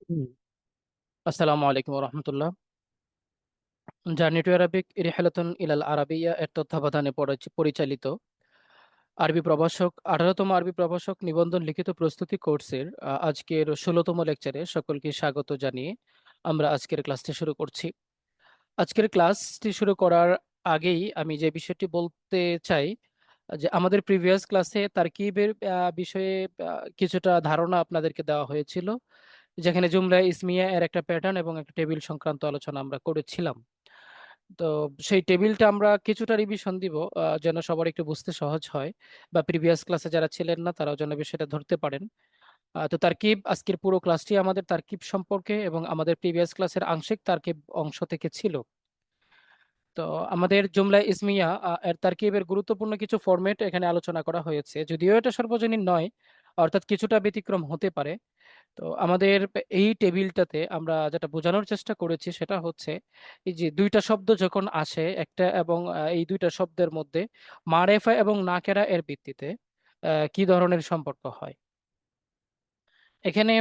হুম। আসসালামু আলাইকুম রহমতুল্লাহ। Journey to Arabic রিহালাতুন ইলাল আরাবিয়া এর তত্ত্বাবধানে পরিচালিত আরবি প্রভাষক 18তম আরবি প্রভাষক নিবন্ধন লিখিত প্রস্তুতি কোর্সের আজকের 16তম লেকচারে সকলকে স্বাগত জানিয়ে আমরা আজকের ক্লাসটি শুরু করছি। আজকের ক্লাসটি শুরু করার আগেই আমি যে বিষয়টি বলতে চাই যে আমাদের প্রিভিয়াস ক্লাসে তারকিবের বিষয়ে কিছুটা ধারণা আপনাদেরকে দেওয়া হয়েছিল, যেখানে জুমলা ইসমিয়া এর একটা প্যাটার্ন এবং একটা টেবিল সংক্রান্ত আলোচনা আমরা করেছিলাম। তো সেই টেবিলটা আমরা কিছুটা রিভিশন দিব, যেন সবার একটু বুঝতে সহজ হয়, বা প্রিভিয়াস ক্লাসে যারা ছিলেন না তারাও যেন বিষয়টা ধরতে পারেন। তো তারকিব, আজকের পুরো ক্লাসটি আমাদের তারকিব সম্পর্কে এবং আমাদের প্রিভিয়াস ক্লাসের আংশিক তারকিব অংশ থেকে ছিল। তো আমাদের জুমলা ইসমিয়া এর তারকিবের গুরুত্বপূর্ণ কিছু ফরম্যাট এখানে আলোচনা করা হয়েছে, যদিও এটা সর্বজনীন নয়, অর্থাৎ কিছুটা ব্যতিক্রম হতে পারে। তো আমাদের এই টেবিলটাতে আমরা যেটা বোঝানোর চেষ্টা করেছি সেটা হচ্ছে এই যে দুইটা শব্দ যখন আসে একটা এবং এই দুইটা শব্দের মধ্যে মারেফা এবং নাকেরা এর ভিত্তিতে কি ধরনের সম্পর্ক হয়। এখানে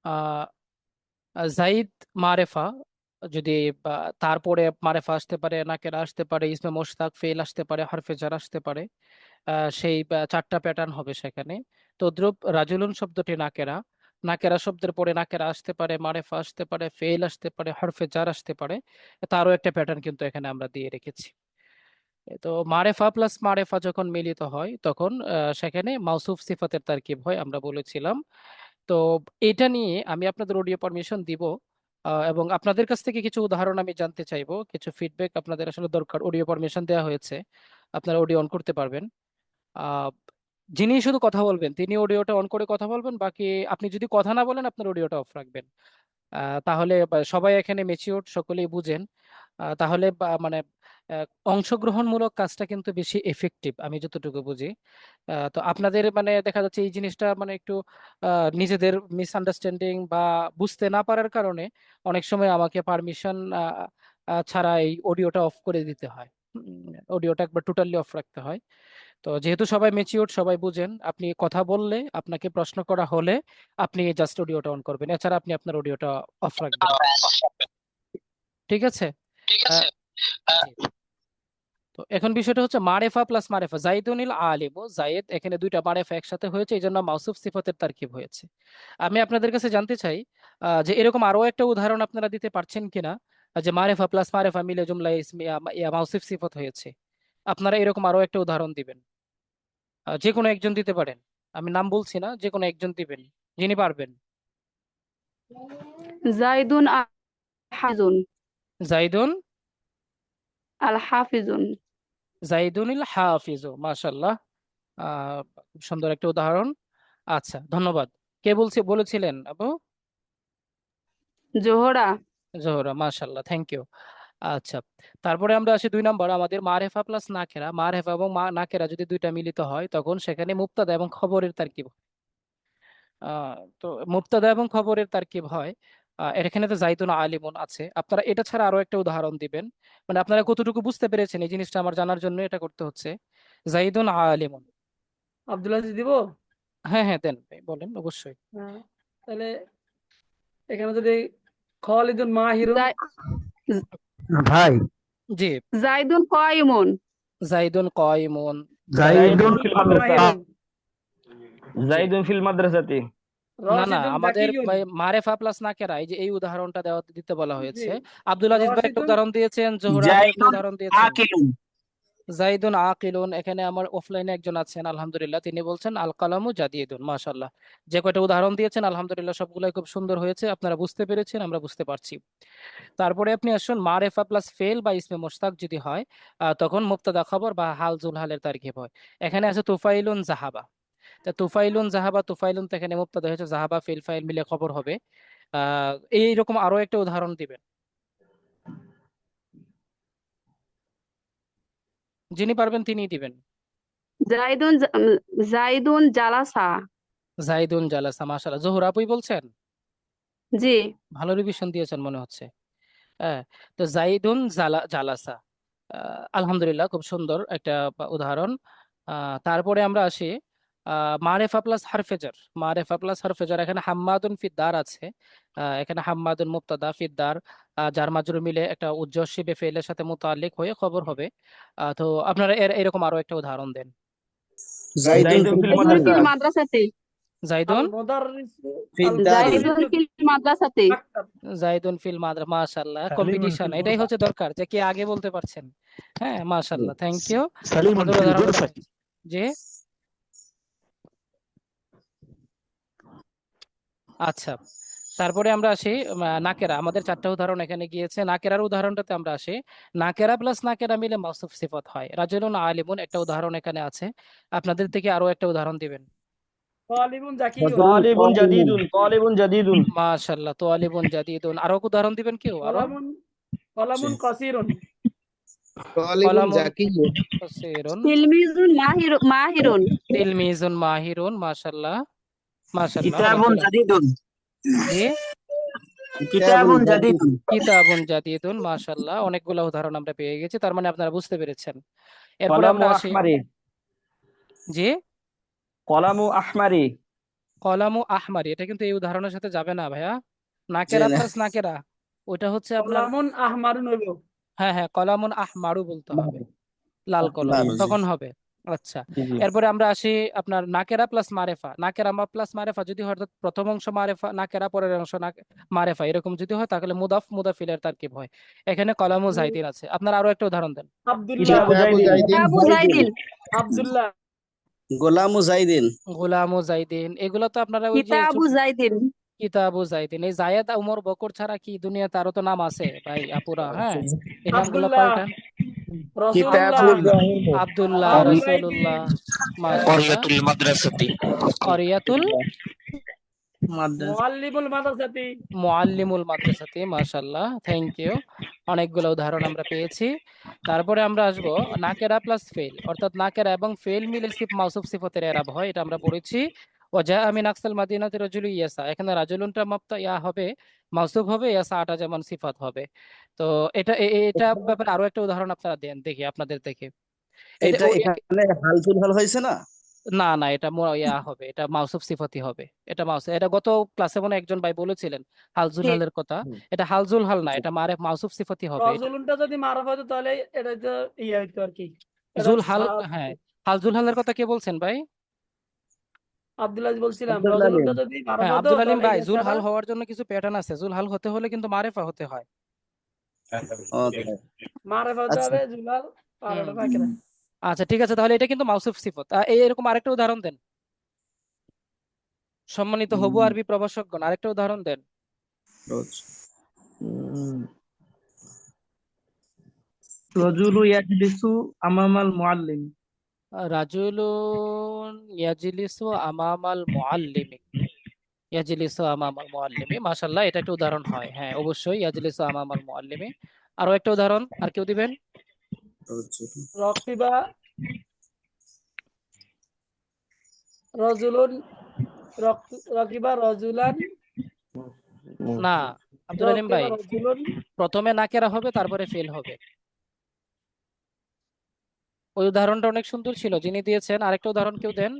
আহ জাইদ মারেফা, যদি বা তারপরে মারেফা আসতে পারে, নাকেরা আসতে পারে, ইসমে মোশতাক ফেল আসতে পারে, হরফে জার আসতে পারে, সেই চারটা প্যাটার্ন হবে সেখানে। তদ্রূপ রাজুলুন শব্দটি নাকেরা, নাকেরা শব্দের পরে নাকেরা আসতে পারে, মারেফা আসতে পারে, ফেল আসতে পারে, হরফে জার আসতে পারে। তারও একটা প্যাটার্ন কিন্তু এখানে আমরা দিয়ে রেখেছি। তো মারেফা প্লাস মারেফা যখন মিলিত হয় তখন সেখানে মাউসুফ সিফাতের তারকিব হয়, আমরা বলেছিলাম। তো এটা নিয়ে আমি আপনাদের অডিও পারমিশন দিব, এবং আপনাদের কাছ থেকে কিছু উদাহরণ আমি জানতে চাইবো, কিছু ফিডব্যাক আপনাদের আসলে দরকার। অডিও পারমিশন দেওয়া হয়েছে, আপনারা অডিও অন করতে পারবেন। আহ, যিনি শুধু কথা বলবেন তিনি অডিওটা অন করে কথা বলবেন, বাকি আপনি যদি কথা না বলেন আপনার অডিওটা অফ রাখবেন। তাহলে সবাই এখানে মেচিওর, সকলেই বুঝেন। তাহলে মানে অংশগ্রহণমূলক কাজটা কিন্তু বেশি এফেক্টিভ আমি যতটুকু বুঝি। তো আপনাদের মানে দেখা যাচ্ছে এই জিনিসটা মানে একটু নিজেদের মিসআন্ডারস্ট্যান্ডিং বা বুঝতে না পারার কারণে অনেক সময় আমাকে পারমিশন ছাড়া এই অডিওটা অফ করে দিতে হয়, অডিওটা একবার টোটালি অফ রাখতে হয়। তো যেহেতু সবাই মেচিওর, সবাই বুঝেন, আপনি কথা বললে, আপনাকে প্রশ্ন করা হলে আপনি জাস্ট অডিওটা অন করবেন, এছাড়া আপনি আপনার অডিওটা অফ রাখবেন। ঠিক আছে? আহ, জি। তো এখন বিষয়টা হচ্ছে মারেফা প্লাস মারেফা, জাইদুনিল আলিম ও জায়েদ, এখানে দুইটা মারেফা একসাথে হয়েছে, এই জন্য মাউসুফ সিফাতের তারকিব হয়েছে। আমি আপনাদের কাছে জানতে চাই যে এরকম আরো একটা উদাহরণ আপনারা দিতে পারছেন কিনা, যে মারেফা প্লাস মারেফা মিলে জুমলা ইসমিয়া মাউসুফ সিফাত হয়েছে। আপনারা এরকম আরো একটা উদাহরণ দিবেন, যে কোনো একজন দিতে পারেন, আমি নাম বলছি না, যে কোনো একজন দিবেন যিনি পারবেন। জাইদুন হাফিজুন। জাইদুন, আল হাফিজুন। জাইদুনিল হাফিজু, মাশাল্লাহ। খুব সুন্দর একটা উদাহরণ। আচ্ছা, ধন্যবাদ। কে বলেছিলেন আপু? জোহরা। জোহরা, মাশাল্লাহ, থ্যাংক ইউ। আচ্ছা, তারপরে আমরা আসি 2 নম্বর, আমাদের মারেফা প্লাস নাকেরা। মারেফা এবং নাকেরা যদি দুইটা মিলিত হয় তখন সেখানে মুবতাদা এবং খবরের তারকিব হয়। তো মুবতাদা এবং খবরের তারকিব হয়। এখানে তো জাইতুন আলিমুন আছে, আপনারা এটা ছাড়া আরো একটা উদাহরণ দিবেন। মানে আপনারা কতটুকু বুঝতে পেরেছেন এই জিনিসটা আমার জানার জন্য এটা করতে হচ্ছে। জাইদুন আলিমুন। আব্দুল আজিজ দিব। হ্যাঁ হ্যাঁ, দেন ভাই, বলেন অবশ্যই। হ্যাঁ, তাহলে এখানে যদি খালিদুন মাহিরুন। জাই- ভাই, জি। জাইদুন কয়মুন। জাইদুন কয়মুন। জাইদুন, জাইদুন জাইদুন ফিল মাদ্রাসা। মাহিরুন। জি। জাইদুন ফিল মাদ্রাসাতি। না না, রশিদুন আমাদের জাকিয়ুন। মারেফা প্লাস নাকেরা, এই যে এই উদাহরণটা দিতে বলা জি। হয়েছে। আব্দুল আজিজ ভাই একটা রশিদুন। উদাহরণ দিয়েছেন, জোহরা আপনি একটা জাইদুন উদাহরণ দিয়েছেন। আকিলুন। জাইদুন আকিলুন, এখানে আমার অফলাইনে একজন আছেন আলহামদুলিল্লাহ, তিনি বলছেন আল কালামু জাদিদুন, মাশাআল্লাহ। যে কয়টা উদাহরণ দিয়েছেন আলহামদুলিল্লাহ সবগুলাই খুব সুন্দর হয়েছে, আপনারা বুঝতে পেরেছেন, আমরা বুঝতে পারছি। তারপরে আপনি আসুন, মারেফা প্লাস ফেল বা ইসমে মুশতাক যদি হয় তখন মুবতাদা খবর বা হাল জুল হালের তারকিব হয়। এখানে আছে তুফাইলুন জাহাবা। তা তুফাইলুন জাহাবা, তুফাইলুন তো এখানে মুবতাদা হয়েছে, জাহাবা ফেল ফাইল মিলে খবর হবে। এইরকম আরো একটা উদাহরণ দিবেন, যিনি পারবেন তিনিই দিবেন। জাইদুন জালাসা। জাইদুন জালাসা, মাশাআল্লাহ। জোহরা আপুই বলছেন, জি। ভালো রিভিশন দিয়েছেন মনে হচ্ছে। হ্যাঁ। তো জাইদুন জালাসা, আলহামদুলিল্লাহ, খুব সুন্দর একটা উদাহরণ। তারপরে আমরা আসি মারেফা প্লাস হারফেজার, মারেফা প্লাস হারফেজার। এখানে হাম্মাদুন ফিদ্দার আছে, এখানে হাম্মাদুন মুবতাদা, ফিদ্দার জার মাজরুর মিলে একটা উজ্জ্বল বে ফেলের সাথে মুতাল্লিক হয়ে খবর হবে। তো আপনারা এরকম আরো একটা উদাহরণ দেন। জাইদুন জাইদুন ফিল ফিল জাইদুন ফিল মাদ্রাসা মাদ্রাসাতে জাইদুন, আল মুদাররিসু ফিদ আল দারি জাইদুন ফিল মাদ্রাসাতে মাকতাব। জাইদুন ফিল মাদ্রা, মাশাআল্লাহ, সালিমুন কম্পিটিশন, ফিল এটাই গুরফা। হচ্ছে দরকার যে কে আগে বলতে পারছেন। হ্যাঁ, মাশাআল্লাহ, থ্যাংক ইউ। সালিমুন আপনাদের ফিল উদাহরণটা গুরফাতি। যে আচ্ছা, তারপরে আমরা আসি নাকেরা। আমাদের 4টা উদাহরণ এখানে গিয়েছে। নাকেরার উদাহরণটাতে আমরা আসি। নাকেরা প্লাস নাকেরা মিলে মাউসুফ সিফত হয়। রাজুলুন আলিমুন একটা উদাহরণ এখানে আছে। আপনাদের থেকে আরো একটা উদাহরণ দিবেন। তালিবুন জাকিয়ুন, রাজুলুন তালিবুন কাইমুন জাদিদুন, তালিবুন জাদিদুন। মাশাআল্লাহ, তোয়ালিবুন জাদিদুন। আরো উদাহরণ দিবেন কেউ আরো? কলামুন কলামুন কাসিরুন, তালিবুন কলামুন জাকিয়ুন কাসীরুন, তিলমিজুন মাহিরুন তিলমিজুন মাহিরুন। মাশাআল্লাহ, মাশাআল্লাহ, কিতাবুন অনেকগুলো। জাদিদুন জি, কিতাবুন জাদিদুন কিতাবুন জাদিদুন। মাশাআল্লাহ, অনেকগুলো উদাহরণ আমরা পেয়ে গেছি, তার মানে আপনারা বুঝতে পেরেছেন। এরপরে কলামু আমরা আসি। আহমারি, জি, কলামু আহমারি। কলামু আহমারি, এটা কিন্তু এই উদাহরণের সাথে যাবে না ভাইয়া। জি নাকেরা না প্লাস নাকেরা, ওইটা হচ্ছে আপনার। কলামুন আহমারুন হইল। হ্যাঁ হ্যাঁ, কলামুন আহমারু বলতে হবে, লাল কলম, লাল জি তখন হবে। আচ্ছা, জি জি। এরপরে আমরা আসি আপনার নাকেরা প্লাস মারেফা। নাকেরা প্লাস মারেফা যদি হয়, অর্থাৎ প্রথম অংশ মারেফা, নাকেরা পরের অংশ মারেফা, এরকম যদি হয় তাহলে মুদাফ মুদাফিলের তারকিব হয়। এখানে কলামু জাইদিন আছে। আপনারা আরো একটা উদাহরণ দেন। আব্দুল্লাহ, কিতাবু কিতাবু জাইদিন, জাইদিন কিতাবু জাইদিন জাইদিন আব্দুল্লাহ, গোলামু জাইদিন গোলামু জাইদিন, এগুলো তো আপনারা ওই যে কিতাবু জাইদিন কিতাবু জাইদিন। এই জায়েদ উমর বকর ছাড়া কি দুনিয়াতে আরো তো নাম আছে ভাই আপুরা? হ্যাঁ, এই নামগুলো আব্দুল্লাহ, পাল্টান। রসুল্লাহ, কিতাবুল আব্দুল্লাহ, আবদুল্লাহ ইবনে রসুল্লাহ, মাশাআল্লাহ, মাদ্রাসাতি করিয়াতুল মাদ্রাসা মুআল্লিমুল মাদ্রাসাতি, মুআল্লিমুল মাদ্রাসাতি। মাশাআল্লাহ, থ্যাংক ইউ। অনেকগুলো উদাহরণ আমরা পেয়েছি। তারপরে আমরা আসব নাকেরা প্লাস ফেল, অর্থাৎ নাকেরা এবং ফেল মিলে মাউসুফ সিফতের এরাব হয়, এটা আমরা পড়েছি। ওয়াজা আমিন আকসাল মাদিনাতি রাজুলু ইয়াসা, এখানে রাজুলুনটা মাপতা ইয়া হবে, মাউসুফ হবে, ইয়াসা আটা যেমন সিফাত হবে। তো এটা ব্যাপারে আরো একটা উদাহরণ আপনারা দেন দেখি আপনাদের থেকে। এটা এটা এখানে হালফুল হল হয়েছে না না না, এটা ইয়া হবে, এটা মাউসুফ সিফাতি হবে। এটা এটা গত ক্লাসে মনে হয় একজন ভাই বলেছিলেন হালজুল ঠিক হালের কথা। এটা হালজুল হাল না, এটা মাউসুফ সিফাতি হবে এটা। রসুলুনটা যদি মারফ হতো তাহলে এটা তো ইয়ে হইতো আর কি, এটা জুল হাল, সাহাব হ্যাঁ, হালজুল হালের কথা কে বলছেন ভাই? আব্দুল্লাহ বলছিলাম, আব্দুল আলিম রসুলুনটা যদি মারফ হ্যাঁ, হতো আব্দুল আলিম তাহলে ভাই, জুল ইয়াসাটা হাল হওয়ার জন্য কিছু প্যাটার্ন আছে। জুল হাল হতে হলে কিন্তু মারেফা হতে হয়। ও মারফ হতে আচ্ছা হবে জুলাল, আর হুম, ওটা নাকেরা। আচ্ছা ঠিক আছে, তাহলে এটা কিন্তু মাউসুফ সিফত। এরকম আরেকটা উদাহরণ দেন, সম্মানিত হবু আরবি প্রভাষকগণ, আরেকটা উদাহরণ দেন। রজুলু ইয়াজলিসু আমামাল মুআল্লিম। রাজুলুন ইয়াজলিসু আমামাল মুআল্লিমি, ইয়াজলিসু আমামাল মুআল্লিমি। মাশাআল্লাহ, এটা একটা উদাহরণ হয়। হ্যাঁ, অবশ্যই, ইয়াজলিসু আমামাল মুআল্লিমি। আরো একটা উদাহরণ আর কেউ দিবেন? রকিবা রজুলুন, রকিবা রজুলান, না, আব্দুল আলিম ভাই, রকিবা রজুলুন, প্রথমে নাকেরা হবে তারপরে ফেল হবে। ওই উদাহরণটা অনেক সুন্দর ছিল, যিনি দিয়েছেন। আরেকটা উদাহরণ কেউ দেন।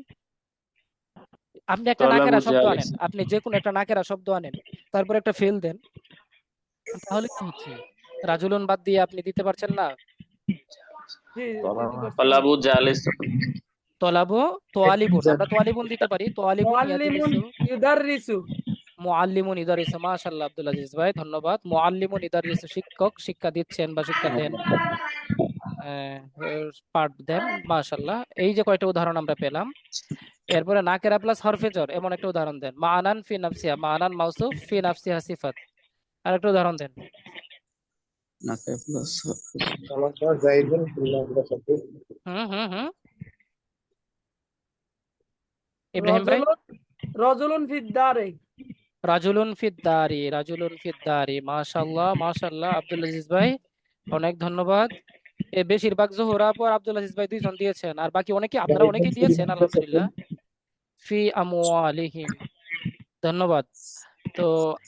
আপনি একটা নাকেরা শব্দ আনেন, আপনি যে কোনো একটা নাকেরা শব্দ আনেন, তারপর একটা ফেল দেন, তাহলে কি হচ্ছে? রাজুলুন বাদ দিয়ে আপনি দিতে পারছেন না? জি দিতে পারছি। কলাবু জালিস, তলাবু, তোয়ালিবুন, আমরা তোয়ালিবুন দিতে পারি। তোয়ালিবুন মুআল্লিমুন ইয়াজলিসু, ইউদাররিসু, মুআল্লিমুন ইদারিসু। মাশাআল্লাহ, আব্দুল আজিজ ভাই, ধন্যবাদ। মুআল্লিমুন ইদারিসু, শিক্ষক, শিক্ষা দিচ্ছেন বা শিক্ষা দেন, পাঠ দেন। মাশাআল্লাহ, এই যে কয়টা উদাহরণ আমরা পেলাম। এরপরে নাকেরা প্লাস হরফে জর, এমন একটা উদাহরণ দেন। মাআনান ফি নাফসিহা, মাআনান মাউসুফ, ফি নাফসিহা সিফাত। আরেকটা উদাহরণ দেন। নাকে প্লাস হুম হুম হুম, ইব্রাহিম ভাই। রজুলুন রজুলুন ফিদ্দারে, রাজুলুন ফিদ্দারি, রাজুলুন ফিদ্দারি। মাশাআল্লাহ, মাশাআল্লাহ, আব্দুল আজিজ ভাই, অনেক ধন্যবাদ। বেশিরভাগ জোহরা আপু আর আব্দুল আজিজ ভাই দুইজন দিয়েছেন, আর বাকি অনেকে, আপনারা অনেকেই দিয়েছেন, আলহামদুলিল্লাহ। ফি আমওয়ালিহিম, ধন্যবাদ। তো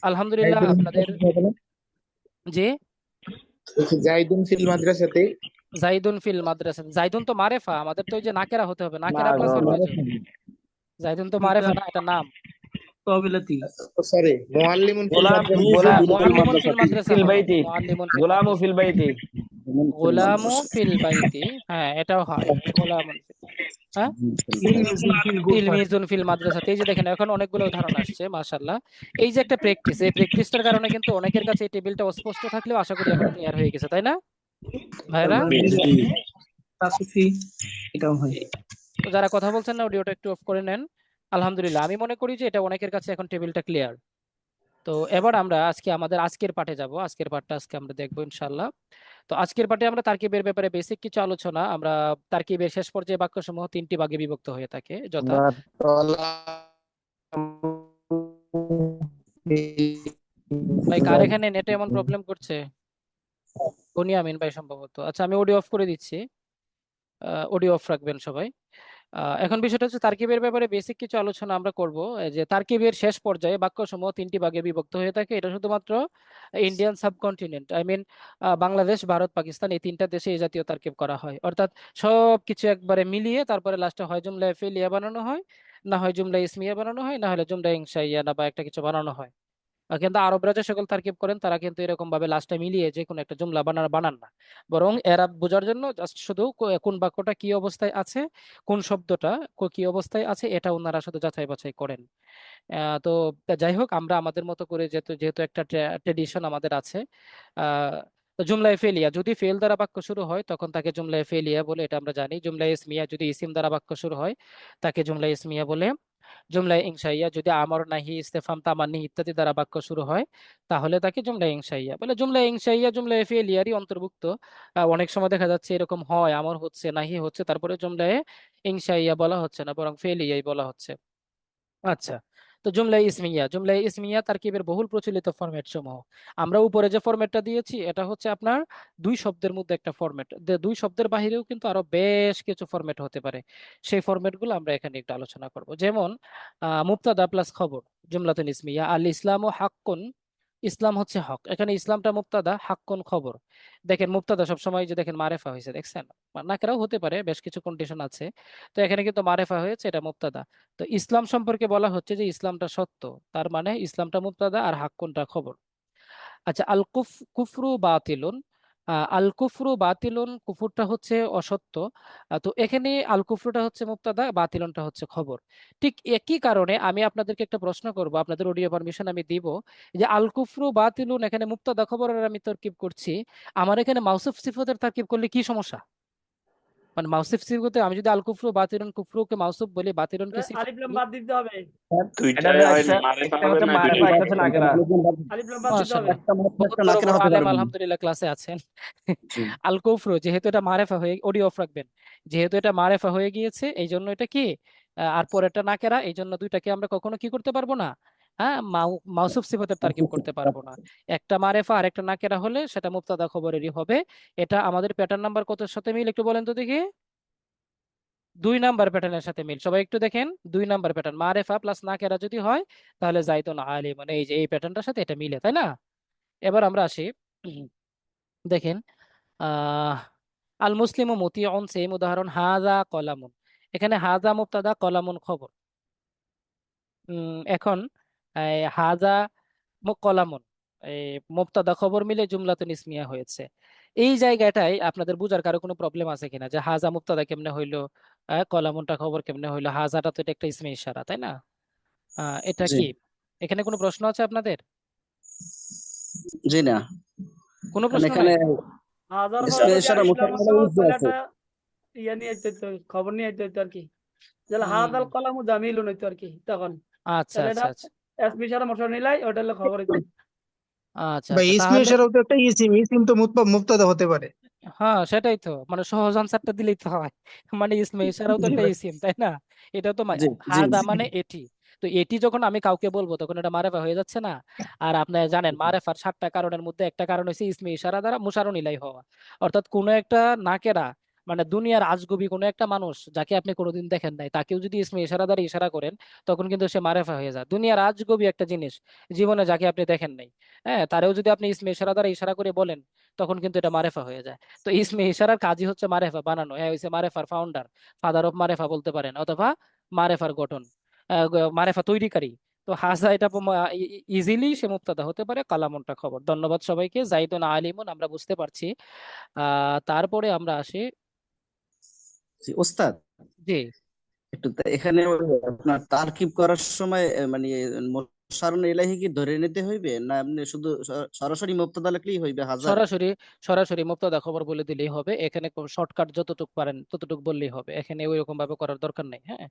আলহামদুলিল্লাহ আপনাদের। জি, জাইদুন ফিল মাদ্রাসাতে জাইদুন ফিল মাদ্রাসা, জাইদুন তো মারেফা, আমাদের তো ওই যে নাকেরা হতে হবে, না নাকেরা প্লাস গো, হরফে জর। জাইদুন তো মারেফা না, এটা নাম। قابلتي সরি মুআল্লিমুন ফিল গোলামু মাদ্রাসা মুআল্লিমুন ফিল মাদ্রাসা ফিল হলো, বাইতি মুআল্লিমুন ফিল গোলামু মাদ্রাসা। ফিল বাইতি গোলামু ফিল বাইতি, হ্যাঁ এটাও হয়, গোলামুন হ্যাঁ, تلميذ في الغرفة তিলমিজুন ফিল মাদ্রাসাতে। এই যে দেখেন এখন অনেকগুলো উদাহরণ আসছে মাশাআল্লাহ। এই যে একটা প্র্যাকটিস, এই প্র্যাকটিসটার কারণে কিন্তু অনেকের কাছে এই টেবিলটা অস্পষ্ট থাকলেও আশা করি এখন ক্লিয়ার হয়ে গেছে, তাই না ভাইরা? তাসফি এটাও হয়। তো যারা কথা বলছেন না অডিওটা একটু অফ করে নেন। আলহামদুলিল্লাহ, আমি মনে করি যে এটা অনেকের কাছে এখন টেবিলটা ক্লিয়ার। তো এবার আমরা আজকে আমাদের আজকের পাঠে যাব। আজকের পাঠটা আজকে আমরা দেখবো ইনশাআল্লাহ। তো আজকের পাঠে আমরা তারকিবের ব্যাপারে বেসিক কিছু আলোচনা। আমরা তারকিবের শেষ পর্যায়ে বাক্যসমূহ তিনটি ভাগে বিভক্ত হয়ে থাকে, যথা ভাই কার এখানে নেটে এমন প্রবলেম করছে? বুনিয়ামিন ভাই সম্ভবত। আচ্ছা আমি অডিও অফ করে দিচ্ছি, অডিও অফ রাখবেন সবাই। এখন বিষয়টা হচ্ছে তারকিবের ব্যাপারে বেসিক কিছু আলোচনা আমরা করব। এই যে তারকিবের শেষ পর্যায়ে বাক্যসমূহ তিনটি ভাগে বিভক্ত হয়ে থাকে, এটা শুধুমাত্র Indian subcontinent, I mean Bangladesh, Bharat, Pakistan, এই তিনটা দেশে এই জাতীয় তারকিব করা হয়। অর্থাৎ সব কিছু একবারে মিলিয়ে তারপরে লাস্টে হয় জুমলায়ে ফেলিয়া বানানো হয়, না হয় জুমলায়ে ইসমিয়া বানানো হয়, না হলে জুমলায়ে ইনশাইয়া না বা একটা কিছু বানানো হয়। কিন্তু আরবরা যে সকল তারকিব করেন তারা কিন্তু এরকম ভাবে লাস্টে মিলিয়ে যে কোনো একটা জুমলা বানান না, বরং এরা বোঝার জন্য জাস্ট শুধু কোন বাক্যটা কি অবস্থায় আছে, কোন শব্দটা কি অবস্থায় আছে, এটা ওনারা শুধু যাচাই বাছাই করেন। তো যাই হোক, আমরা আমাদের মতো করে যেহেতু যেহেতু একটা ট্রেডিশন আমাদের আছে, তো জুমলায়ে ফেলিয়া যদি ফেল দ্বারা বাক্য শুরু হয় তখন তাকে জুমলায়ে ফেলিয়া বলে, এটা আমরা জানি। জুমলায়ে ইসমিয়া যদি ইসিম দ্বারা বাক্য শুরু হয় তাকে জুমলায়ে ইসমিয়া বলে। জুমলায়ে ইনশাইয়া যদি আমর, নাহি, ইস্তেফহাম, তামান্নি ইত্যাদি দ্বারা বাক্য শুরু হয় তাহলে তাকে জুমলায়ে ইনশাইয়া বলে। জুমলায়ে ইনশাইয়া জুমলায়ে ফেলিয়ারই অন্তর্ভুক্ত। অনেক সময় দেখা যাচ্ছে এরকম হয়, আমর হচ্ছে, নাহি হচ্ছে, তারপরে জুমলায়ে ইনশাইয়া বলা হচ্ছে না, বরং ফেলিয়াই বলা হচ্ছে। আচ্ছা, তো জুমলায়ে ইসমিয়া তারকিবের বহুল প্রচলিত ফরম্যাট সমূহ। আমরা উপরে যে ফরম্যাটটা দিয়েছি এটা হচ্ছে আপনার দুই শব্দের মধ্যে একটা ফরম্যাট। দুই শব্দের বাহিরেও কিন্তু আরো বেশ কিছু ফরম্যাট হতে পারে, সেই ফরম্যাটগুলো আমরা এখানে একটু আলোচনা করব। যেমন মুবতাদা প্লাস খবর, জুমলাতুন ইসমিয়া। আল ইসলামু হাক্কুন, ইসলাম হচ্ছে হক, এখানে ইসলামটা মুবতাদা, হাক্কুন খবর। দেখেন মুবতাদা সবসময় যে দেখেন মারেফা হয়েছে, দেখছেন? নাকেরাও হতে পারে, বেশ কিছু কন্ডিশন আছে। তো এখানে কিন্তু মারেফা হয়েছে, এটা মুবতাদা। তো ইসলাম সম্পর্কে বলা হচ্ছে যে ইসলামটা সত্য, তার মানে ইসলামটা মুবতাদা আর হাক্কুনটা খবর। আচ্ছা, কুফরু বাতিলুন, আল কুফরু বাতিলুন, কুফুরটা হচ্ছে অসত্য। তো এখানে আল কুফরুটা হচ্ছে মুবতাদা, বাতিলুনটা হচ্ছে খবর। ঠিক একই কারণে আমি আপনাদেরকে একটা প্রশ্ন করব, আপনাদের অডিও পারমিশন আমি দিব, যে আল কুফরু বাতিলুন এখানে মুবতাদা খবরের আমি তারকিব করছি, আমার এখানে মাউসুফ সিফাতের তারকিব করলে কি সমস্যা? মানে মাউসুফ সিফাতে আমি যদি আল কুফরু বাতিলুন, কুফরুকে মাউসুফ বলি, বাতিলুনকে সিফাত আলিফ লাম বলি। বাদ দিতে হবে, এটা একটা হচ্ছে মারিফা, একটা হচ্ছে নাকেরা। আলিফ লাম বাদ দিতে হবে। মাশাআল্লাহ, বহুত বড় বড় আলেম আলহামদুলিল্লাহ ক্লাসে আছেন। আল কুফরু যেহেতু এটা মারেফা হয়ে, অডিও অফ রাখবেন, যেহেতু এটা মারেফা হয়ে গিয়েছে এই জন্য এটা কি, আর পরেরটা নাকেরা, এই জন্য দুইটাকে আমরা কখনো কি করতে পারবো না, হ্যাঁ মাউসুফ সিফাতের তারকিব করতে পারবো না। একটা মারেফা আর একটা নাকেরা হলে সেটা মুবতাদা খবরেরই হবে। এটা আমাদের প্যাটার্ন নাম্বার কতর সাথে মিল একটু বলেন তো দেখি? 2 নাম্বার প্যাটার্নের সাথে মিল। সবাই একটু দেখেন, 2 নাম্বার প্যাটার্ন, মারেফা প্লাস নাকেরা যদি হয় তাহলে জাইদুন আলিম, মানে এই যে এই প্যাটার্নটার সাথে এটা মিলে, তাই না? এবার আমরা আসি, দেখেন আহ আল মুসলিমু মুতিউন, সেম উদাহরণ, হাযা কলামুন, এখানে হাযা মুবতাদা, কলামুন খবর। এখন হাযা কলামুন, এই মুবতাদা খবর মিলে জুমলাতুন ইসমিয়া হয়েছে। এই জায়গাটাই আপনাদের বুঝার কারো কোনো প্রবলেম আছে কিনা, যে হাযা মুবতাদা কেমনে হইলো, কলামুনটা খবর কেমনে হইলো, হাযাটা তো এটা একটা ইসমে ইশারা, তাই না? এটা জি কি, এখানে কোনো প্রশ্ন আছে আপনাদের? জি না, কোনো কারণ প্রশ্ন এখানে নাই? হাজার পর ইসমে যদি ইশারা আলিফ লাম মুতাকাল্লিম হতো উজ্জু তাহলে আছে। একটা ইয়া নিয়ে যেতে হতো, খবর নিয়ে যেতে হতো আর কি, যেন হুম, হাদাল কলামু জামিলুন হইতো আর কি তখন। আচ্ছা তাহলে এটা আচ্ছা আচ্ছা এসবি সারা মশলা নিলাই, ওটা হলো খবর হইতো। আচ্ছা ভাই আচ্ছা, ইসমে তাহলে ইশারাও তো একটা ইসিম, ইসিম তো মুবতাদা হতে পারে। হ্যাঁ সেটাই তো, মানে সহজ আনসারটা দিলেই তো হয়। মানে ইসমে ইশারাও তো জি একটা ভাই। ইসিম, তাই না? এটা তো জি জি হাদা মানে এটি। তো এটি যখন আমি কাউকে বলবো তখন এটা মারেফা হয়ে যাচ্ছে না? আর আপনি জানেন মারেফার 7টা কারণের মধ্যে একটা কারণ হচ্ছে ইসমে ইশারা দ্বারা মুশারুন ইলাই হওয়া। অর্থাৎ কোনো একটা নাকেরা, মানে দুনিয়ার আজগুবি কোনো একটা মানুষ যাকে আপনি কোনোদিন দেখেন নাই, তাকেও যদি ইসমে ইশারা দ্বারা ইশারা করেন তখন কিন্তু সে মারেফা হয়ে যায়। দুনিয়ার আজগুবি একটা জিনিস জীবনে যাকে আপনি দেখেন নাই, হ্যাঁ, তারেও যদি আপনি ইসমে ইশারা দ্বারা ইশারা করে বলেন তখন কিন্তু এটা মারেফা হয়ে যায়। তো ইসমে ইশারার কাজই হচ্ছে মারেফা বানানো। হ্যাঁ হইছে মারেফার ফাউন্ডার, ফাদার অফ মারেফা বলতে পারেন, অথবা মারেফার গঠন। মারেফা তৈরিকারী। তো হাজা এটা ইজিলি সে মুবতাদা হতে পারে, কালামুনটা খবর। ধন্যবাদ সবাইকে। জাইদুন আলিমুন আমরা বুঝতে পারছি। তারপরে আমরা আসি। জি, ওস্তাদ জি, একটু এখানে ওই আপনার তারকিব করার সময় মানে মুশারুন ইলাইহি কি ধরে নিতে হইবে, না এমনি শুধু সরাসরি মুবতাদা লিখলেই হইবে হাজার? সরাসরি সরাসরি মুবতাদা খবর বলে দিলেই হবে। এখানে শর্টকাট যতটুকু পারেন ততটুকু বললেই হবে, এখানে ওইরকম ভাবে করার দরকার নেই। হ্যাঁ,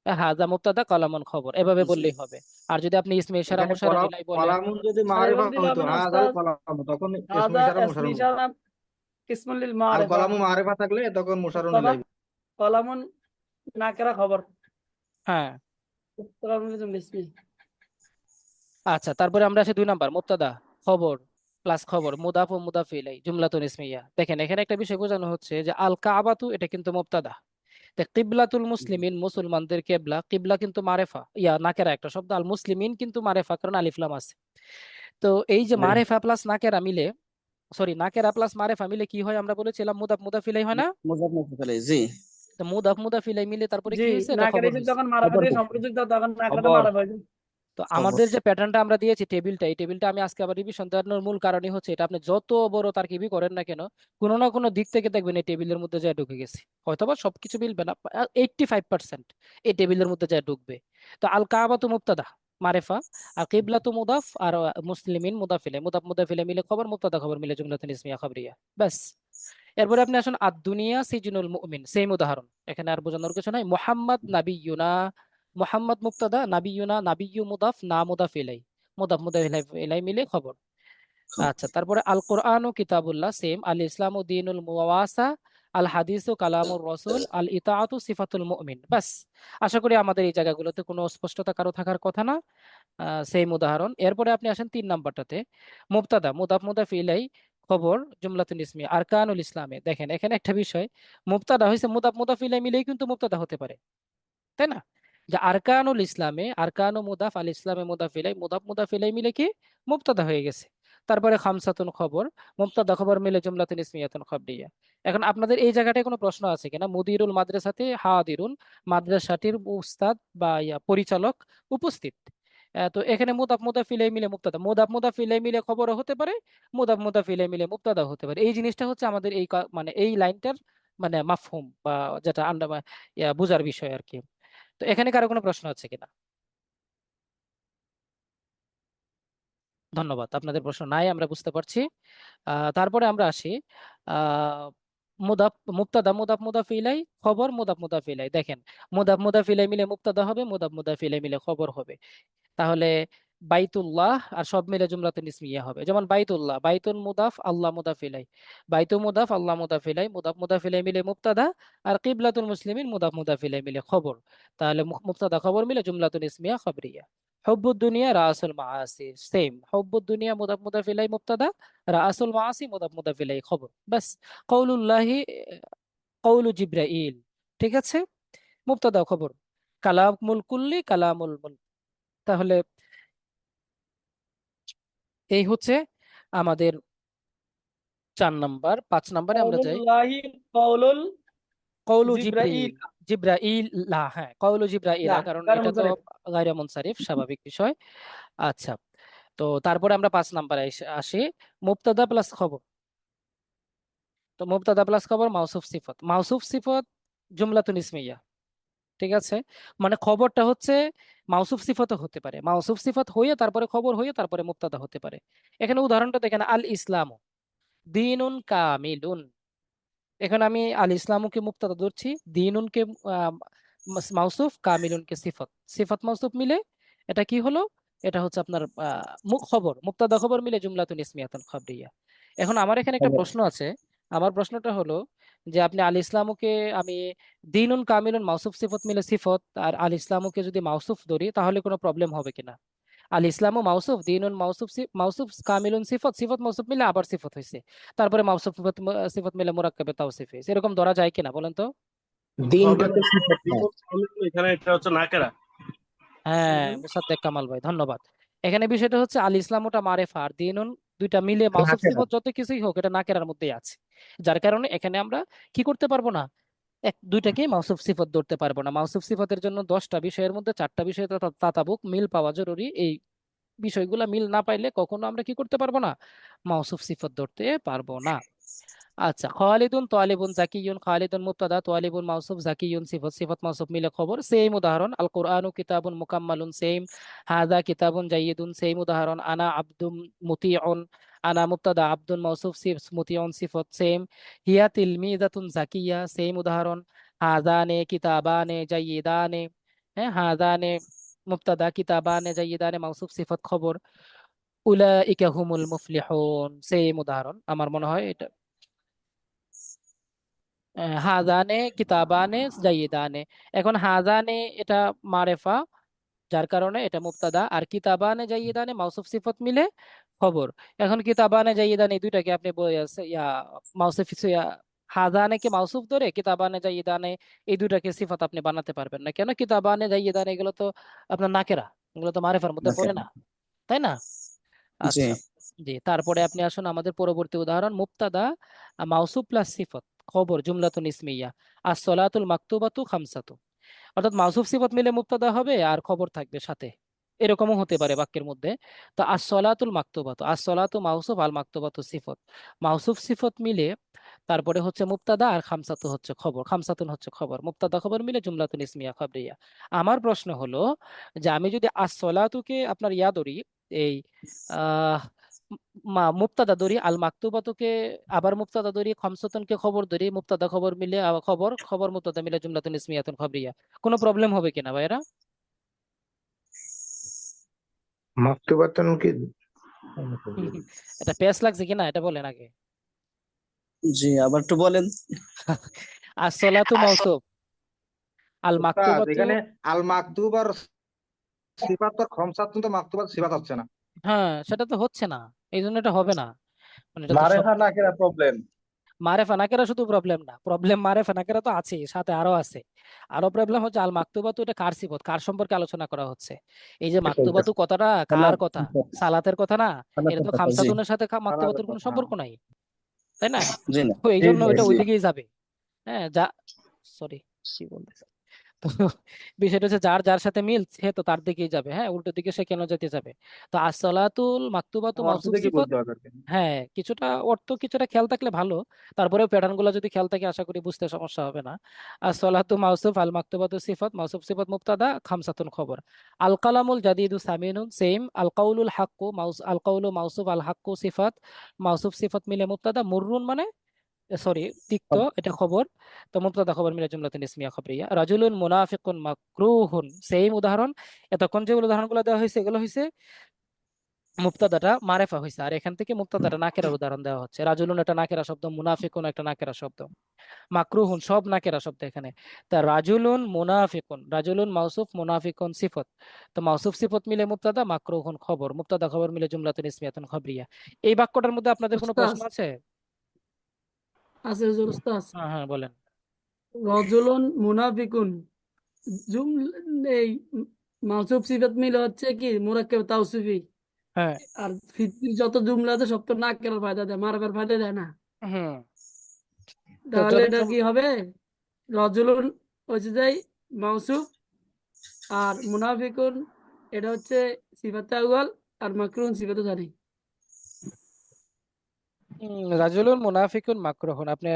হাজা মুবতাদা কালামুন খবর এভাবে জি। বললেই হবে। আর যদি আপনি ইসমে ইশারা এখানে মুশারা বিলাই বলেন, কলামুন যদি আর মারিফা এভাবে দিলে হইতো, হবে না হাজার ওস্তাদ? কলামু তখন ইসমু হাদা ইশারা ইসমি মুশারুন হইতো। ইশারা ইসমুল লিল আর মারিফা, কলামু মারিফা থাকলে তখন মুশারুন মুবতাদা ইলাইহি। কলামুন নাকেরা খবর, হ্যাঁ। কলামুন ইসমি। আচ্ছা, তারপরে আমরা আসি 2 নাম্বার, মুবতাদা খবর প্লাস খবর, মুদাফ ও মুদাফ ইলাই, জুমলাতুন ইসমিয়া। দেখেন এখানে একটা বিষয় বোঝানো হচ্ছে যে আল কাবাতু এটা কিন্তু মুবতাদা। কিবলাতুল মুসলিমিন মুসলমানদের কেবলা, কিবলা কিন্তু মারেফা, নাকেরা একটা শব্দ। আল মুসলিমিন কিন্তু মারেফা, কারণ আলিফ লাম আছে। তো এই যে মারেফা প্লাস নাকেরা মিলে, সরি নাকেরা প্লাস মারেফা মিলে কি হয় আমরা বলেছিলাম মুদাফ মুদাফ ইলাই হয় না? মুজাফ মুজাফ ইলাইহি, জি। তো মুদাফ মুদাফ ইলাই মিলে তারপরে জি, কি হয়েছে, এটা নাকের খবর এসে হয়েছে। যখন মারাফা খবর দিয়ে হইছে, সম্পর্কযুক্ত তখন নাকেরাটা খবর মারাফা হয়ে যায়। তো খবর। আমাদের যে প্যাটার্নটা আমরা দিয়েছি, টেবিলটা, এই টেবিলটা আমি আজকে আবার রিভিশন দেওয়ার মূল কারণই হচ্ছে এটা, আপনি যত বড় তারকিবই করেন না কেন, কোনো না কোনো দিক থেকে দেখবেন এই টেবিলের মধ্যে যা ঢুকে গেছে। হয়তোবা সবকিছু মিলবে না, 85% এই টেবিলের মধ্যে যা ঢুকবে। তো আল কাবা তো মুবতাদা মারেফা, আর কিবলা তো মুদাফ, আর মুসলিমিন মুদাফিলে, মুদাফ মুদাফিলে মিলে খবর, মুবতাদা খবর মিলে জুমলাতুন ইসমিয়া খাবরিয়া, ব্যাস। এরপরে আপনি আসুন আদ দুনিয়া সিজনুল মুমিন, সেম উদাহরণ, এখানে আর বোঝানোর কিছু নাই। মুহাম্মদ নাবিয়ুনা, মুহাম্মদ মুবতাদা, নাবিয়ুনা নাবিয়্যু মুদাফ, না মুদাফ ইলাই, মুদাফ মুদাফ ইলাই ইলাই মিলে খবর। আচ্ছা, তারপরে আল কোরআন ও কিতাবুল্লাহ সেম, আল ইসলাম ও দিনুল মুওয়াসা, আল হাদিস ও কালামুর রসুল, আল ইতাআতু সিফাতুল মুমিন, ব্যাস। আশা করি আমাদের এই জায়গাগুলোতে কোনো অস্পষ্টতা কারো থাকার কথা না। সেম উদাহরণ। এরপরে আপনি আসেন 3 নাম্বারটাতে, মুবতাদা মুদাফ মুদাফ ইলাই খবর জুমলাতুন ইসমিয়া আরকানুল ইসলামে। দেখেন এখানে একটা বিষয়, মুবতাদা হয়েছে মুদাফ মুদাফ ইলাই মিলেই কিন্তু মুবতাদা হতে পারে, তাই না? যে আরকানুল ইসলামে, আরকানু মুদাফ, আল ইসলামে মুদাফ ইলাই, মুদাফ মুদাফ ইলাই মিলে কি মুবতাদা হয়ে গেছে। তারপরে খামসাতুন খবর, মুবতাদা খবর মিলে জুমলাতুন ইসমিয়াতুন খাবরিয়া। এখন আপনাদের এই জায়গাটায় কোনো প্রশ্ন আছে কিনা? মুদিরুল মাদ্রাসাতে হাদিরুন, মাদ্রাসাটির উস্তাদ বা পরিচালক উপস্থিত। তো এখানে মুদাফ মুদাফ ইলাই মিলে মুবতাদা, মুদাফ মুদাফ ইলাই মিলে খবরও হতে পারে, মুদাফ মুদাফ ইলাই মিলে মুবতাদা হতে পারে। এই জিনিসটা হচ্ছে আমাদের এই মানে এই লাইনটার মানে মাফহুম বা যেটা আন্ডার বোঝার বিষয় আর কি। তো এখানে কারো কোনো প্রশ্ন আছে কিনা? ধন্যবাদ, আপনাদের প্রশ্ন নাই, আমরা বুঝতে পারছি। তারপরে আমরা আসি আহ মুদাফ মুবতাদা মুদাফ মুদাফ ইলাই খবর, মুদাফ মুদাফ ইলাই। দেখেন মুদাফ মুদাফ ইলাই মিলে মুবতাদা হবে, মুদাফ মুদাফ ইলাই মিলে খবর হবে। তাহলে বাইতুল্লাহ আর সব মিলে জুমলাতুন ইসমিয়া হবে। যেমন বাইতুল্লাহ, বাইতুল মুদাফ, আল্লাহ মুদাফ ইলাই, বাইতু মুদাফ, আল্লাহ মুদাফ ইলাই, মুদাফ মুদাফ ইলাই মিলে মুবতাদা, আর কিবলাতুল মুসলিমিন মুদাফ মুদাফ ইলাই মিলে খবর। তাহলে মুবতাদা খবর মিলে জুমলাতুন ইসমিয়া খাবরিয়া। হুব্বুদ দুনিয়া রাসুল মাআসি সেম, হুব্বুদ দুনিয়া মুদাফ মুদাফ ইলাই মুবতাদা, রাসুল মাআসি মুদাফ মুদাফ ইলাই খবর, বাস। কওলুল্লাহি, কওলু জিব্রাইল, ঠিক আছে, মুবতাদা খবর। কালামুল কুল্লি, কালামুল মুলক। তাহলে এই হচ্ছে আমাদের 4 নাম্বার। 5 নাম্বারে আমরা যাই। কওলুল্লাহি কওলুল কওলু জিব্রাইল, জিব্রাইল, জিব্রাইল লা, হ্যাঁ কওলু জিব্রাইল, না কারণ গায়র এটা তো মুনসারিফ। গায়রে মুনসারিফ, স্বাভাবিক বিষয়। আচ্ছা, তো তারপরে আমরা 5 নাম্বারে আসি, মুবতাদা প্লাস খবর। তো মুবতাদা প্লাস খবর মাউসুফ সিফত, মাউসুফ সিফত জুমলাতুন ইসমিয়া, ঠিক আছে। মানে খবরটা হচ্ছে মাউসুফ সিফতও হতে পারে, মাউসুফ সিফত হয়ে তারপরে খবর হয়ে তারপরে মুবতাদা হতে পারে। এখানে উদাহরণটা দেখেন, আল ইসলাম দিনুন কামিলুন। এখানে আমি আল ইসলামকে মুবতাদা ধরছি, দিনুনকে আহ, মাউসুফ, কামিলুনকে সিফত, সিফত মাউসুফ মিলে এটা কি হলো, এটা হচ্ছে আপনার খবর, মুবতাদা খবর মিলে জুমলাতুন ইসমিয়াতুন খাবরিয়া। এখন আমার এখানে একটা খবর। প্রশ্ন আছে। আমার প্রশ্নটা হলো যে আপনি আল ইসলামকে আমি দিনুন কামিলুন মাউসুফ সিফত মিলে সিফত, আর আল ইসলামকে যদি মাউসুফ ধরি তাহলে কোনো প্রবলেম হবে কিনা? আল ইসলামু মাউসুফ, দিনুন মাউসুফ, মাউসুফ কামিলুন সিফত, সিফত মাউসুফ মিলে আবার সিফত হয়েছে, তারপরে মাউসুফ সিফত সিফত মিলে মুরাক্কাবে তাওসিফ হয়েছে, এরকম ধরা যায় কিনা বলেন তো? দিনটা হবে তো না, সিফাত না। এখানে এটা হচ্ছে নাকেরা। হ্যাঁ, মুসাদ্দেক কামাল ভাই ধন্যবাদ। এখানে বিষয়টা হচ্ছে আল ইসলাম ওটা মারেফা, আর দিনুন দুইটা মিলে মাউসুফ নাকেরা। সিফত যত কিছুই হোক এটা নাকেরার মধ্যেই আছে। যার কারণে এখানে আমরা কি করতে পারবো না, দুইটাকেই মাউসুফ সিফত ধরতে পারবো না। মাউসুফ সিফতের জন্য 10টা বিষয়ের মধ্যে 4টা বিষয়ে তাতাবুক মিল পাওয়া জরুরি। এই বিষয়গুলা মিল না পাইলে কখনো আমরা কি করতে পারবো না, মাউসুফ সিফত ধরতে পারবো না। আচ্ছা, খালিদুন তালিবুন জাকিয়ুন, খালিদুন মুবতাদা, তালিবুন মাউসুফ, জাকিয়ুন সিফত, সিফত মাউসুফ মিলে খবর। সেম উদাহরণ, আল কুরআনু কিতাবুন মুকাম্মালুন, সেম। হাযা কিতাবুন জাইয়িদুন, সেম উদাহরণ। আনা আব্দুম মুতিউন, আনা মুবতাদা, আব্দুন মাউসুফ, মুতিউন সিফত, সেম। হিয়া তিলমিযাতুন জাকিয়া, সেম উদাহরণ। হাযানে কিতাবানে জাইয়িদানে, হ্যাঁ, হাযানে মুবতাদা, কিতাবানে জাইয়িদানে মাউসুফ সিফত খবর। উলাইকা হুমুল মুফলিহুন, সেম উদাহরণ। আমার মনে হয় এটা হাজানে কিতাবানে জাইয়িদানে। এখন হাজানে এটা মারেফা, যার কারণে এটা মুবতাদা, আর কিতাবানে জাইয়িদানে মাউসুফ সিফত মিলে খবর। এখন কিতাবানে জাইয়িদানে এই দুইটাকে আপনি মাউসুফ হাজানে কে মাউসুফ ধরে কিতাবানে জাইয়িদানে এই দুইটাকে সিফত আপনি বানাতে পারবেন না। কেন? কিতাবানে জাইয়িদানে এগুলো তো আপনার নাকেরা, এগুলো তো মারেফার মধ্যে পড়ে না, তাই না? জি আচ্ছা, জি। তারপরে আপনি আসুন আমাদের পরবর্তী উদাহরণ, মুবতাদা মাউসুফ প্লাস সিফত খবর, জুমলাতুন ইসমিয়া। as-সালাতুল মাকতুবাতু খামসাতু। অর্থাৎ মাউসুফ সিফত মিলে মুবতাদা হবে আর খবর থাকবে সাথে, এরকমও হতে পারে বাক্যের মধ্যে। তো as-সালাতুল মাকতুবাতু, as-সালাতু মাউসুফ, আল মাকতুবাতু সিফত। মাউসুফ সিফত মিলে তারপরে হচ্ছে মুবতাদা, আর খামসাতু হচ্ছে খবর, খামসাতুন হচ্ছে খবর। মুবতাদা খবর মিলে জুমলাতুন ইসমিয়া খবরিয়া। আমার প্রশ্ন হলো যে আমি যদি as-সালাতুকে আপনার ইয়া ধরি, এই আহ মুবতাদা ধরি, আল মাকতুবাতুকে আবার মুবতাদা ধরি, খামসাতুনকে খবর ধরি, মুবতাদা খবর মিলে আবার খবর, খবর মুবতাদা মিলে জুমলাতুন ইসমিয়াতুন খবরিয়া, কোনো প্রবলেম হবে কিনা ভাইরা? মাকতুবাতুন কি এটা পেস লাগছে কিনা এটা বলেন আগে। জি, আবার একটু বলেন। as-সালাতু মাউসুফ, আল উস্তাদ, মাকতুবাতু, এখানে আল মাকতুব আর সিফাত আর খমসাত তো মাকতুব আর সিফাত হচ্ছে না। হ্যাঁ সেটা তো হচ্ছে না, এই জন্য এটা হবে না। মানে এটা তো মারেফা না কেরা প্রবলেম। মারেফা নাকেরা শুধু প্রবলেম না, প্রবলেম মারেফা নাকেরা তো আছে, সাথে আরো আছে। আরো প্রবলেম হচ্ছে আল মাকতুবাতু, এটা কার সিফত, কার সম্পর্কে আলোচনা করা হচ্ছে। এই যে মাকতুবাতু কথাটা কার কথা? সালাতের কথা না। এটা তো জি খামসাতুনের সাথে সালাতের মাকতুবাতুর কোনো কথা। সম্পর্ক নাই, তাই না? জি না, তো এই জি জন্য জি এটা জি। ওইদিকেই যাবে। হ্যাঁ, যা, সরি, কি বলতেছে, তো বিষয়টা হচ্ছে যার যার সাথে মিল সে তো তার দিকেই যাবে, হ্যাঁ, উল্টো দিকে সে কেন যেতে যাবে? তো as-সালাতুল মাকতুবাতু অর্থ মাউসুফ দেখি সিফত, বলতে হবে আর কি। হ্যাঁ কিছুটা অর্থ কিছুটা খেয়াল থাকলে ভালো। তারপরে প্যাটার্ন গুলো যদি খেয়াল থাকে আশা করি বুঝতে সমস্যা হবে না। as-সালাতু মাউসুফ, আল মাকতুবাতু সিফাত, মাউসুফ সিফাত মুবতাদা, খামসাতুন খবর। আল কালামুল জাদিদু সামিনুন, সেম। আল কাউলুল হাক্কু আল কাউলু মাউসুফ, আল হাক্কু সিফাত, মাউসুফ সিফাত মিলে মুবতাদা। মুররুন মানে সরি তিক্ত, এটা খবর। তো মুবতাদা খবর মিলে জুমলাতুন ইসমিয়া খবরিয়া। রাজুলুন মুনাফিকুন মাকরুহুন, সেম উদাহরণ। এতক্ষণ যে উদাহরণগুলো দেওয়া হয়েছে এগুলো হয়েছে মুবতাদাটা মারেফা হয়েছে, আর এখান থেকে মুবতাদাটা নাকেরার উদাহরণ দেওয়া হচ্ছে। রাজুলুন একটা নাকেরা শব্দ, মুনাফিকুন একটা নাকেরা শব্দ, মাকরুহুন সব নাকেরা শব্দ এখানে। তা রাজুলুন মুনাফিকুন, রাজুলুন মাউসুফ, মুনাফিকুন সিফত। তো মাউসুফ সিফত মিলে মুবতাদা, মাকরুহুন খবর, মুবতাদা খবর মিলে জুমলাতুন ইসমিয়াতুন খবরিয়া। এই বাক্যটার মধ্যে আপনাদের কোনো উস্তাদ প্রশ্ন আছে? আছে হুজুর উস্তাদ। হ্যাঁ হ্যাঁ বলেন। রজুলুন মুনাফিকুন, জুম এই মাউসুফ সিফাত মিলে হচ্ছে কি মুরাক্কাব তাওসিফি। হ্যাঁ। আর ফিতরির যত জুমলা আছে সব তো নাকেরার ফায়দা দেয়, মারফার ফায়দা দেয় না। হুম। তো তাহলে যখন এটা কি হবে? রজুলুন হচ্ছে যাই মাউসুফ, আর মুনাফিকুন এটা হচ্ছে সিফাতে আউয়াল, আর মাকরুন সিফাতে জানি। রাজুলুন মুনাফিকুন মাকরুহুন, আপনি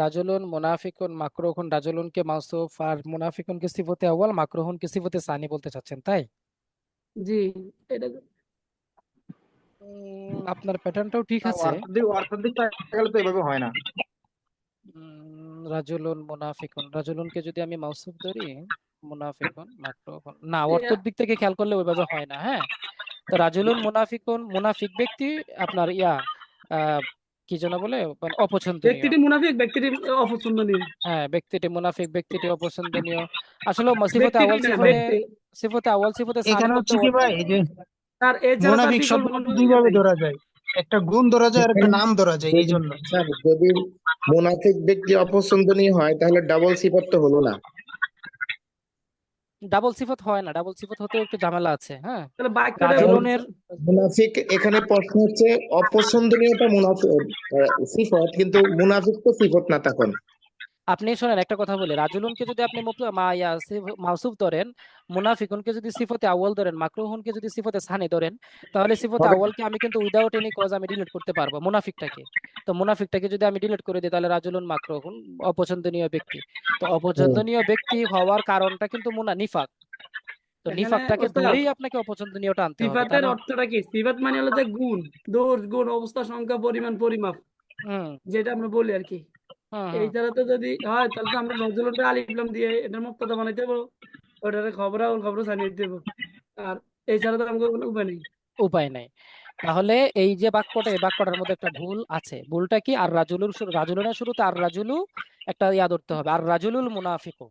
রাজুলুন মুনাফিকুন মাকরুহুন, রাজুলুনকে মাউসুফ আর মুনাফিকুনকে সিফতে আউয়াল, মাকরুহুনকে সিফতে সানি বলতে চাচ্ছেন, তাই? জি, এটা আপনার প্যাটার্নটাও ঠিক আছে। অর্থের দিকটা গেলে তো এভাবে হয় না। রাজুলুন মুনাফিকুন, রাজুলুনকে যদি আমি মাউসুফ ধরি, মুনাফিকুন মাকরুহুন, না অর্থের দিক থেকে খেয়াল করলে ওইভাবে হয় না। হ্যাঁ, তো রাজুলুন মুনাফিকুন, মুনাফিক ব্যক্তি আপনার আহ কি যেন বলে, মানে অপছন্দনীয়। ব্যক্তিটি মুনাফিক, ব্যক্তিটি অপছন্দনীয়। হ্যাঁ, ব্যক্তিটি মুনাফিক, ব্যক্তিটি অপছন্দনীয়। আসলে সিফতে ব্যক্তিটি আউয়াল না, সিফতে, ব্যক্তি। সিফতে আউয়াল সিফতে সানি এখানে বলতে হচ্ছে কি ভাই, এই যে আর এছাড়া তার মোনাফিক বিকল্প শব্দটা কোনো দুই ভাবে নেই। ধরা যায়, একটা গুণ ধরা যায় আর একটা এখানে নাম ধরা যায়, এই যদি জন্য। স্যার যদি মুনাফিক ব্যক্তি অপছন্দনীয় হয় তাহলে ডাবল সিফাত তো হলো না। ডাবল সিফত হয় না, ডাবল সিফত হতেও একটু ঝামেলা আছে। হ্যাঁ, তাহলে বাক্যটা কারণ রাজুলুনের, মুনাফিক এখানে প্রশ্ন হচ্ছে অপছন্দনীয়তা মুনাফিক সিফত, কিন্তু মুনাফিক তো সিফত না তখন। আপনি শোনেন একটা কথা বলি, রাজুলুনকে যদি আপনি মাউসুফ ধরেন, মুনাফিকুনকে যদি সিফতে আউয়াল ধরেন, মাকরুহুনকে যদি সিফতে সানি ধরেন, তাহলে সিফতে হবে আউয়ালকে আমি কিন্তু উইদাউট এনি কজ আমি ডিলিট করতে পারবো মুনাফিকটাকে। তো মুনাফিকটাকে যদি আমি ডিলিট করে দিই তাহলে রাজুলুন মাকরুহুন অপছন্দনীয় ব্যক্তি। তো হুম। অপছন্দনীয় ব্যক্তি হওয়ার কারণটা কিন্তু নিফাক। তো এখানে নিফাকটাকে ওস্তাদ ধরেই আপনাকে অপছন্দনীয়টা আনতে হবে, তা সিফাতের না? অর্থটা কি? সিফাত মানে হলো যে গুণ, দোষ, গুণ, অবস্থা, সংখ্যা, পরিমাণ, পরিমাপ, হুম যেটা আমরা বলি আর কি। হুম এই হুম ছাড়া তো যদি হয় তাহলে তো আমরা নজরুলটা আলিফ লাম দিয়ে এটার মুক্তদা বানাইতে হবে, ওটারে খবর জানিয়ে দেবো। আর এছাড়া তো আমাকে কোনো উপায় নেই। উপায় নাই। তাহলে এই যে বাক্যটা, এই বাক্যটার মধ্যে একটা ভুল আছে। ভুলটা কি? আর রাজুলুর শুরু, রাজুলুনের শুরুতে আর রাজুলু একটা ইয়া ধরতে হবে, আর রাজুলুল মুনাফিকু।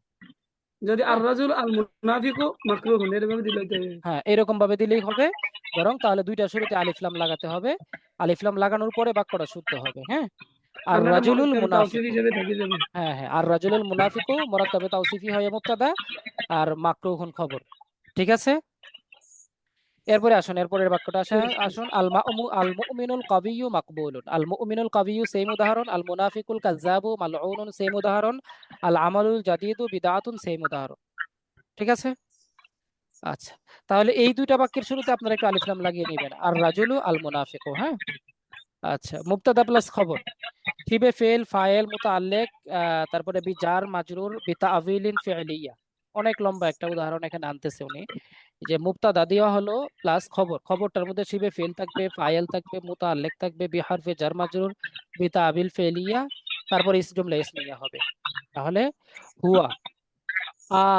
যদি আর হ্যাঁ রাজুল আল মুনাফিকু মাকরুহুন এরকম দিলে হইতে হবে। হ্যাঁ, এরকম ভাবে দিলেই হবে। বরং তাহলে দুইটা শুরুতে আলিফলাম লাগাতে হবে। আলিফলাম লাগানোর পরে বাক্যটা শুদ্ধ হবে। হ্যাঁ, আর আমরা এটা রাজুলুল মরক্কাবে তাওসিফ মুনাফিকু। হিসেবে থাকি যাবে। হ্যাঁ হ্যাঁ, আর রাজুলুল মুনাফিকু মুরাক্কাবে তাওসিফি হয় মুবতাদা, আর মাকরুহুন খবর। ঠিক আছে, এরপরে আসুন, এরপরের বাক্যটা আসুন, আল মুমিনুল কাবিয়্যু মাকবুলুন। আল মুমিনুল কাবিয়্যু সেম উদাহরণ, আল মুনাফিকুল কাজ্জাবু মালউনুন সেম উদাহরণ, আল আমালুল জাদিদু বিদআতুন সেম উদাহরণ। ঠিক আছে। আচ্ছা, তাহলে এই দুইটা বাক্যের শুরুতে আপনারা একটু আলিফ লাম লাগিয়ে নেবেন, আর রাজুলু আল মুনাফিকু। হ্যাঁ, আচ্ছা, মুবতাদা প্লাস খবর, ফিবে ফেল ফাইল মুতাআল্লিক, তারপরে বি জার মাজরুর বি তাআবিলিন ফি'লিয়া। অনেক লম্বা একটা উদাহরণ এখানে আনতেছে উনি। যে মুবতাদা দেওয়া হলো প্লাস খবর, খবরটার মধ্যে শিবে ফেল থাকবে, ফাইল থাকবে, মুতাআল্লিক থাকবে, বিহারফে জার মাজরুর, বিতাবিল ফেলিয়া, তারপর জুমলা ইসমিয়া হবে। তাহলে হুয়া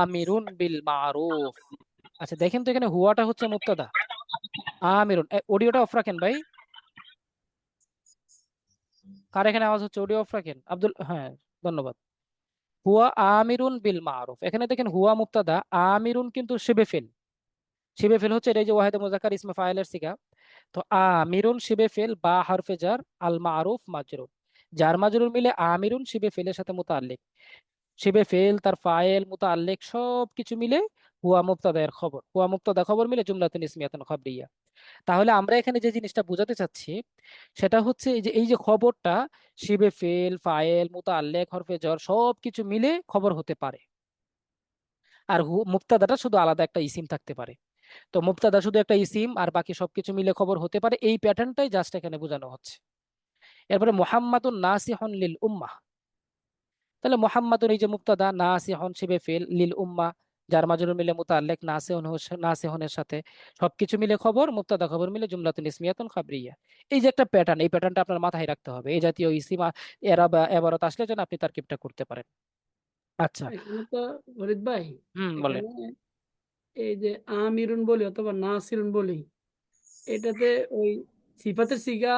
আমিরুন বিল মারুফ। আচ্ছা দেখেন তো, এখানে হুয়াটা হচ্ছে মুবতাদা, আমিরুন। অডিওটা অফ রাখেন ভাই, কার এখানে আওয়াজ হচ্ছে? অডিও অফ রাখেন আব্দুল। হ্যাঁ, ধন্যবাদ। হুয়া আমিরুন বিল মারুফ, এখানে দেখেন হুয়া মুবতাদা, আমিরুন কিন্তু শিবে ফেল। শিবে ফেল হচ্ছে এটা, এই যে ওয়াহিদে মুজাক্কার ইসমে ফাইলের সিগা। তো আমিরুন শিবে ফেল বা হরফে জার, আল মারুফ মাজরুর। জার মাজরুর মিলে আমিরুন শিবে ফেলের সাথে মুতাআল্লিক। শিবে ফেল, তার ফাইল, মুতাআল্লিক সব কিছু মিলে হুয়া মুবতাদা এর খবর, হুয়া মুবতাদা খবর মিলে জুমলাতুন ইসমিয়াতুন খাবরিয়া। তাহলে আমরা এখানে যে জিনিসটা বোঝাতে চাচ্ছি সেটা হচ্ছে এই যে খবরটা শিবে ফেল, ফাইল, মুতাআল্লিক, হরফে জার সব কিছু মিলে খবর হতে পারে। আর মুবতাদাটা শুধু আলাদা একটা ইসিম থাকতে পারে। তো মুবতাদা শুধু একটা ইসিম আর বাকি সবকিছু মিলে খবর হতে পারে, এই প্যাটার্নটাই জাস্ট এখানে বোঝানো হচ্ছে। এরপরে মুহাম্মাদুন নাসিহুন লিল উম্মাহ। তাহলে মুহাম্মাদুন এই যে মুবতাদা, নাসিহুন শিবে ফেল, লিল উম্মাহ যার মাজরুর মিলে মুতাআল্লিক, নাসিহুনের সাথে সবকিছু মিলে খবর, মুবতাদা খবর মিলে জুমলাতুন ইসমিয়াতুন খাবরিয়া। এই যে একটা প্যাটার্ন, এই প্যাটার্নটা আপনার মাথায় রাখতে হবে। এই জাতীয় ইসিম এরা বা এবারত আসলে যেন আপনি তারকিবটা করতে পারেন। আচ্ছা। এখানে তো ফরিদ ভাই, বলেন। এখানে এই যে আমিরুন বলি অথবা নাসিরুন বলি, এটাতে ওই সিফাতের সিগা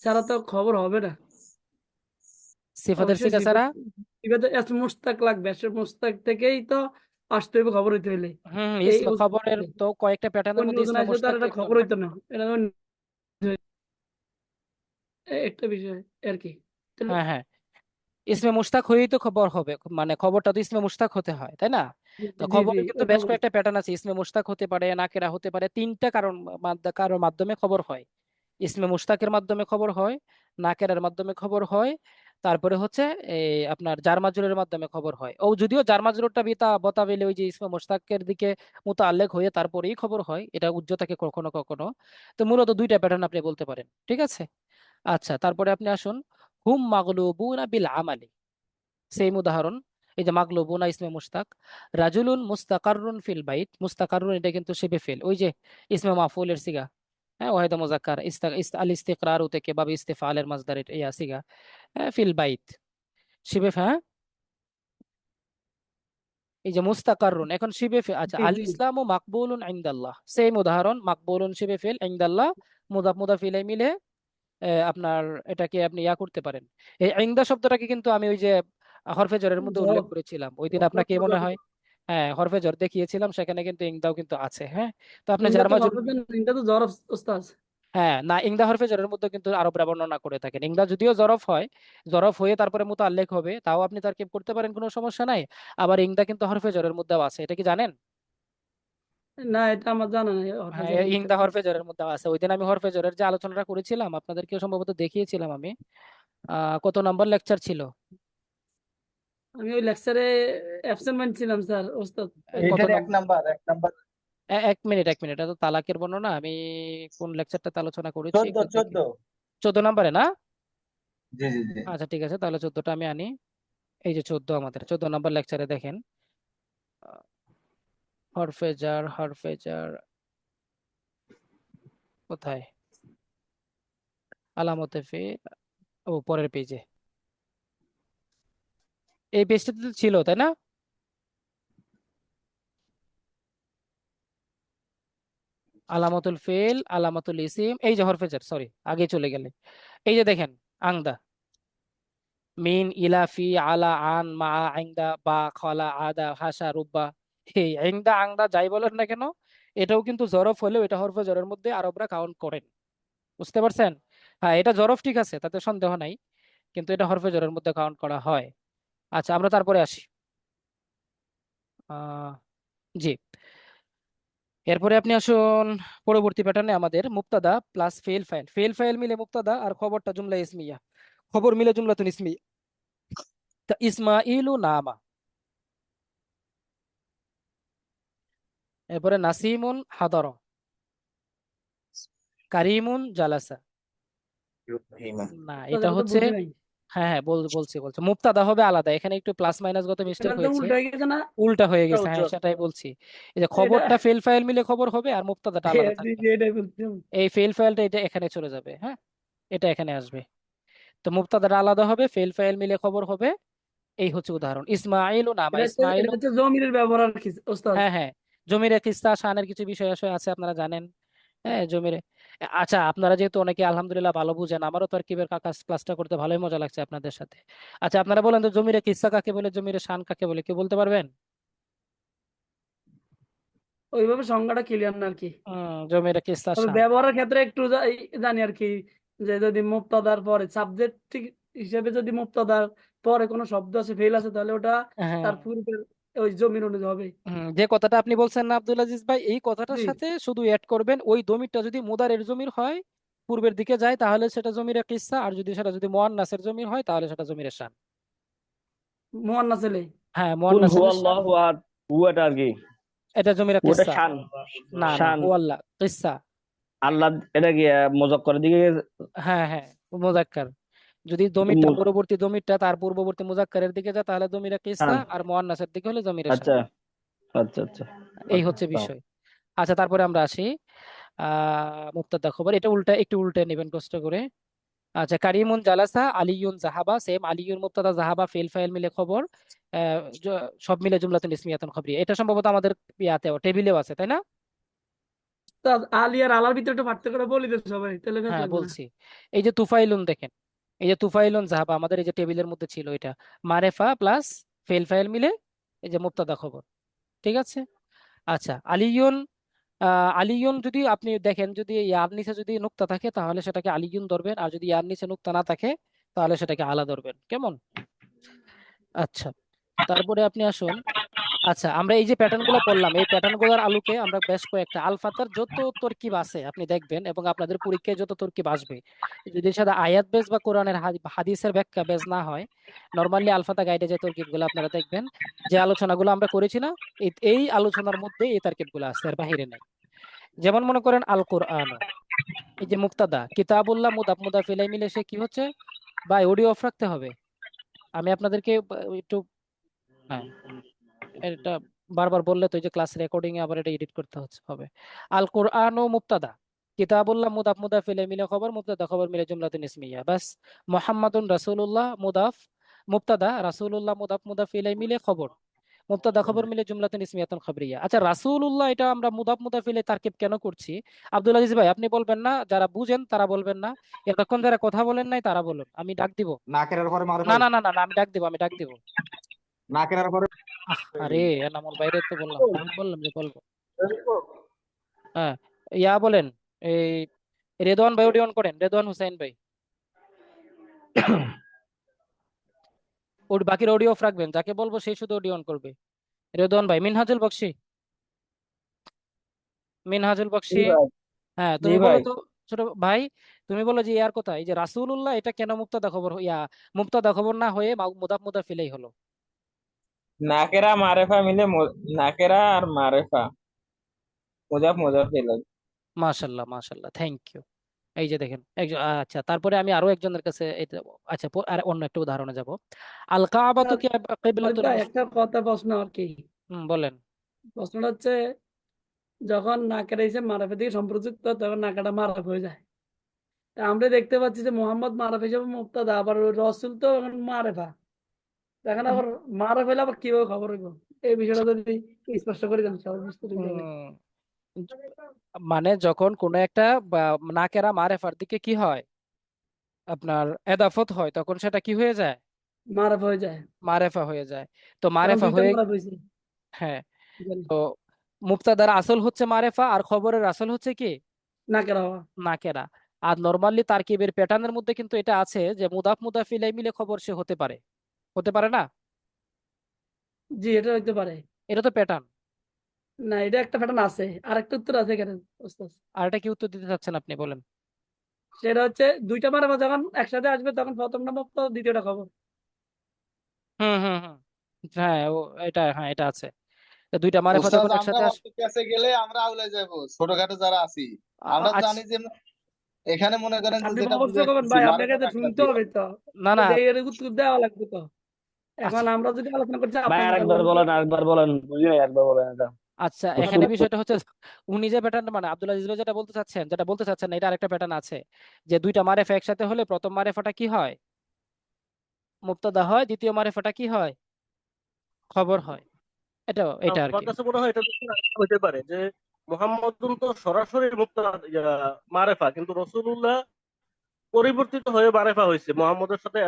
ছাড়া তো খবর হবে না। সিফাতের অবশ্যই সিগা ছাড়া? সিফাতে এস মুস্তাক লাগবে, এস মুস্তাক থেকেই তো আসতে হবে খবর হইতে হইলে। এই ইসমে খবরের তো কয়েকটা প্যাটার্নের অন্য মধ্যে ওজন ইসমে আসলে তার মুশতাক এটা একজন। খবর হইতো না, এটা একটা বিষয় আর কি। তাহলে হ্যাঁ হ্যাঁ, ইসমে মুশতাক হয়েই তো খবর হবে, মানে খবরটা তো ইসমে মুশতাক হতে হয়, তাই না? তো জি জি খবরের কিন্তু ওই বেশ খবর। কয়েকটা প্যাটার্ন আছে, ইসমে মুশতাক হতে পারে, নাকেরা হতে পারে, তিনটা কারোর মাধ্যমে খবর হয়। ইসমে মুশতাকের মাধ্যমে খবর হয়, নাকেরার মাধ্যমে খবর হয়, তারপরে হচ্ছে আপনার জার মাজরুরের মাধ্যমে খবর হয়। ও যদিও জার মাজরুরটা বতাবিলে ওই যে ইসমে মুশতাকের দিকে মুতাআল্লিক হয়ে তারপরেই খবর হয়, এটা উজ্জ থাকে কখনো কখনো। তো মূলত দুইটা প্যাটার্ন আপনি বলতে পারেন। ঠিক আছে। আচ্ছা, তারপরে আপনি আসুন, হুম মাগলুবুনা বিল আমালি, সেম উদাহরণ। এই যে মাগলুবুনা ইসমে মুশতাক, রাজুলুন মুস্তাকাররুন ফিল বাইত, মুস্তাকাররুন এটা কিন্তু শিবে ফেল, ওই যে ইসমে মাফউলের সিগা। হ্যাঁ, ওয়াহিদে মুজাক্কার আল ইস্তিকরারু থেকে বাব ইস্তিফালের মাসদার ইয়া সিগা। হ্যাঁ, ফিল বাইত শিবে হ্যাঁ, এই যে মুস্তাকাররুন এখন শিবে ফেল। আচ্ছা, জি আল জি ইসলামু মাকবুলুন ইনদাল্লাহ, সেম উদাহরণ, মাকবুলুন শিবে ফেল, ইনদাল্লাহ মুদাফ মুদাফ ইলাই মিলে আপনার এটাকে আপনি ইয়া করতে পারেন। এই ইনদা শব্দটাকে কিন্তু আমি ওই যে হরফে জরের মধ্যে উল্লেখ জব করেছিলাম ওই দিন, আপনাকে মনে হয়। হ্যাঁ, হরফে জর দেখিয়েছিলাম, সেখানে কিন্তু ইংদাও কিন্তু আছে। হ্যাঁ, তো আপনি ইংদা জার তো মাজরুর। হবে না, ইংদা তো জরফ ওস্তাদ। হ্যাঁ না, ইংদা হরফে জরের মধ্যে কিন্তু আরবরা বর্ণনা করে থাকেন, ইংদা যদিও জরফ হয়, জরফ হয়ে তারপরে মুতাআল্লিক হবে, তাও আপনি তারকিব করতে পারেন, কোনো সমস্যা নাই। আবার ইংদা কিন্তু হরফে জরের মধ্যেও আছে, এটা কি জানেন? না, এটা আমার জানা নাই হ্যাঁ, হরফেজের মধ্যে। ইংদা হরফে জরের মধ্যে আছে। ওই দিন আমি হরফে জরের যে আলোচনাটা করেছিলাম আপনাদেরকে সম্ভবত দেখিয়েছিলাম আমি। কত নম্বর লেকচার ছিল? আমি ওই লেকচারে অ্যাবসেন্ট মানছিলাম স্যার ওস্তাদ। কত এইটার এক নম্বর? নাম্বার, এক নাম্বার। এক মিনিট, এক মিনিট, এটা তো তালাকের বর্ণনা। আমি কোন লেকচারটাতে আলোচনা করেছি 14 একটু দেখি। 14। 14 নম্বরে না? জি জি জি। আচ্ছা ঠিক আছে, তাহলে 14টা আমি আনি। এই যে 14, আমাদের 14 নম্বর লেকচারে দেখেন, হরফে জার, হরফে জার কোথায়, আলামতে ফে, ও পরের পেজে, এই পেজটাতে তো ছিল তাই না? আলামাতুল ফেল, আলামাতুল ইসিম, এই যে হরফে জার, সরি আগে চলে গেলে, এই যে দেখেন, আংদা, মিন, ইলা, ফি, আলা, আন, মা, আইন্দা, বা, খলা, আদা, হাসা, রুব্বা, এই আইন্দা আংদা যাই বলেন না কেন, এটাও কিন্তু জরফ হলেও এটা হরফে জরের মধ্যে আরবরা কাউন্ট করেন। বুঝতে পারছেন? হ্যাঁ, এটা জরফ ঠিক আছে, তাতে সন্দেহ নাই, কিন্তু এটা হরফে জরের মধ্যে কাউন্ট করা হয়। আচ্ছা, আমরা তারপরে আসি। আহ জি, এরপরে আপনি আসুন পরবর্তী প্যাটার্নে, আমাদের মুক্তাদা প্লাস ফেল ফাইল, ফেল ফাইল মিলে মুক্তাদা, আর খবরটা জুমলা ইসমিয়া, খবর মিলে জুমলাতুন ইসমিয়া। তা ইসমাইলু নামা, এরপরে নাসিমুন হাদর, কারিমুন জালাসা। না, ওস্তাদ, এটা এটা তো হচ্ছে, বুঝি নাই। হ্যাঁ হ্যাঁ, বলছি বলছি, মুক্তাদা হবে আলাদা, এখানে একটু প্লাস মাইনাস গত মিস্টেক এটা তো হয়েছে, উল্টো হয়ে গেছে না? উল্টা হয়ে গেছে, উল্টো হ্যাঁ উল্টো। সেটাই বলছি। এই যে এটা খবরটা ফেল ফাইল মিলে খবর হবে, আর মুক্তাদাটা আলাদা জি থাকবে। জি, এটাই বলছিলাম। এই ফেল ফাইলটা এটা এখানে চলে যাবে, হ্যাঁ, এটা এখানে আসবে। তো মুক্তাদাটা আলাদা হবে, ফেল ফাইল মিলে খবর হবে। এই হচ্ছে উদাহরণ, ইসমাইলু নামা, এটা ইসমাইলু। হচ্ছে জমিরের ব্যবহার আর কি ওস্তাদ। হ্যাঁ হ্যাঁ, জমিরে কিস্তা শানের কিছু বিষয় আশয় আছে, আপনারা জানেন। হ্যাঁ, জমিরে। আচ্ছা, আপনারা যেহেতু অনেকে আলহামদুলিল্লাহ ভালো বুঝেন, আমারও তারকিবের ক্লাসটা করতে ভালোই মজা লাগছে আপনাদের সাথে। আচ্ছা, আপনারা বলেন তো, জমিরে কিস্সা কাকে বলে, জমিরে শান কাকে বলে, কেউ বলতে পারবেন? ওইভাবে সংজ্ঞাটা ক্লিয়ার না আর কি। জমিরে কিস্সা তবে শান। ব্যবহারের ক্ষেত্রে একটু জানি আর কি, যে যদি মুক্তাদার পরে সাবজেক্ট হিসেবে যদি মুক্তাদার পরে কোনো শব্দ আছে, ফেল আছে, তাহলে ওটা হ্যাঁ। তার পূর্বের ওই জমির অনুযায়ী হবে। যে কথাটা আপনি বলছেন না আব্দুল আজিজ ভাই, এই কথাটার জি, সাথে শুধু অ্যাড করবেন, ওই দমিরটা যদি মুদারের জমির হয়, পূর্বের দিকে যায়, তাহলে সেটা জমিরে কিস্সা, আর যদি মুয়ান্নাসের জমির হয়, তাহলে সেটা জমিরে শান। মুয়ান্নাস ছেলে। হ্যাঁ, কুল মুয়ান্নাস হলে হুয়াল্লাহু আহাদ, হুয়াটা আর কি, এটা জমিরে ওটা কিস্সা। শান। না না, শান হুয়াল্লাহ কিস্সা। আল্লাহ, এটা কি মুজাক্করের দিকে হ্যাঁ হ্যাঁ, মুজাক্কার। যদি দমিরটা, মুজ- পরবর্তী দমিরটা তার পূর্ববর্তী মুজাক্কারের দিকে যায়, তাহলে জমিরে কিসা, শান। আর মুয়ান্নাসের দিকে হলে জমিরে শান। আচ্ছা আচ্ছা আচ্ছা। এই হচ্ছে বিষয়। আচ্ছা, তারপরে আমরা আসি মুবতাদা খবর, এটা উল্টা, একটু উল্টে নেবেন কষ্ট করে। আচ্ছা, কারিমুন জালাসা, আলিয়ুন জাহাবা, সেম, আলিয়ুন মুবতাদা, জাহাবা ফেল ফাইল মিলে খবর, সব মিলে জুমলাতুন ইসমিয়াতুন খবরিয়া। এটা সম্ভবত আমাদের ইয়াতেও টেবিলেও আছে তাই না? তা আলী আর আলার ভিতরে একটু পার্থক্য বলি দেন সবাই, তাহলে ফেস হ্যাঁ লাগবে না। বলছি। এই যে তুফাইলুন দেখেন, এই যে তুফাইলুন জাহাবা আমাদের এই যে টেবিলের মধ্যে ছিল, এটা মারেফা প্লাস ফেল ফাইল মিলে এই যে মুবতাদা খবর। ঠিক আছে। আচ্ছা, আলিয়ুন, আলিয়ুন যদি আপনি দেখেন, যদি ইয়ার নিচে যদি নুক্তা থাকে, তাহলে সেটাকে আলিয়ুন ধরবেন, আর যদি ইয়ার নিচে নুক্তা না থাকে, তাহলে সেটাকে আলা ধরবেন। কেমন? আচ্ছা, তারপরে আপনি আসুন। আচ্ছা, আমরা এই যে প্যাটার্ন গুলো পড়লাম, এই প্যাটার্ন গুলোর আলোকে আমরা বেশ কয়েকটা আলফাতার যত তরকিব আছে আপনি দেখবেন, এবং আপনাদের পরীক্ষায় যত তরকিব আসবে, যদি সেটা আয়াত বেস বা কোরআনের হাদিসের ব্যাখ্যা বেস না হয়, নর্মালি আলফাতা গাইডে যে তরকিব গুলো আপনারা দেখবেন, যে আলোচনাগুলো আমরা করেছি না, এই আলোচনার মধ্যে এই তরকিব গুলো আছে, এর বাহিরে নাই। যেমন মনে করেন আল কোরআন, এই যে মুক্তাদা কিতাবুল্লাহ, মুদাফ মুদাফ ইলাই মিলে সে কি হচ্ছে, বা অডিও অফ রাখতে হবে। আমি আপনাদেরকে একটু, হ্যাঁ, এটা বারবার বললে তো এই যে ক্লাস রেকর্ডিং এ আবার এটা এডিট করতে হবে। আল কোরআন ও মুবতাদা, কিতাবুল্লাহ মুদাফ মুদাফ ইলাইহি মিলে খবর, মুবতাদা খবর মিলে জুমলাতুন ইসমিয়া, বাস। মুহাম্মাদুন রাসূলুল্লাহ মুদাফ, মুবতাদা, রাসূলুল্লাহ মুদাফ মুদাফ ইলাইহি মিলে খবর, মুবতাদা খবর মিলে জুমলাতুন ইসমিয়াতুন খবরিয়া। আচ্ছা, রাসূলুল্লাহ এটা আমরা মুদাফ মুদাফ ইলাইহি তারকিব কেন করছি? আব্দুল আজিজ ভাই আপনি বলবেন না, যারা বুঝেন তারা বলবেন না, এতক্ষণ যারা কথা বলেন নাই তারা বলুন, আমি ডাক দিব। নাকের পরে মারুফ না আলী। না না না না, আমি ডাক দিব, আমি ডাক দিব। নাকের পরে আরে এনামুল বাইরে তো বললাম, আমি বললাম যে বলবো। হ্যাঁ, ইয়া বলেন, এই রেদওয়ান ভাই অডিও অন করেন, রেদওয়ান হুসাইন ভাই, ওর বাকির অডিও অফ রাখবেন, যাকে বলবো সেই শুধু অডিও অন করবে। রেদওয়ান ভাই, মিনহাজুল বখশি, মিনহাজুল জি বখশি। ভাই। হ্যাঁ, জি তুমি বলো ভাই। তো ছোট ভাই, তুমি বলো যে ইয়ার কথা, এই যে রাসূলুল্লাহ এটা কেন মুবতাদা খবর, মুবতাদা খবর না হয়ে মুদাফ মুদাফ ইলাইহি হলো? নাকেরা মারেফা মিলে নাকেরা আর মারেফা মুজাফ মুজাফ ইলাইহি। মাশাল্লাহ মাশাল্লাহ, থ্যাংক ইউ। এই যে দেখেন একজন, আচ্ছা তারপরে আমি আরো একজনের কাছে এটা, আচ্ছা আর অন্য একটা উদাহরণে যাব। আল কাবাতু আর আরিফ কিবলাতুল ভাই, একটা কথা প্রশ্ন আর কি। বলেন। প্রশ্নটা হচ্ছে, যখন নাকের এসে মারাফের দিকে সম্পর্কযুক্ত তখন নাকাটা মারাফ হয়ে যায়। তা আমরা দেখতে পাচ্ছি যে মোহাম্মদ মারাফ হিসেবে মুবতাদা, আবার রসুল তো এখন মারেফা। এখন আবার মারাফ হলে আবার কিভাবে খবর হইব? এই বিষয়টা যদি স্পষ্ট করে দেন সহজ বিস্তারিত ভাবে। উম, মানে যখন কোনো একটা নাকেরা মারেফার দিকে কি হয়, আপনার এদাফত হয়, তখন সেটা কি হয়ে যায়, মারাফ হয়ে যায়। মারেফা হয়ে যায়। তো কারণ মারেফা দুইটা হয়ে, মারাফ হয়েছে। হ্যাঁ, জানি। তো মুবতাদার আসল হচ্ছে মারেফা আর খবরের আসল হচ্ছে কি, নাকের হওয়া। নাকেরা। আর নরমালি তারকিবের প্যাটার্নের মধ্যে কিন্তু এটা আছে যে মুদাফ মুদাফ ইলাই মিলে খবর সে হতে পারে, হতে পারে না? জি, এটা হইতে পারে। এটা তো প্যাটার্ন। না, এটা একটা প্যাটার্ন আছে, আর একটা উত্তর আছে এখানে ওস্তাদ। আর এটা কি উত্তর দিতে চাচ্ছেন আপনি, বলেন। সেটা হচ্ছে দুইটা মারাফা যখন একসাথে আসবে তখন প্রথমটা মুবতাদা, দ্বিতীয়টা খবর। হুম হুম হুম, হ্যাঁ এটা, হ্যাঁ এটা আছে। তো দুইটা মারেফা ওস্তাদ, যখন আমরা একসাথে অত কাছে গেলে আমরা আউলে যাব, ছোটখাটো যারা আছি আমরা আচ্ছা, জানি যে এখানে মনে করেন যে আপনি যেটা অবশ্য করবেন বুঝাইতেছি ভাই, আপনাকে মারিফার তো একটা শুনতে দিক। হবে তো। না তো না, এর উত্তর দেওয়া লাগবে তো। এখন আচ্ছা আমরা যদি আলোচনা করছি ভাই আপনার আরেকবার মোতাবেক। বলেন, আরেকবার বলেন, বুঝি নাই, একবার বলেন এটা। আচ্ছা, এখানে বিষয়টা হচ্ছে উনি যে প্যাটার্ন, মানে আব্দুল আজিজ ভাই যেটা বলতে চাচ্ছেন না, এটা আরেকটা প্যাটার্ন আছে যে দুইটা মারেফা একসাথে হলে প্রথম মারেফাটা কি হয়, মুবতাদা হয়, দ্বিতীয় মারেফাটা কি হয়, খবর হয়। এটা আর আমার কি। কাছে মনে হয় এটা হইতে পারে যে মোহাম্মদুন তো সরাসরি মুক্তা মারেফা, কিন্তু রসুলুল্লাহ পরিবর্তিত হয়ে মারেফা হয়েছে মোহাম্মদের সাথে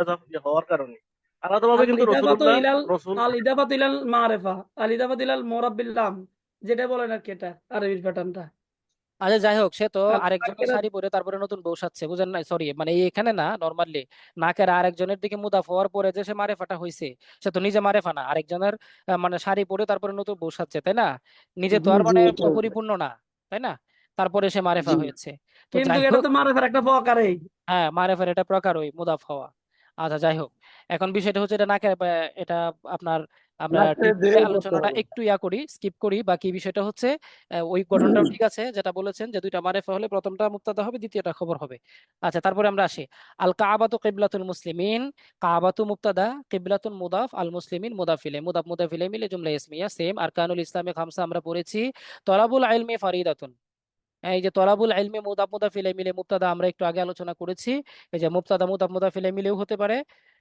হওয়ার কারণে। আলাদাভাবে আল কিন্তু ইদাফাতু রসুলুল্লাহ ইলাল রসুল আল ইদাফাতু ইলাল মারিফা, আল ইদাফাতু ইলাল মুরাব্বিল্লাম, যেটা বলেন আর কি, এটা আরবির প্যাটার্নটা। আচ্ছা যাই হোক, সে তো আর আরেকজনের নাকেরা শাড়ি পরে তারপরে নতুন বউ সাজছে, বুঝেন না, সরি মানে এখানে না, নর্মালি নাকের আরেকজনের দিকে মুদাফ হওয়ার পরে যে সে মারেফাটা হয়েছে, সে তো নিজে মারেফা না, আরেকজনের মানে শাড়ি পরে তারপরে নতুন বউ সাজছে, তাই না? নিজে তো জি আর জি, মানে এটা পরিপূর্ণ না, তাই না? তারপরে সে মারেফা জি। হয়েছে। তো কিন্তু যাই এটা হোক, তো মারিফার একটা প্রকারই। হ্যাঁ মারেফার এটা প্রকার, ওই মুদাফ হওয়া। আচ্ছা যাই হোক, এখন বিষয়টা হচ্ছে এটা নাকের এটা আপনার, আমরা নাকের ডিপলি দেহের করতে আলোচনাটা হবে। একটু করি, স্কিপ করি, বাকি বিষয়টা হচ্ছে ওই গঠনটাও ঠিক আছে যেটা বলেছেন যে দুইটা মারেফা হলে প্রথমটা মুবতাদা হবে, দ্বিতীয়টা খবর হবে। আচ্ছা তারপরে আমরা আসি, আল কাবাতু কিবলাতুল মুসলিমিন। কাবাতু মুবতাদা, কিবলাতুন মুদাফ, আল মুসলিমিন মুদাফ ইলাইহি, মুদাফ মুদাফ ইলাইহি মিলে জুমলা ইসমিয়া, সেম। আরকানুল ইসলামে খামসা আমরা পড়েছি। তলাবুল ইলমি ফারিদাতুন, এই যে তলাবুল ইলমি মুদাফ মুদাফ ইলাইহি মিলে মুবতাদা আমরা একটু আগে আলোচনা করেছি। এই যে মুবতাদা মুদাফ মুদাফ ইলাইহি মিলেও হতে পারে।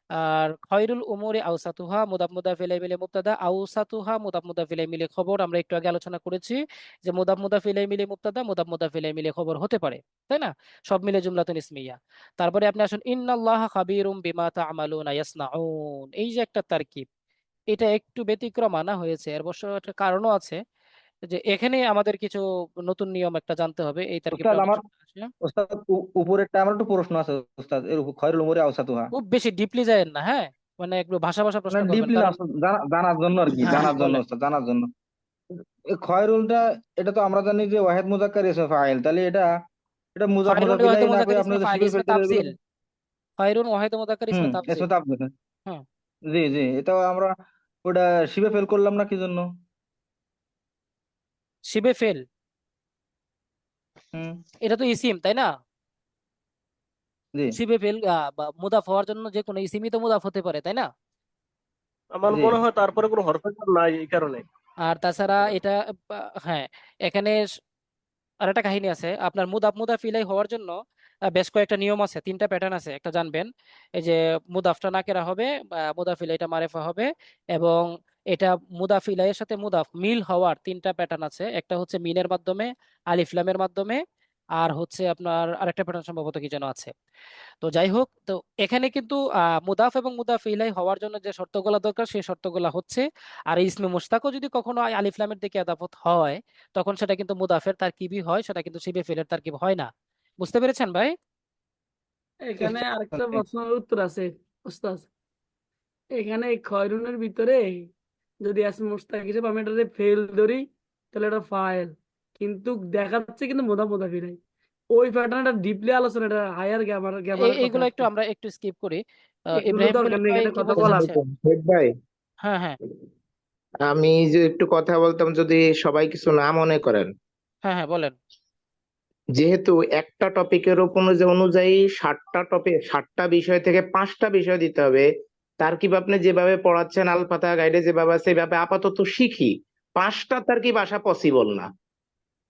আর খয়রুল উমুরি আওসাতুহা, মুদাফ মুদাফ ইলাইহি মিলে মুবতাদা, আওসাতুহা মুদাফ মুদাফ ইলাইহি মিলে খবর, আমরা একটু আগে আলোচনা করেছি যে মুদাফ মুদাফ ইলাইহি মিলে মুবতাদা, মুদাফ মুদাফ ইলাইহি মিলে খবর হতে পারে, তাই না? সব মিলে জুমলাতুন ইসমিয়া। তারপরে আপনি আসুন, ইন্নাল্লাহা খাবীরুম বিমা তা'মালুনা ইয়াসনাউন, এই যে একটা তারকিব, এটা একটু ব্যতিক্রম আনা হয়েছে, এর অবশ্য একটা কারণও আছে, যে এখানে আমাদের কিছু নতুন নিয়ম একটা জানতে হবে এই তারকিবটা ওস্তাদ অনেক আমার, সময় আসে। ওস্তাদ উপরেরটা আমার একটু প্রশ্ন আছে ওস্তাদ, এর খয়রুল উমুরি আওসাতুহা। খুব বেশি ডিপলি যায়েন না, হ্যাঁ, মানে একটু ভাষা ভাষা প্রশ্ন মানে করবেন, ডিপলি না কারণ ওস্তাদ, জানার জন্য আর কি, হ্যাঁ হ্যাঁ জানার জন্য বলেন। ওস্তাদ, জানার জন্য। এই খয়রুলটা, এটা তো আমরা জানি যে ওয়াহিদ মুজাক্কার ইসম ফাইল, তাহলে এটা এটা মুজাফ খয়রুন মুজাফ ওয়াহিদ ইলাইহি না মুযাক্কার করে আপনি ইসমে যদি ফাইল শিবে ইসমে ফেলতে এগুলো। তাফজিল, খয়রুন ওয়াহিদ মুযাক্কার ইসমে ইসমে তাফজিল। তাফজিল। হুম, জি জি, এটা আমরা ওটা শিবে ফেল করলাম না কি জন্য? শিবে ফেল, হুম। এটা তো ইসিম, তাই না? জি শিবে ফেল বা মুদাফ হওয়ার জন্য যে কোনো ইসিমই তো মুদাফ হতে পারে, তাই না? আমার জি। মনে হয় তারপরে কোনো হরফের নাই এই কারণে। আর তাছাড়া এটা হ্যাঁ, এখানে আর একটা কাহিনী আছে, আপনার মুদাফ মুদাফ ইলাই হওয়ার জন্য বেশ কয়েকটা নিয়ম আছে, তিনটা প্যাটার্ন আছে, একটা জানবেন। এই যে মুদাফটা নাকেরা হবে, মুদাফ ইলাইটা মারেফা হবে, এবং এটা মুদাফ ইলাইয়ের সাথে মুদাফ মিল হওয়ার তিনটা প্যাটার্ন আছে, একটা হচ্ছে মিনের মাধ্যমে, আলিফ লামের মাধ্যমে, আর হচ্ছে আপনার আরেকটা প্যাটার্ন সম্ভবত কি যেন আছে। তো যাই হোক, তো এখানে কিন্তু মুদাফ এবং মুদাফ ইলাই হওয়ার জন্য যে শর্তগুলো দরকার সেই শর্তগুলো হচ্ছে, আর ইসমে মুশতাকও যদি কখনো আলিফ লামের দিকে আদাফত হয়, তখন সেটা কিন্তু মুদাফের তারকিবই হয়, সেটা কিন্তু শিবে ফেলের তারকিব হয় না। বুঝতে পেরেছেন ভাই? এখানে আরেকটা প্রশ্নের উত্তর আছে ওস্তাদ। এখানে এই খয়রুনের ভিতরে যদি আসে মুস্তাক হিসেবে আমি এটাতে ফেল ধরি, তাহলে এটা ফাইল, কিন্তু দেখাচ্ছে কিন্তু মোদা মোদা ফিরাই। ওই প্যাটার্নটা ডিপলি আলোচনা, এটা হায়ার গ্যামারের কথা এইগুলো আর একটু কি। আমরা একটু স্কিপ করি। এগুলো ইব্রাহিম দরকার খলিল নেই ভাই এখানে কি কথা বলতে বলার। চাচ্ছেন? শহীদ ভাই, হ্যাঁ হ্যাঁ, আমি যে একটু কথা বলতাম, যদি সবাই কিছু না মনে করেন। হ্যাঁ হ্যাঁ বলেন। যেহেতু একটা টপিকের অনুযায়ী 60টা বিষয় থেকে 5টা বিষয় দিতে হবে, তারকিব আপনি যেভাবে পড়াচ্ছেন আল ফাতাহ গাইডে যেভাবে আছে সেভাবে আপাতত শিখি। 5টা তারকিব আসা পসিবল না।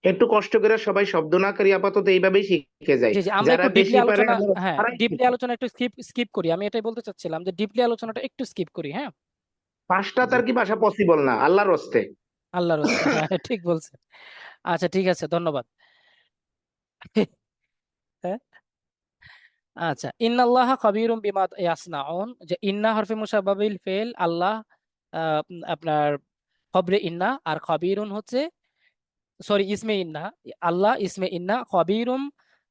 একটু কষ্ট করে সবাই শব্দ না করি, আপাতত এইভাবেই শিখে যায়। জি জি, আমরা যারা একটু ডিপলি বেশি পারে আলোচনা, আমরা হ্যাঁ তারাই ডিপলি শিখে। আলোচনা একটু স্কিপ স্কিপ করি, আমি এটাই বলতে চাচ্ছিলাম যে ডিপলি আলোচনাটা একটু স্কিপ করি। হ্যাঁ 5টা জি। তারকিব আসা পসিবল না আল্লাহর হস্তে। আল্লাহর হস্তে, হ্যাঁ ঠিক বলছেন। আচ্ছা ঠিক আছে, ধন্যবাদ। হ্যাঁ আচ্ছা, ইন্নাল্লাহা খাবীরুম বিমা ইয়াসনাউন, যে ইন্না হরফে মুশাব্বাবিল ফেল, আল্লাহ আপনার খবরে ইন্না, আর খবীরুন হচ্ছে, সরি ইসমে ইন্না, আল্লাহ ইসমে ইন্না, খবীরুম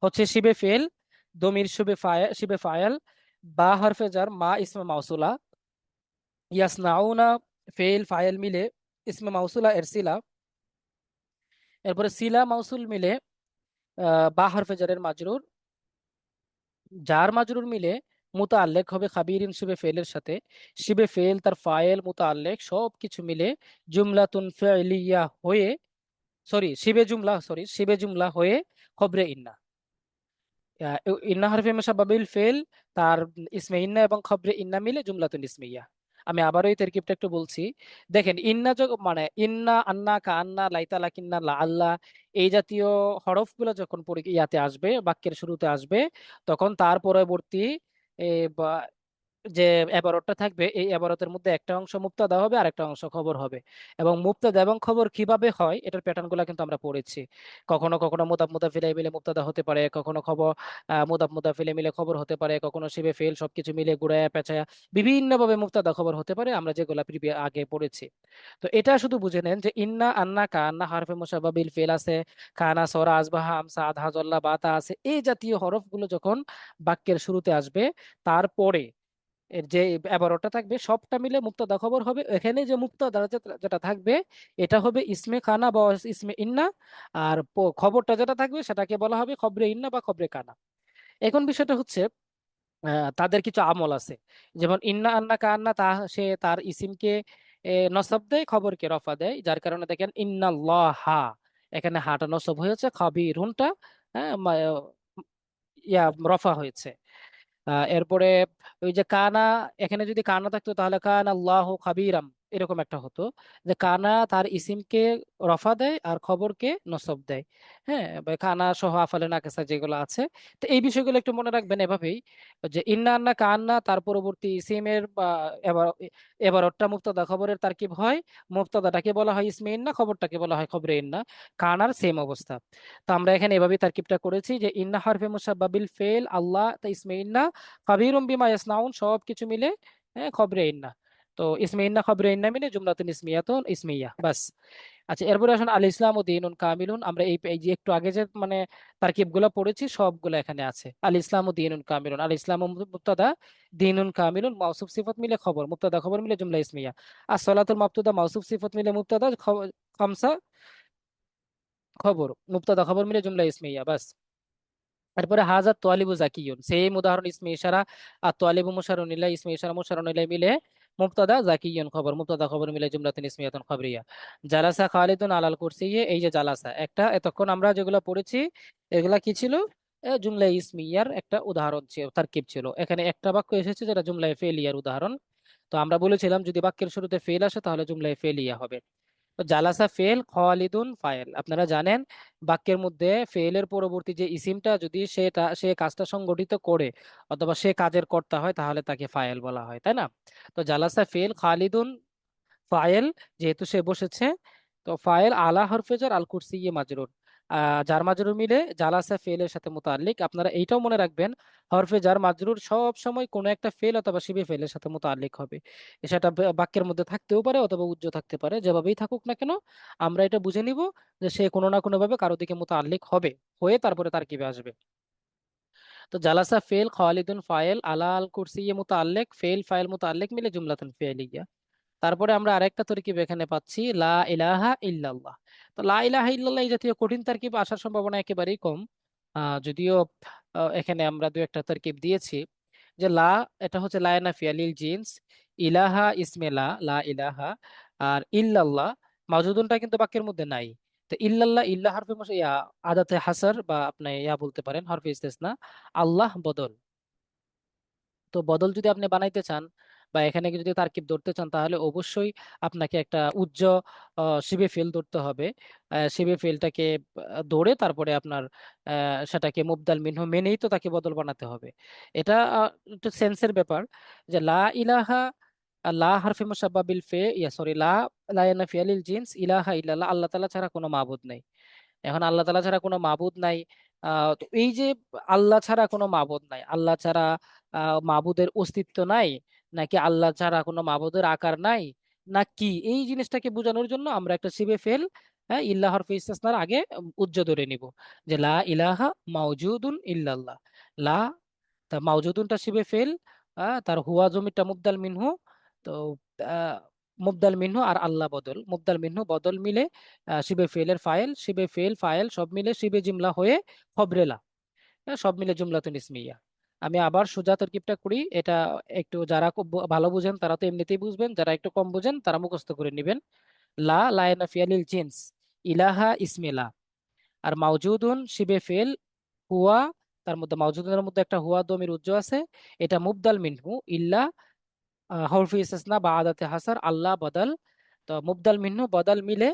হচ্ছে শিবে ফেল, দমির শিবে ফায়াল, বা হরফে জার, মা ইসমে মাউসুলা, ইয়াসনাউনা ফেল ফায়াল মিলে ইসমে মাউসুলা এর সিলা, এরপরে সিলা মাউসুল মিলে বা হরফে জারের মাজরুর, জার মাজরুর মিলে মুতাআল্লিক হবে খাবিরিন শিবে ফেলের সাথে, শিবে ফেল তার ফায়েল মুতাআল্লিক সব কিছু মিলে জুমলাতুন ফি'লিয়া হয়ে, শিবে জুমলা হয়ে খবরে ইন্না। ইন্না হরফে মুশাব্বাবিল ফেল, তার ইসমে ইন্না এবং খবরে ইন্না মিলে জুমলাতুন ইসমিয়া। আমি আবারও এই তারকিবটা একটু বলছি। দেখেন ইন্না মানে ইন্না, আন্না, কান্না, লাইতা, লাকিন্না, লা আল্লাহ, এই জাতীয় হরফগুলো যখন ইয়াতে আসবে, বাক্যের শুরুতে আসবে, তখন তার পরবর্তী এ, বা যে এবারতটা থাকবে, এই এবারতের মধ্যে একটা অংশ মুবতাদা হবে আর একটা অংশ খবর হবে। এবং মুবতাদা এবং খবর কিভাবে হয় এটার প্যাটার্ন গুলো কিন্তু আমরা পড়েছি। কখনো কখনো মুদাফ মুদাফিলে মিলে মুবতাদা হতে পারে, কখনো খবর মুদাফ মুদাফিলে মিলে খবর হতে পারে, কখনো শিবে ফেল সবকিছু মিলে গুড়ায়া পেঁচায়া বিভিন্ন ভাবে মুবতাদা খবর হতে পারে, আমরা যেগুলা আগে পড়েছি। তো এটা শুধু বুঝে নেন যে ইন্না, আন্না, কান্না হরফে মুশাব্বাবিল ফেল আছে, কানা, সরা, আসবাহা, আমসা, আধা, জল্লা, বাতা আছে, এই জাতীয় হরফগুলো যখন বাক্যের শুরুতে আসবে, তারপরে এর যে এবারোটা থাকবে সবটা মিলে মুক্তাদা খবর হবে। এখানে যে মুক্তাদা যেটা থাকবে এটা হবে ইসমে কানা বা ইসমে ইন্না, আর খবরটা যেটা থাকবে সেটাকে বলা হবে খবরে ইন্না বা খবরে কানা। এখন বিষয়টা হচ্ছে তাদের কিছু আমল আছে, যেমন ইন্না, আন্না, কান্না, সে তার ইসিমকে নসব দেয়, খবরকে রফা দেয়, যার কারণে দেখেন ইন্নাল্লাহা, এখানে হাটা নসব হয়েছে, খাবিরুনটা হ্যাঁ রফা হয়েছে। এরপরে ওই যে কানা, এখানে যদি কানা থাকতো তাহলে কান আল্লাহ খাবিরাম, এরকম একটা হতো, যে কানা তার ইসিমকে রফা দেয় আর খবরকে নসব দেয়। হ্যাঁ বা কানা সহ আফালে নাকেসা যেগুলো আছে, তো এই বিষয়গুলো একটু মনে রাখবেন এভাবেই, যে ইন্না, আন্না, কান্না, তার পরবর্তী ইসিমের বা এবার এবারটা মুবতাদা খবরের তারকিব হয়, মুবতাদাটাকে বলা হয় ইসমে ইন্না, খবরটাকে বলা হয় খবরে ইন্না। কানার সেম অবস্থা। তো আমরা এখানে এভাবেই তারকিবটা করেছি যে ইন্না হরফে মুশাব্বাবিল ফেল, আল্লাহ তা ইসমে ইন্না, খাবীরুম বিমা ইয়াসনাউন সবকিছু মিলে হ্যাঁ খবরে ইন্না। তো ইসমে ইন্না খবরে ইন্না মিলে জুমলাতুন ইসমিয়াতুন ইসমিয়া বাস। আচ্ছা এরপরে আসুন আল ইসলাম ও দীনুন কামিলুন, আমরা এই যে একটু আগে যে মানে তারকিব গুলা পড়েছি সবগুলো এখানে আছে। আল ইসলাম ও দীনুন কামিলুন, আল ইসলাম মুবতাদা, দীনুন কামিলুন মাউসুফ সিফাত মিলে খবর, মুবতাদা খবর মিলে জুমলা ইসমিয়া। আর সলাতুল মাবতুদা মাউসুফ সিফাত মিলে মুবতাদা, খামসা খবর, মুবতাদা খবর মিলে জুমলা ইসমিয়া বাস। তারপরে হাজা তোয়ালিবু জাকিয়ুন, সেম উদাহরণ ইসমে ইশারা আর তোয়ালিবু মুশারুন ইলাইহি, ইসমে ইশারা মুশারুন ইলাইহি মিলে মুবতাদা, জাকিয়ুন খবর, মুবতাদা খবর মিলে জুমলাতুন ইসমিয়াতুন খবরিয়া। জালাসা খালিদুন আলাল কুরসিয়ে, এই যে জালাসা একটা, এতক্ষণ আমরা যেগুলো পড়েছি এগুলা কি ছিল, জুমলা ইসমিয়ার একটা উদাহরণ ছিল, তারকিব ছিল। এখানে একটা বাক্য এসেছে যেটা জুমলা ফেলিয়ার উদাহরণ। তো আমরা বলেছিলাম যদি বাক্যের শুরুতে ফেল আসে তাহলে জুমলা ফেলিয়া হবে। তো জালাসা ফেল, খালিদুন ফাইল, আপনারা জানেন বাক্যের মধ্যে ফেলের পরবর্তী যে ইসিমটা যদি সে কাজটা সংগঠিত করে অথবা সে কাজের কর্তা হয় তাহলে তাকে ফাইল বলা হয়, তাই না? তো জালাসা ফেল, খালিদুন ফাইল, যেহেতু সে বসেছে, তো ফাইল আলা হরফে জার, আল কুরসি মাজরুর, জার মাজরুর মিলে জালাসা ফেলের সাথে মুতাল্লিক। আপনারা এইটাও মনে রাখবেন হরফে জার মাজরুর সব সময় কোনো একটা ফেল অথবা শিবে ফেলের সাথে মুতাল্লিক হবে। সেটা বাক্যের মধ্যে থাকতেও পারে অথবা উজ্জ থাকতে পারে, যেভাবেই থাকুক না কেন আমরা এটা বুঝে নিব যে সে কোনো না কোনো ভাবে কারো দিকে মুতাল্লিক হবে, হয়ে তারপরে তার কিবে আসবে। তো জালাসা ফেল, খালিদুন ফাইল, আলা আল কুরসি মুতাল্লিক, ফেল ফাইল মুতাল্লিক মিলে জুমলাতুন ফি'লিয়া। তারপরে আমরা আরেকটা তরকিব এখানে পাচ্ছি, লা ইলাহা ইল্লাল্লাহ। তো লা ইলাহা ইল্লাল্লাহ এই জাতীয় কঠিন তারকিব আসার সম্ভাবনা একেবারেই কম। যদিও এখানে আমরা দু একটা তারকিব দিয়েছি, যে লা, এটা হচ্ছে লা নাফিয়া লিল জিন্স, ইলাহা ইসমে লা, লা ইলাহা, আর ইল্লাল্লাহ মাওজুদুনটা কিন্তু বাক্যের মধ্যে নাই। তো ইল্লাল্লাহ, ইল্লা হরফে আদাতে হাসার বা আপনি বলতে পারেন হরফে ইস্তেসনা। আল্লাহ বদল। তো বদল যদি আপনি বানাইতে চান বা এখানে যদি তারকিব ধরতে চান, তাহলে অবশ্যই আপনাকে একটা উজ্জ শিবে ফেল ধরতে হবে। শিবে ফেলটাকে ধরে তারপরে আপনার সেটাকে মুবদাল মিনহু মেনেই তো তাকে বদল বানাতে হবে। এটা একটু সেন্সের ব্যাপার, যে লা ইলাহা, লা হারফে মুসাব্বা বিল ফে, সরি, লা ইয়ানাফি আলিল জিন্স, ইলাহা ইল্লাল্লাহ, আল্লাহ তাআলা ছাড়া কোনো মাবুদ নাই। এখন আল্লাহ তাআলা ছাড়া কোনো মাবুদ নাই। তো এই যে আল্লাহ ছাড়া কোনো মাবুদ নাই, আল্লাহ ছাড়া মাবুদের অস্তিত্ব নাই, নাকি আল্লাহ ছাড়া কোনো মাবুদের আকার নাই, না কি, এই জিনিসটাকে বোঝানোর জন্য আমরা একটা শিবে ফেল, হ্যাঁ, ইল্লাহ হরফে ইস্তিসনার আগে উজ্জ ধরে নিব, যে লা ইলাহা মাওজুদুন ইল্লাল্লাহ। লা, তা মাওজুদুনটা শিবে ফেল, তার হুয়া জমিটা মুবদাল মিনহু। তো আহ, মুবদাল মিনহু আর আল্লাহ বদল, মুবদাল মিনহু বদল মিলে শিবে ফেলের ফাইল, শিবে ফেল ফাইল সব মিলে শিবে জিমলা হয়ে খবরেলা, সব মিলে জুমলাতুন ইসমিয়া। আমি আবার সোজা তরকিবটা করি, এটা একটু যারা খুব ভালো বুঝেন তারা তো এমনিতেই বুঝবেন, যারা একটু কম বুঝেন তারা মুখস্থ করে নেবেন। লা লায়না ফিয়ালিল জিন্স, ইলাহা ইসমিলা, আর মাওজুদুন শিবে ফেল, হুয়া, তার মধ্যে মাওজুদের মধ্যে একটা হুয়া দমির উজ্জ আছে, এটা মুবদাল মিনহু, ইল্লা হরফি ইসtisনা বা আদাতে হাসার, আল্লাহ বদল। তো মুবদাল মিনহু বদল মিলে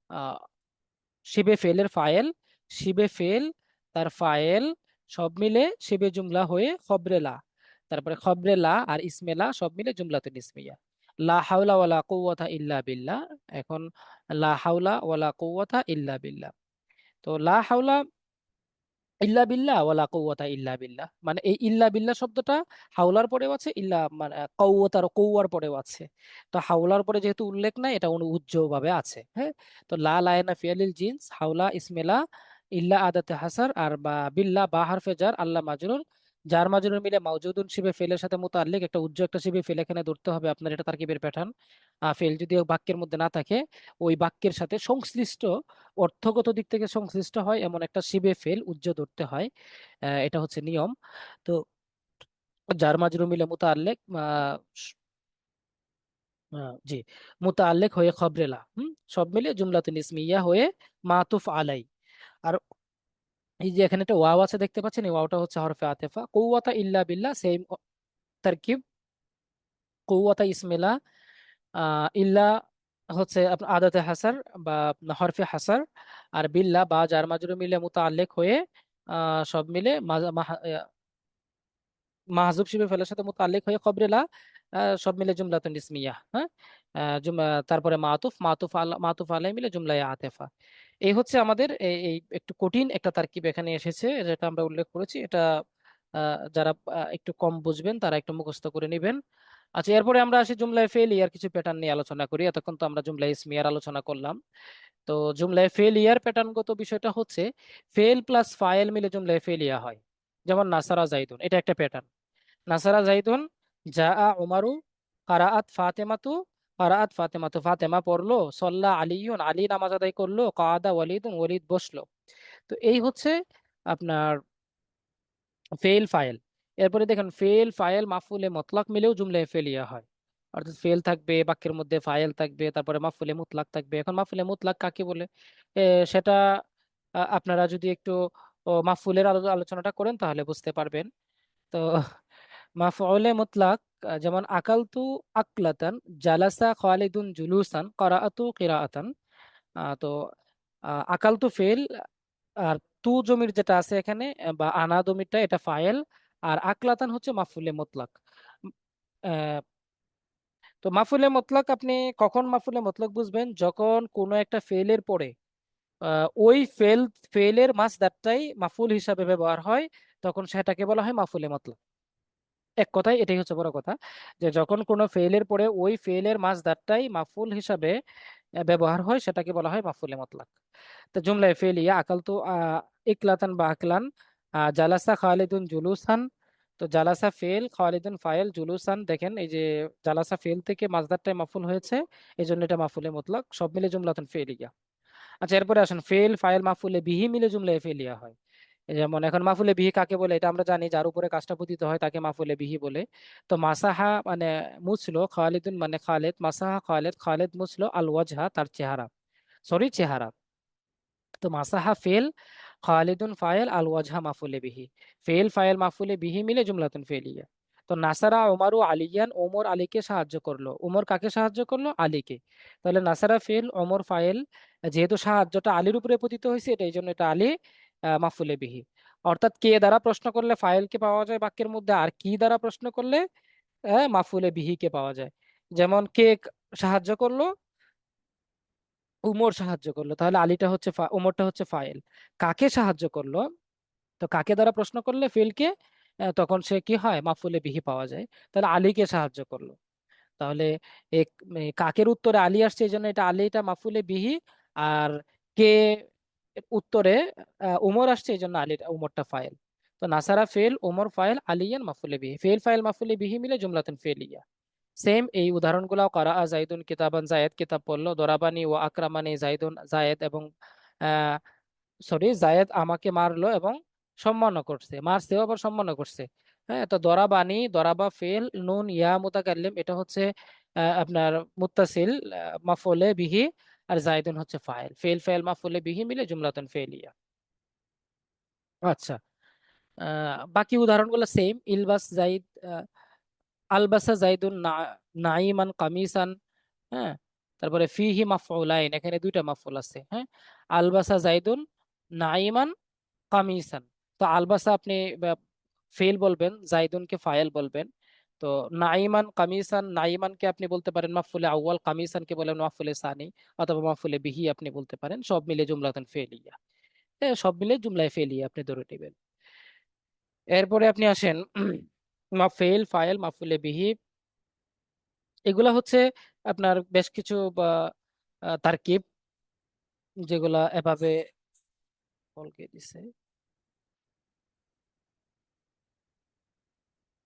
আহ, শিবে ফেলের ফাইল, শিবে ফেল তার ফাইল সব মিলে শিবে জুমলা হয়ে খবরেলা, তারপরে খবরেলা আর ইসমেলা সব মিলে জুমলাতুন ইসমিয়া। লা হাওলা ওয়ালা কুওয়াতা ইল্লা বিল্লাহ। এখন লা হাওলা ওয়ালা কুওয়াতা ইল্লা বিল্লাহ। তো লা হাওলা ইল্লা বিল্লাহ ওয়ালা কুওয়াতা ইল্লা বিল্লাহ, মানে এই ইল্লা বিল্লাহ শব্দটা হাওলার পরেও আছে, ইল্লা মানে কওয়াতার কওয়ার পরেও আছে। তো হাওলার পরে যেহেতু উল্লেখ নাই, এটা উজ্জ ভাবে আছে, হ্যাঁ। তো লা লায়না ফিয়ালিল জিন্স, হাওলা ইসমেলা, ইল্লা আদাতে হাসার, আর বা বিল্লাহ বা হারফে জার, আল্লাহ মাজরুর, জার মাজরুর মিলে মাওজুদুন শিবে ফেলের সাথে মুতাল্লিক, একটা উজ্জ একটা শিবে ফেল এখানে ধরতে হবে আপনার, এটা তারকিবের প্যাটার্ন। ফেল যদি বাক্যের মধ্যে না থাকে, ওই বাক্যের সাথে সংশ্লিষ্ট, অর্থগত দিক থেকে সংশ্লিষ্ট হয় এমন একটা শিবে ফেল উজ্জ ধরতে হয়। এটা হচ্ছে নিয়ম। তো জার মাজরুর মিলে মুতাল্লিক, জি, মুতাল্লিক হয়ে খবরেলা, সব মিলে জুমলাতুন ইসমিয়া হয়ে মাতুফ আলাই। আর এই যে এখানে একটা ওয়াও আছে দেখতে পাচ্ছেন, এই ওয়াওটা হচ্ছে হরফে আতেফা। কুওয়াতা ইল্লা বিল্লাহ সেম তারকিব, কুওয়াতা ইসমিলা, ইল্লা হচ্ছে আপনার আদাতে হাসার বা আপনার হরফে হাসার, আর বিল্লাহ বা জার মাজরুর মিলে মুতাল্লিক হয়ে সব মিলে মাহজুব শিবে ফেলার সাথে মুতাল্লিক হয়ে খবরেলা, সব মিলে জুমলাতুন ইসমিয়া, হ্যাঁ। তারপরে মাতুফ, মাতুফ আলাই মিলে জুমলায় আতেফা। এই হচ্ছে আমাদের এই একটু কঠিন একটা তারকিব এখানে এসেছে, যেটা আমরা উল্লেখ করেছি। এটা যারা একটু কম বুঝবেন তারা একটু মুখস্থ করে নেবেন। আচ্ছা, এরপরে আমরা আসি জুমলায় ফেলিয়ার কিছু প্যাটার্ন নিয়ে আলোচনা করি। এতক্ষণ তো আমরা জুমলায় ইসমিয়ার আলোচনা করলাম। তো জুমলায় ফেলিয়ার প্যাটার্নগত বিষয়টা হচ্ছে ফেল প্লাস ফাইল মিলে জুমলায় ফেলিয়া হয়। যেমন নাসারা জাইদুন, এটা একটা প্যাটার্ন। নাসারা জাইদুন, জা উমারু, কারাআত ফাতেমাতু, কারাআত ফাতেমাতু, ফাতেমা পড়লো, সল্লা আলিয়ুন, আলী নামাজ আদায় করলো, কাদা ওয়ালিদুন, ওয়ালিদ বসলো। তো এই হচ্ছে আপনার ফেল ফাইল। এরপরে দেখেন ফেল ফাইল মাফুলে মতলাক মিলেও জুমলায় ফেলিয়া হয়। অর্থাৎ ফেল থাকবে বাক্যের মধ্যে, ফাইল থাকবে, তারপরে মাফুলে মুতলাক থাকবে। এখন মাফুলে মুতলাক কাকে বলে, সেটা আপনারা যদি একটু মাফুলের আলোচনাটা করেন তাহলে বুঝতে পারবেন। তো মাফউলে মুতলাক, যেমন আকালতু আকলাতান, জালাসা খালিদুন জুলুসান, ক্বরাআতু কিরাআতান। তো আকালতু ফেল, আর তু জমির যেটা আছে এখানে বা আনা জমিরটা এটা ফাইল, আর আকলাতান হচ্ছে মাফউলে মুতলাক। আহ, তো মাফুলে মুতলাক আপনি কখন মাফুলে মুতলাক বুঝবেন, যখন কোনো একটা ফেলের পরে ওই ফেলের মাসদারটাই মাফুল হিসাবে ব্যবহার হয়, তখন সেটাকে বলা হয় মাফুলে মুতলাক। এক কথায় এটাই হচ্ছে বড় কথা, যে যখন কোনো ফেলের পরে ওই ফেলের মাসদারটাই মাফুল হিসাবে ব্যবহার হয়, সেটাকে বলা হয় মাফুলে মুতলাক। তো জুমলায় ফেলিয়া আকালতু ইকলাতান বা আকলান, জালাসা খালিদুন জুলুসান। তো জালাসা ফেল, খালিদুন ফাইল, জুলুসান দেখেন এই যে জালাসা ফেল থেকে মাসদারটাই মাফুল হয়েছে, এই জন্য এটা মাফুলে মুতলাক, সব মিলে জুমলাতুন ফেলিয়া। আচ্ছা, এরপরে আসেন ফেল ফাইল মাফুলে বিহি মিলে জুমলায় ফেলিয়া হয়। যেমন এখন মাফুলে বিহি কাকে বলে এটা আমরা জানি, যার উপরে কাজটা পতিত হয় তাকে মাফুলে বিহি বলে। তো মাসাহা মানে মুছলো, খালিদুন মানে খালেদ, মাসাহা খালেদ, খালেদ মুছলো, আল ওয়াজহা তার চেহারা, সরি চেহারা। তো মাসাহা ফেল, খালিদুন ফাইল, আল ওয়াজহা মাফুলে বিহি। ফেল ফাইল মাফুলে বিহি মিলে জুমলাতুন ফেলিয়া। তো নাসারা ওমারু আলিয়ান, ওমর আলীকে সাহায্য করলো। ওমর কাকে সাহায্য করলো? আলীকে। তাহলে নাসারা ফেল, ওমর ফাইল, যেহেতু সাহায্যটা আলীর উপরে পতিত হয়েছে এটা এই জন্য এটা আলী মাফুলে বিহি। অর্থাৎ কে দ্বারা প্রশ্ন করলে ফাইলকে পাওয়া যায় বাক্যের মধ্যে, আর কি দ্বারা প্রশ্ন করলে মাফুলে বিহি কে পাওয়া যায়। যেমন কে সাহায্য করলো? উমর সাহায্য করলো, তাহলে আলীটা হচ্ছে উমরটা হচ্ছে ফাইল। কাকে সাহায্য করলো? তো কাকে দ্বারা প্রশ্ন করলে ফেলকে তখন সে কি হয়? মাফুলে বিহি পাওয়া যায়। তাহলে আলীকে সাহায্য করলো। তাহলে এক কাকের উত্তরে আলী আসছে এই জন্য এটা আলীটা মাফুলে বিহি। আর কে উত্তরে উমর আসছে এই জন্য আলী উমরটা ফাইল। তো নাসারা ফেল, উমর ফাইল, আলিয়ান মাফুলে বিহি। ফেল ফাইল মাফুলে বিহি মিলে জুমলাতুন ফেলিয়া। সেম এই উদাহরণগুলো করা। জাইদুন কিতাবান, জায়েদ কিতাব পড়লো। দরাবানি ও আকরামানি জাইদুন, জায়েদ এবং জায়েদ আমাকে মারলো এবং সম্মান করছে, মারছেও আবার সম্মান করছে। হ্যাঁ, তো দরাবানি, দরাবা ফেল, নুন ইয়া মুতাকাল্লিম এটা হচ্ছে আপনার মুত্তাসিল মাফুলে বিহি, আর জাইদুন হচ্ছে ফাইল। ফেল ফাইল মাফুলে বিহি মিলে জুমলাতুন ফেলিয়া। আচ্ছা, বাকি উদাহরণগুলো সেম। ইলবাস জাইদ, আলবাসা জাইদুন নাইমান কামিসান। হ্যাঁ, তারপরে ফিহি মাফউলাইন, এখানে দুইটা মাফউল আছে। হ্যাঁ, আলবাসা জাইদুন নাইমান কামিসান। তো আলবাসা আপনি ফেল বলবেন, জাইদুনকে ফাইল বলবেন। তো নাইমান কামিসান, নাইমানকে আপনি বলতে পারেন মাফউলে আউয়াল, কামিসানকে বলেন মাফউলে সানি, অথবা মাফউলে বিহি আপনি বলতে পারেন। সব মিলে জুমলাতুন ফেলিয়া। সব মিলে জুমলায় ফেলিয়া আপনি ধরে নেবেন। এরপরে আপনি আসেন ফেল ফাইল মাফউলে বিহি, এগুলা হচ্ছে আপনার বেশ কিছু বা তারকিব যেগুলা এভাবে বলকে দিছে।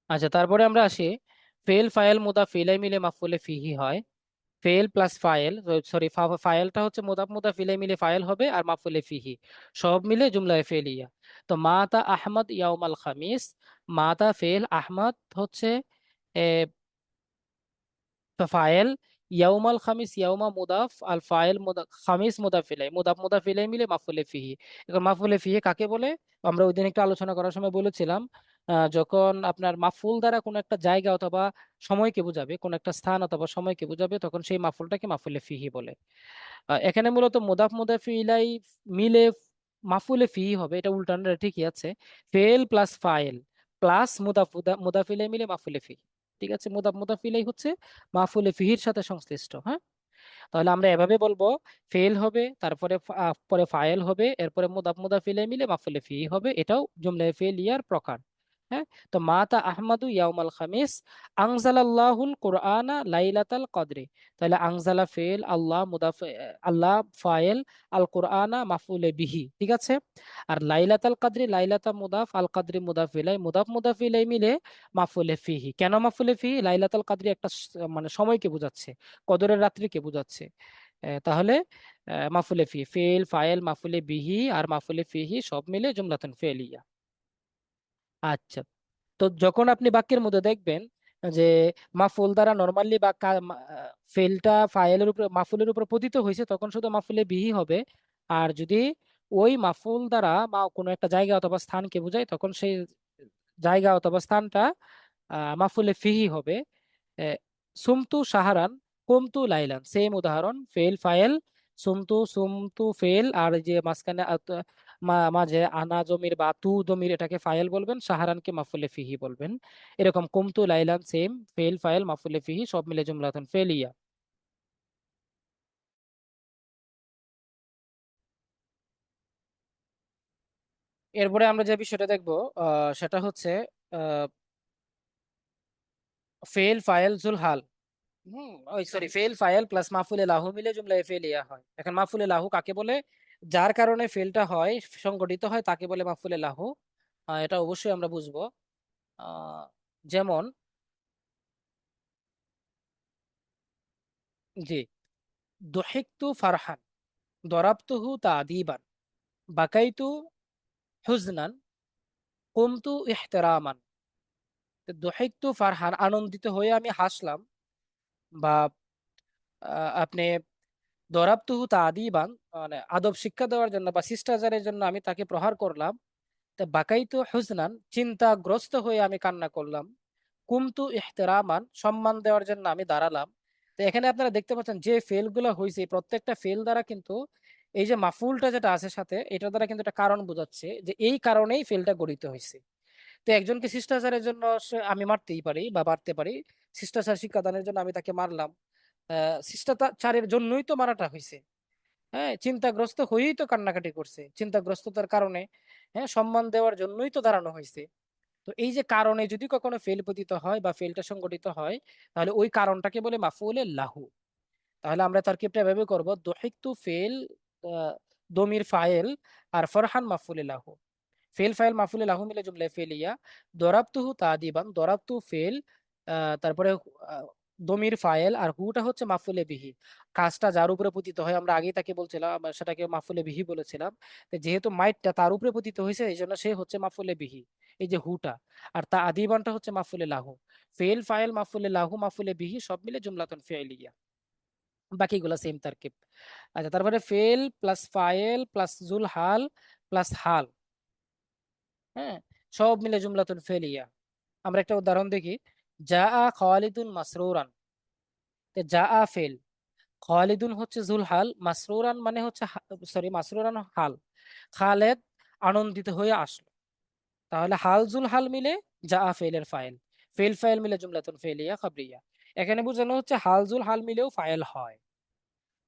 আচ্ছা, তারপরে আমরা আসি ফেল ফাইল মুদাফ ইলাই মিলে মাফুলে ফিহি হয়। ফেল প্লাস ফাইল, সরি ফাইলটা হচ্ছে মুদাফ মুদাফ ইলাই মিলে ফাইল হবে, আর মাফুলে ফিহি সব মিলে জুমলায় ফেলিয়া। তো মাতা আহমদ ইয়াউমাল খামিস, মাতা ফেল, আহমদ হচ্ছে ফাইল, ইয়াউমাল খামিস ইয়াউমা মুদাফ, আল ফাইল খামিস মুদাফ ইলাই, মুদাফ মুদাফ ইলাই মিলে মাফুলে ফিহি। এখন মাফুলে ফিহি কাকে বলে? আমরা ওই দিন একটু আলোচনা করার সময় বলেছিলাম, যখন আপনার মাফুল দ্বারা কোনো একটা জায়গা অথবা সময়কে বোঝাবে, কোন একটা স্থান অথবা সময়কে বোঝাবে, তখন সেই মাফুলটাকে মাফুলে ফিহি বলে। এখানে মূলত মুদাফ মুদাফ ইলাই মিলে মাফুলে ফিহি হবে, এটা উল্টানোটা ঠিকই আছে। ফেল প্লাস ফাইল প্লাস মুদাফ মুদাফ ইলাই মিলে মাফুলে ফিহি। ঠিক আছে, মুদাফ মুদাফ ইলাই হচ্ছে মাফুলে ফিহির সাথে সংশ্লিষ্ট। হ্যাঁ, তাহলে আমরা এভাবে বলবো, ফেল হবে, তারপরে পরে ফাইল হবে, এরপরে মুদাফ মুদাফ ইলাই মিলে মাফুলে ফিহি হবে। এটাও জুমলায়ে ফেলিয়ার প্রকার। হ্যাঁ, তো মাতা আহমাদু ইয়াউমাল খামিস, আনজালাল্লাহুল কুরআনা লাইলাতাল কদরি। তাহলে আনজালা ফেল, আল্লাহ মুদাফ, আল্লাহ ফাইল, আল কুরআনা মাফুলে বিহি। ঠিক আছে, আর লাইলাতাল কদরি, লাইলাতা মুদাফ, আল কদরি মুদাফ ইলাই, মুদাফ মুদাফ ইলাই মিলে মাফুলে ফিহি। কেন মাফুলে ফিহি? লাইলাতাল কদরি একটা মানে সময়কে বোঝাচ্ছে, কদরের রাত্রিকে বোঝাচ্ছে। তাহলে মাফুলে ফি, ফেল ফাইল মাফুলে বিহি আর মাফুলে ফিহি সব মিলে জুমলাতুন ফেলিয়া। আচ্ছা, তো যখন আপনি বাক্যের মধ্যে দেখবেন যে মাফুল দ্বারা নরমালি বা ফেলটা ফাইলের উপর মাফুলের উপর পতিত হয়েছে, তখন শুধু মাফুলে বিহি হবে। আর যদি ওই মাফুল দ্বারা বা কোনো একটা জায়গা অথবা স্থানকে বোঝায়, তখন সেই জায়গা অথবা স্থানটা মাফুলে ফিহি হবে। আহ, সুমতু সাহারান, কুমতু লাইলান, সেম উদাহরণ। ফেল ফাইল, সুমতু সুমতু ফেল, আর যে মাঝখানে মাঝে আনা জমির বা তু জমির এটাকে ফাইল বলবেন, সাহারানকে মাফুলে ফিহি বলবেন। এরকম কুমতু লাইলান সেম, ফেল ফাইল মাফুলে ফিহি সব মিলে জুমলাতুন ফেলিয়া। এরপরে আমরা যে বিষয়টা দেখবো সেটা হচ্ছে ফেল ফাইল জুল হাল। ওই সরি, ফেল ফাইল প্লাস মাফুলে লাহু মিলে জুমলায় ফেলিয়া হয়। এখন মাফুলে লাহু কাকে বলে? যার কারণে ফেলটা হয়, সংগঠিত হয়, তাকে বলে মাফুলে লাহু। এটা অবশ্যই আমরা বুঝবো। আহ, যেমন, জি, দহিকতু ফারহান, দরাবতুহু তাদিবান, বাকাইতু হুজনান কুমতু ইহতেরামান। দহিকতু ফারহান, আনন্দিত হয়ে আমি হাসলাম, বা আপনি দরাবতুহু তাদিবান, মানে আদব শিক্ষা দেওয়ার জন্য বা শিষ্টাচারের জন্য আমি তাকে প্রহার করলাম। তা বাকাইতু হুজনান, চিন্তাগ্রস্ত হয়ে আমি কান্না করলাম। কুমতু ইহতেরামান, সম্মান দেওয়ার জন্য আমি দাঁড়ালাম। তো এখানে আপনারা দেখতে পাচ্ছেন যে ফেল গুলো হয়েছে, এই প্রত্যেকটা ফেল দ্বারা কিন্তু এই যে মাফুলটা যেটা আছে সাথে, এটা দ্বারা কিন্তু একটা কারণ বোঝাচ্ছে যে এই কারণেই ফেলটা গঠিত হয়েছে। তো একজনকে শিষ্টাচারের জন্য আমি মারতেই পারি বা মারতে পারি, শিষ্টাচার শিক্ষাদানের জন্য আমি তাকে মারলাম, শিষ্টাচারের জন্যই তো মারাটা হয়েছে। হ্যাঁ, চিন্তাগ্রস্ত হয়েই তো কান্নাকাটি করছে, চিন্তাগ্রস্ততার কারণে, হ্যাঁ, সম্মান দেওয়ার জন্যই তো দাঁড়ানো হয়েছে। তো এই যে কারণে যদি কখনো ফেল পতিত হয় বা ফেলটা সংগঠিত হয়, তাহলে ওই কারণটাকে বলে মাফউলে লাহু। তাহলে আমরা তারকিবটা এভাবে করব, দহিকতু ফেল, দমির ফাইল, আর ফরহান মাফউলে লাহু। ফেল ফাইল মাফুলে লাহু মিলে জুমলা ফেলিয়া, দরাবতুহু তাদিবান, দরাবতু ফেল, তারপরে দমির ফাইল, আর হুটা হচ্ছে মাফুলে বিহি। কাজটা যার উপরে পতিত হয় আমরা আগেই তাকে বলছিলাম, আমরা সেটাকে মাফুলে বিহি বলেছিলাম। তো যেহেতু মাইটটা তার উপরে পতিত হয়েছে, এই জন্য সে হচ্ছে মাফুলে বিহি, এই যে হুটা। আর তা আদিবানটা হচ্ছে মাফুলে লাহু। ফেল ফাইল মাফুলে লাহু মাফুলে বিহি সব মিলে জুমলাতুন ফি'লিয়া। বাকিগুলো সেম তারকিব। আচ্ছা, তারপরে fail plus file plus joule হাল প্লাস হাল, হ্যাঁ, সব মিলে জুমলাতুন ফেলিয়া। আমরা একটা উদাহরণ দেখি, জা আ খালিদুন মাসরুরান। জা আ ফেল, খালিদুন হচ্ছে জুল হাল, মাসরুরান মানে হচ্ছে, সরি, মাসরুরান হাল, খালেদ আনন্দিত হয়ে আসলো। তাহলে হাল জুল হাল মিলে জা আ ফেলের ফাইল, ফেল ফাইল মিলে জুমলাতুন ফেলিয়া খাবরিয়া। এখানে বোঝানো হচ্ছে হাল জুল হাল মিলেও ফাইল হয়।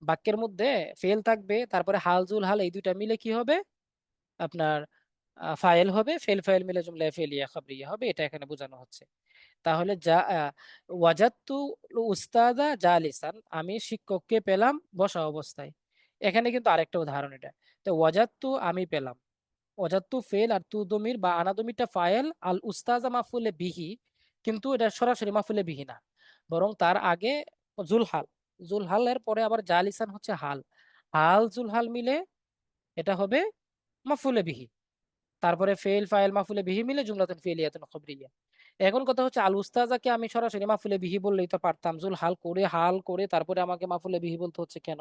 বাক্যের মধ্যে ফেল থাকবে, তারপরে হাল জুল হাল, এই দুইটা মিলে কি হবে আপনার ফাইল হবে, ফেল ফাইল মিলে জুমলা ফেলিয়া খাবরিয়া হবে, এটা এখানে বোঝানো হচ্ছে। তাহলে যা ওয়াজাত্তু উস্তাদা জালিসান, আমি শিক্ষককে পেলাম বসা অবস্থায়। এখানে কিন্তু আরেকটা উদাহরণ এটা। তো ওয়াজাত্তু আমি পেলাম, ওয়াজাত্তু ফেল আর তু দমির বা আনা দমিরটা ফাইল, আল উস্তাজা মাফুলে বিহি, কিন্তু এটা সরাসরি মাফুলে বিহি না, বরং তার আগে জুলহাল, জুলহালের পরে আবার জালিসান হচ্ছে হাল, হাল জুলহাল মিলে এটা হবে মাফুলে বিহি। তারপরে ফেল ফাইল মাফুলে বিহি মিলে জুমলাতুন ফিলিয়াতুন খবরিয়া। এখন কথা হচ্ছে আল উস্তাজাকে আমি সরাসরি মাফুলে বিহি বললেই তো পারতাম, জুল হাল করে তারপরে আমাকে মাফুলে বিহি বলতে হচ্ছে কেন?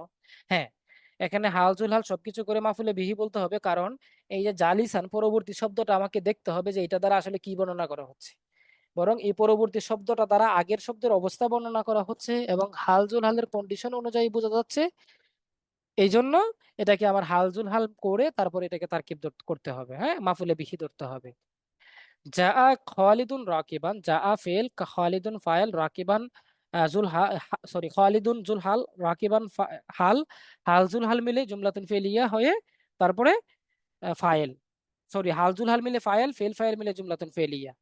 হ্যাঁ, এখানে হাল জুল হাল সবকিছু করে মাফুলে বিহি বলতে হবে, কারণ এই যে জালিসান পরবর্তী শব্দটা আমাকে দেখতে হবে যে এটা দ্বারা আসলে কি বর্ণনা করা হচ্ছে। বরং এই পরবর্তী শব্দটা দ্বারা আগের শব্দের অবস্থা বর্ণনা করা হচ্ছে, এবং হাল জুল হালের কন্ডিশন অনুযায়ী বোঝা যাচ্ছে। এই জন্য এটাকে আমার হাল জুল হাল করে তারপরে এটাকে তারকিব করতে হবে, হ্যাঁ, মাফুলে বিহি ধরতে হবে। জা খালিদুন রাকিবান, জা ফেল, খালিদুন ফাইল, রাকিবান জুল সরি, খালিদুন জুল হাল, রাকিবান হাল, হাল জুল হাল মিলে জুমলাতুন ফেলিয়া হয়ে তারপরে ফাইল, সরি, হাল জুল হাল মিলে ফাইল, ফেল ফাইল মিলে জুমলাতুন ফেলিয়া।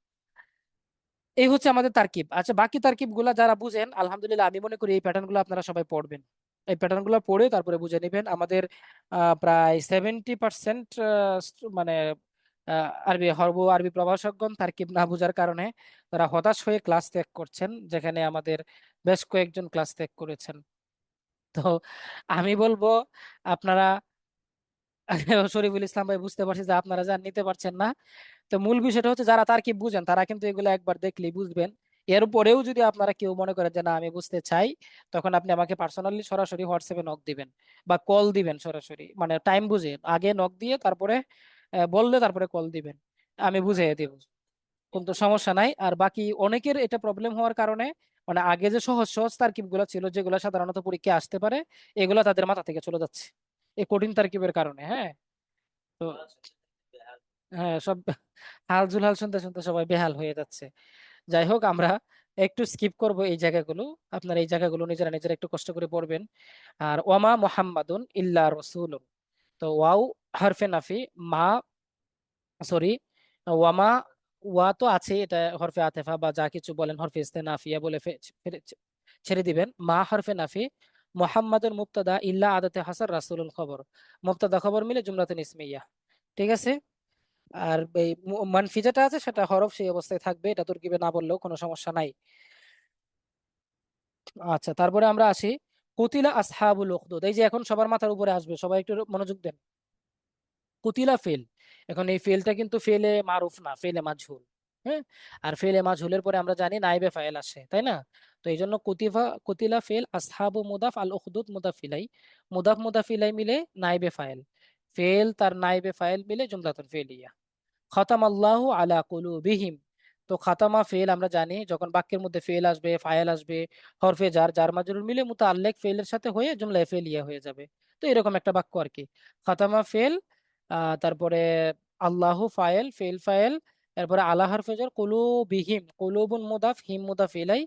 এই হচ্ছে আমাদের তারকিব। আচ্ছা, বাকি তারকিব গুলা যারা বুঝেন আলহামদুলিল্লাহ, আমি মনে করি এই প্যাটার্ন গুলো আপনারা সবাই পড়বেন। এই প্যাটার্ন গুলো পড়ে তারপরে বুঝে নেবেন। আমাদের প্রায় 70% মানে আরবি প্রভাষকগণ তারকিব না বোঝার কারণে তারা হতাশ হয়ে ক্লাস ত্যাগ করছেন, যেখানে আমাদের বেশ কয়েকজন ক্লাস ত্যাগ করেছেন। তো আমি বলবো আপনারা শরীফুল ইসলাম ভাই, বুঝতে পারছি যে আপনারা যা নিতে পারছেন না। তো মূল বিষয়টা হচ্ছে যারা তারকিব বুঝেন তারা কিন্তু এগুলো একবার দেখলেই বুঝবেন। এরপরেও যদি আপনারা কেউ মনে করেন যে না আমি বুঝতে চাই, তখন আপনি আমাকে পার্সোনালি সরাসরি হোয়াটসঅ্যাপে নক দিবেন বা কল দিবেন সরাসরি, মানে টাইম বুঝে আগে নক দিয়ে তারপরে বললে তারপরে কল দিবেন, আমি বুঝিয়ে দিব, কিন্তু সমস্যা নাই। আর বাকি অনেকের এটা প্রবলেম হওয়ার কারণে, মানে আগে যে সহজ সহজ তারকিব গুলো ছিল যেগুলো সাধারণত পরীক্ষায় আসতে পারে, এগুলো তাদের মাথা থেকে চলে যাচ্ছে এই কঠিন তারকিবের কারণে। হ্যাঁ, তো হ্যাঁ, সব হাল জুলহাল শুনতে শুনতে সবাই বেহাল হয়ে যাচ্ছে। যাই হোক, আমরা একটু স্কিপ করব এই জায়গাগুলো। আপনারা এই জায়গাগুলো নিজেরা নিজেরা একটু কষ্ট করে পড়বেন। আর ওয়ামা মুহাম্মাদুন ইল্লা রাসূলুন, তো ওয়াও হরফে নাফি, মা, সরি, ওয়ামা, ওয়া তো আছে, এটা হরফে আতেফা বা যা কিছু বলেন হরফে ইস্তেনাফিয়া বলে ছেড়ে দিবেন। মা হরফে নাফি, মুহাম্মাদুন মুবতাদা, ইল্লা আদাতে হাসার, রাসূলুন খবর, মুবতাদা খবর মিলে জুমলাতুন ইসমিয়া। ঠিক আছে। আর এই মানফি যেটা আছে সেটা হরফ সেই অবস্থায় থাকবে, এটা তুর্কিবে না বললেও কোনো সমস্যা নাই। আচ্ছা, তারপরে আমরা আসি কুতিলা আসহাবুল উখদুদ। এই যে এখন সবার মাথার উপরে আসবে, সবাই একটু মনোযোগ দেন। কুতিলা ফেল। এখন এই ফেলটা কিন্তু ফেলে মারুফ না, ফেলে মাজহুল। হ্যাঁ, আর ফেলে মাজহুলের পরে আমরা জানি নাইবে ফাইল আসে, তাই না? তো এই জন্য কুতিলা ফেল, আসহাবু মুদাফ, আল উখদুদ মুদাফিলাই, মুদাফ মুদাফিলাই মিলে নাইবে ফাইল, ফেল তার নাইবে ফাইল মিলে জুমলাতুন ফেলিয়া। খতামাল্লাহু আলা কুলুবিহিম, তো খাতামা ফেল আমরা জানি যখন বাক্যের মধ্যে ফেল আসবে, ফাইল আসবে, হরফে জার মাজরুর মিলে মুতাআল্লিক ফেলের সাথে হয়ে জুমলা ফেলিয়া হয়ে যাবে। তো এরকম একটা বাক্য আর কি। খাতামা ফেল, তারপরে আল্লাহু ফাইল, ফেল ফাইল, তারপরে আলা হরফে জার, কুলুবিহিম, কুলুবুন মুদাফ, হিম মুদাফ ইলাই,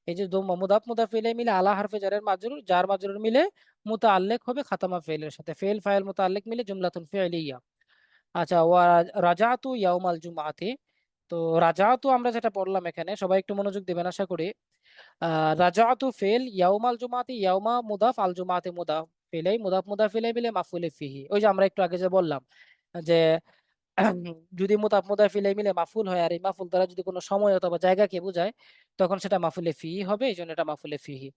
এই যে মুদাফ মুদাফ ইলাই মিলে আলা হরফে জারের মাজরুর, জার মাজরুর মিলে মুতাআল্লিক হবে খাতামা ফেলের সাথে, ফেল ফাইল মুতাআল্লিক মিলে জুমলাতুন ফি'লিয়া। আচ্ছা, রাজাতু ইয়াউমাল জুমআতি, তো রাজাতু আমরা যেটা পড়লাম এখানে সবাই একটু মনোযোগ দিবেন আশা করি। রাজাতু ফেল, ইয়াউমাল জুমআতি, ইয়াউমা মুদাফ, আল জুমআতি মুদাফ ফিলাই, মুদাফ মুদাফ ফিলাই মিলে মাফউলে ফিহি। ওই যে আমরা একটু আগে যে বললাম যে যদি মুদাফ মুদাফ ফিলাই মিলে মাফুল হয় আর এই মাফুল দ্বারা যদি কোনো সময় অথবা জায়গাকে বোঝায় তখন সেটা মাফুলে ফিহি হবে, এই জন্য এটা মাফুলে ফিহি।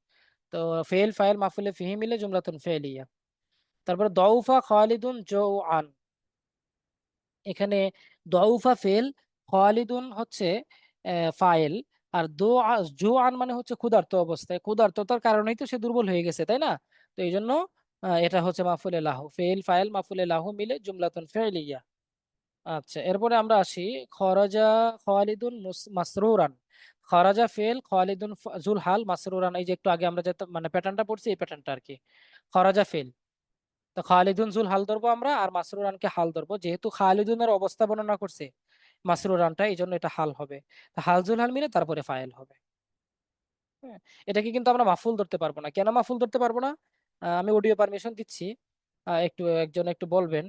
তো ফেল ফাইল মাফুলে ফিহি মিলে জুমলাতুন ফেলিয়া। তারপরে দাউফা খালিদুন জৌআন, এখানে দউফা ফেল, খালিদুন হচ্ছে ফাইল, আর জুআন মানে হচ্ছে ক্ষুধার্ত অবস্থায়, ক্ষুধার্ততার কারণেই তো সে দুর্বল হয়ে গেছে, তাই না? তো এই জন্য এটা হচ্ছে মাফুলে লাহু, ফেল ফাইল মাফুলে লাহু মিলে জুমলাতুন ফি'লিয়া। আচ্ছা, এরপরে আমরা আসি খরাজা খালিদুন মাসরুরান। খরাজা ফেল, খালিদুন জুল হাল, মাসরুরান, এই যে একটু আগে আমরা যেটা মানে প্যাটার্নটা পড়ছি এই প্যাটার্নটা আর কি। খরাজা ফেল, তো খালিদুন জুল হাল ধরবো আমরা, আর মাসরুরানকে হাল ধরবো, যেহেতু খালিদুনের অবস্থা বর্ণনা করছে মাসরুরানটা, এই জন্য এটা হাল হবে। তো হাল জুল হাল মিলে তারপরে ফাইল হবে। হ্যাঁ, এটাকে কিন্তু আমরা মাফুল ধরতে পারবো না। কেন মাফুল ধরতে পারবো না? আমি অডিও পারমিশন দিচ্ছি, একটু একজন একটু বলবেন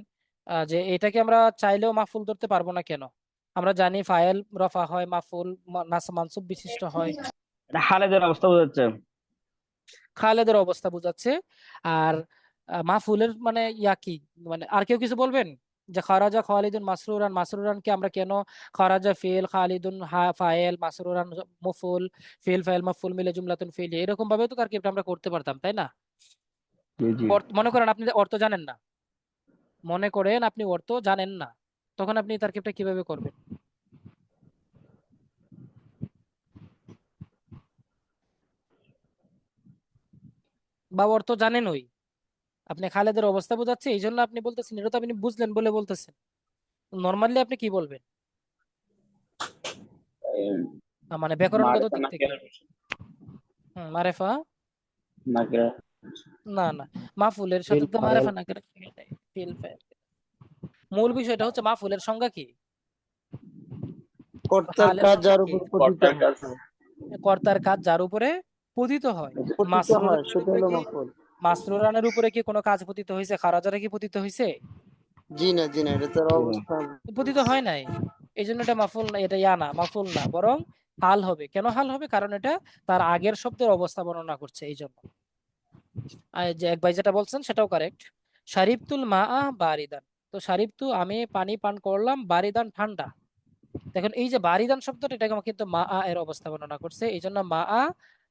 যে এটাকে আমরা চাইলেও মাফুল ধরতে পারবো না কেন? আমরা জানি ফাইল রফা হয়, মাফুল মানসুব বিশিষ্ট হয়, এটা খালেদের অবস্থা বোঝাচ্ছে। খালেদের অবস্থা বোঝাচ্ছে। আর মাফুলের মানে ইয়া কি, মানে আর কেউ কিছু বলবেন যে খারাজা খালিদুন মাসরুরান, মাসরুরানকে আমরা কেন খারাজা ফেল, খালিদুন ফাইল, মাসরুরান মফুল, ফেল ফাইল মাফুল মিলে জুমলাতুন ফেল, এরকম ভাবে তো তারকিবটা আমরা করতে পারতাম, তাই না? জি জি। মনে করেন আপনি অর্থ জানেন না, মনে করেন আপনি অর্থ জানেন না, তখন আপনি তারকিবটা কিভাবে করবেন? বা অর্থ জানেন ওই, আপনি খালেদের অবস্থা বোঝাচ্ছে এই জন্য আপনি বলতেছেন, এটা তো আপনি বুঝলেন বলে বলতেছেন, নর্মালি আপনি কি বলবেন? মানে ব্যাকরণগত মারেফা দিক থেকে। নাকিরা, মারেফা, নাকিরা। না না, মাফুলের সাথে তো মারেফা না করে ফিল ফাইল। মূল বিষয়টা হচ্ছে মাফুলের সংজ্ঞা কি, কর্তার হালের কাজ সংজ্ঞা যার কি? উপর পতিত কর্তার কাজ। কর্তার কাজ যার উপরে পতিত হয়। পতিত হয় সেটা হলো মাফুল। মাসরুরানের উপরে কি কোনো কাজ পতিত হয়েছে? খারাজারে কি পতিত হয়েছে? জি না জি না, এটা তার অবস্থা। পতিত হয় নাই, এই জন্য এটা মাফুল না, এটা ইয়া না, মাফুল না, বরং হাল হবে। কেন হাল হবে? কারণ এটা তার আগের শব্দের অবস্থা বর্ণনা করছে, এই জন্য। আর যে এক ভাই যেটা বলছেন সেটাও কারেক্ট। শারিবতুল মা বারিদান, তো শারিবতু আমি পানি পান করলাম, বারিদান ঠান্ডা। দেখুন এই যে বারিদান শব্দটা, এটাকে কিন্তু মা এর অবস্থা বর্ণনা করছে, এই জন্য মা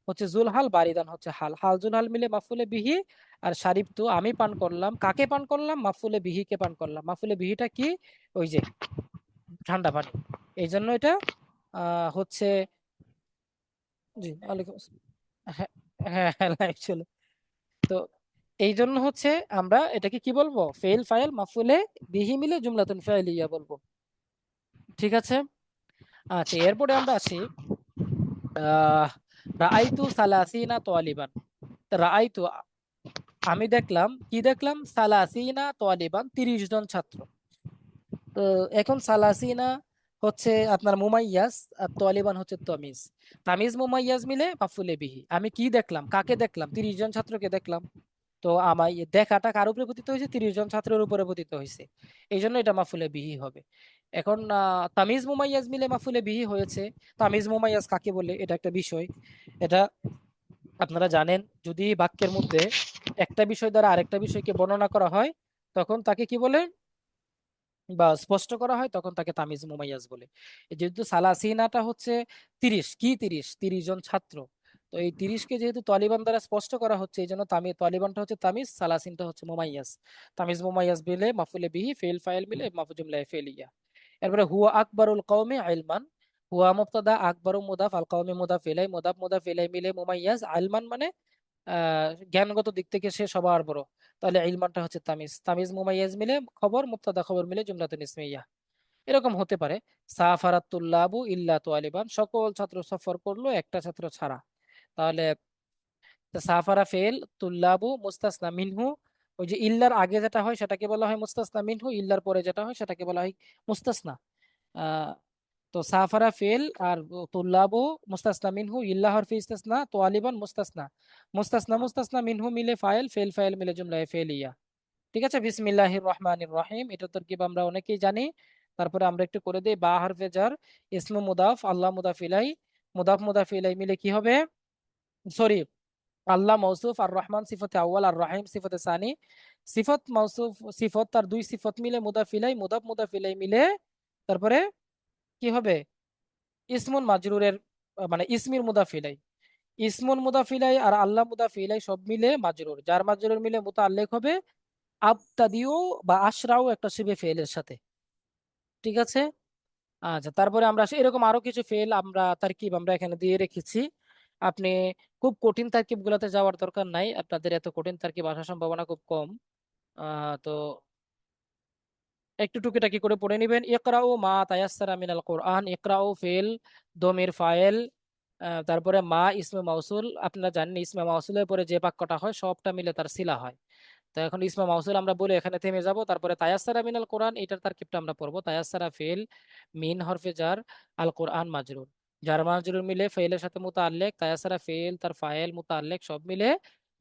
হচ্ছে জুল হাল, বারিদান হচ্ছে হাল, হাল জুল হাল মিলে মাফুলে বিহি। আর শারিবতু আমি পান করলাম, কাকে পান করলাম? মাফুলে বিহি কে পান করলাম। মাফুলে বিহিটা কি? ওই যে ঠান্ডা পানি, এই জন্য এটা হচ্ছে। জি, ওয়ালাইকুম আসসালাম। হ্যাঁ হ্যাঁ হ্যাঁ, লাইভ ছিল। তো এই জন্য হচ্ছে আমরা এটাকে কি বলবো? ফেল ফাইল মাফুলে বিহি মিলে জুমলাতুন ফাইলিয়া বলবো। ঠিক আছে। আচ্ছা, এরপরে আমরা আসি রাআইতু সালাসিনা তালিবান। রাআইতু আমি দেখলাম, কি দেখলাম? সালাসিনা তালিবান, 30 জন ছাত্র। তো এখন সালাসিনা হচ্ছে আপনার মুমাইয়াজ, আর তালিবান হচ্ছে তামিজ। তামিজ মুমাইয়াজ মিলে মাফুলে বিহি। আমি কি দেখলাম? কাকে দেখলাম? 30 জন ছাত্রকে দেখলাম। তো আমার দেখাটা কার উপরে পতিত হয়েছে? 30 জন ছাত্রের উপরে পতিত হয়েছে, এই জন্য এটা মাফুলে বিহি হবে। এখন তামিজ মুমাইয়াজ মিলে মাফুলে বিহি হয়েছে। তামিজ মুমাইয়াজ কাকে বলে? এটা একটা বিষয়, এটা আপনারা জানেন। যদি বাক্যের মধ্যে একটা বিষয় দ্বারা আরেকটা বিষয়কে বর্ণনা করা হয় তখন তাকে কি বলে, বা স্পষ্ট করা হয়, তখন তাকে তামিজ মুমাইয়াজ বলে। যেহেতু সালাসিনাটা হচ্ছে 30, কি 30 জন ছাত্র, তো এই 30কে যেহেতু তালিবান দ্বারা স্পষ্ট করা হচ্ছে, এই জন্য তালিবানটা হচ্ছে তামিজ, সালাসিনটা হচ্ছে মুমাইয়াজ। তামিজ মুমাইয়াজ মিলে মাফুলে বিহি, ফেল ফাইল মিলে মাফু জুমলা ফেলিয়া। এরপরে হুয়া আকবরুল কওমি ইলমান, হুয়া মুবতাদা, আকবরু মুদাফ, আল কওমি মুদাফ ইলাই, মুদাফ ইলাই মিলে মুমাইয়াজ, ইলমান মানে জ্ঞানগত দিক থেকে সে সবার বড়। তাহলে ইলমানটা হচ্ছে তামিজ, তামিজ মুমাইয়াজ মিলে খবর, মুবতাদা খবর মিলে জুমলাতুন ইসমিয়া। এরকম হতে পারে সাফারাত তুল্লাবু ইল্লা তালিবান, সকল ছাত্র সফর করলো একটা ছাত্র ছাড়া। তাহলে সাফারা ফেল, তুল্লাবু মুস্তাসনা মিনহু, ওই যে ইল্লার আগে যেটা হয় সেটাকে বলা হয় মুস্তাসনা মিনহু, ইল্লার পরে যেটা হয় সেটাকে বলা হয় মুস্তাসনা। আহ তো সাফারা ফেল আর তুল্লাবু মুস্তাসনা মিনহু, ইল্লা হরফি ইস্তিসনা, তালিবান মুস্তাসনা, মুস্তাসনা মিনহু মিলে ফাইল, ফেল ফাইল মিলে জুমলা ফেলিয়া। ঠিক আছে, বিসমিল্লাহির রহমানির রহিম, এটা তরকিব আমরা অনেকেই জানি। তারপরে আমরা একটু করে দেই, বা হারফে জার, ইসমু মুদাফ, আল্লাহ মুদাফ ইলাই, মুদাফ ইলাই মিলে কি হবে, সরি, আল্লাহ মৌসুফ, আর রহমান সিফতে আউয়াল, আর রহিম সিফতে সানি, সিফত মৌসুফ, সিফত তার দুই সিফত মিলে মুদাফ ইলাই, মুদাফ ইলাই মিলে তারপরে কি হবে, ইসমুন মাজরুরের মানে ইসমির মুদাফ ইলাই, ইসমুন মুদাফ ইলাই আর আল্লাহ মুদাফ ইলাই সব মিলে মাজরুর, যার মাজরুর মিলে মুতাআল্লিক হবে আবতাদিউ বা আশরাউ একটা শিবে ফেলের সাথে। ঠিক আছে, আচ্ছা, তারপরে আমরা এরকম আরো কিছু ফেল আমরা তারকিব আমরা এখানে দিয়ে রেখেছি। আপনি খুব কঠিন তারকিব গুলাতে যাওয়ার দরকার নাই, আপনাদের এত কঠিন তারকিব আসার সম্ভাবনা খুব কম। তো একটু টুকিটাকি করে পড়ে নিবেন। ইকরাউ মা তায়াসসারা মিনাল কোরআন, ইকরাউ ফেল, দমির ফাইল, তারপরে মা ইসমে মাউসুল, আপনারা জানেন ইসমে মাউসুলের পরে যে বাক্যটা হয় সবটা মিলে তার সিলা হয়। তো এখন ইসমে মাউসুল আমরা বলে এখানে থেমে যাব। তারপরে তায়াসসারা মিনাল কোরআন, এটার তারকিবটা আমরা পড়বো। তায়াসসারা ফেল, মিন হরফে জার, আল কোরআন মাজরুর, জার মাজরুর মিলে ফেলের সাথে মুতাআল্লিক, তায়াসসারা ফেল তার ফাইল মুতাআল্লিক সব মিলে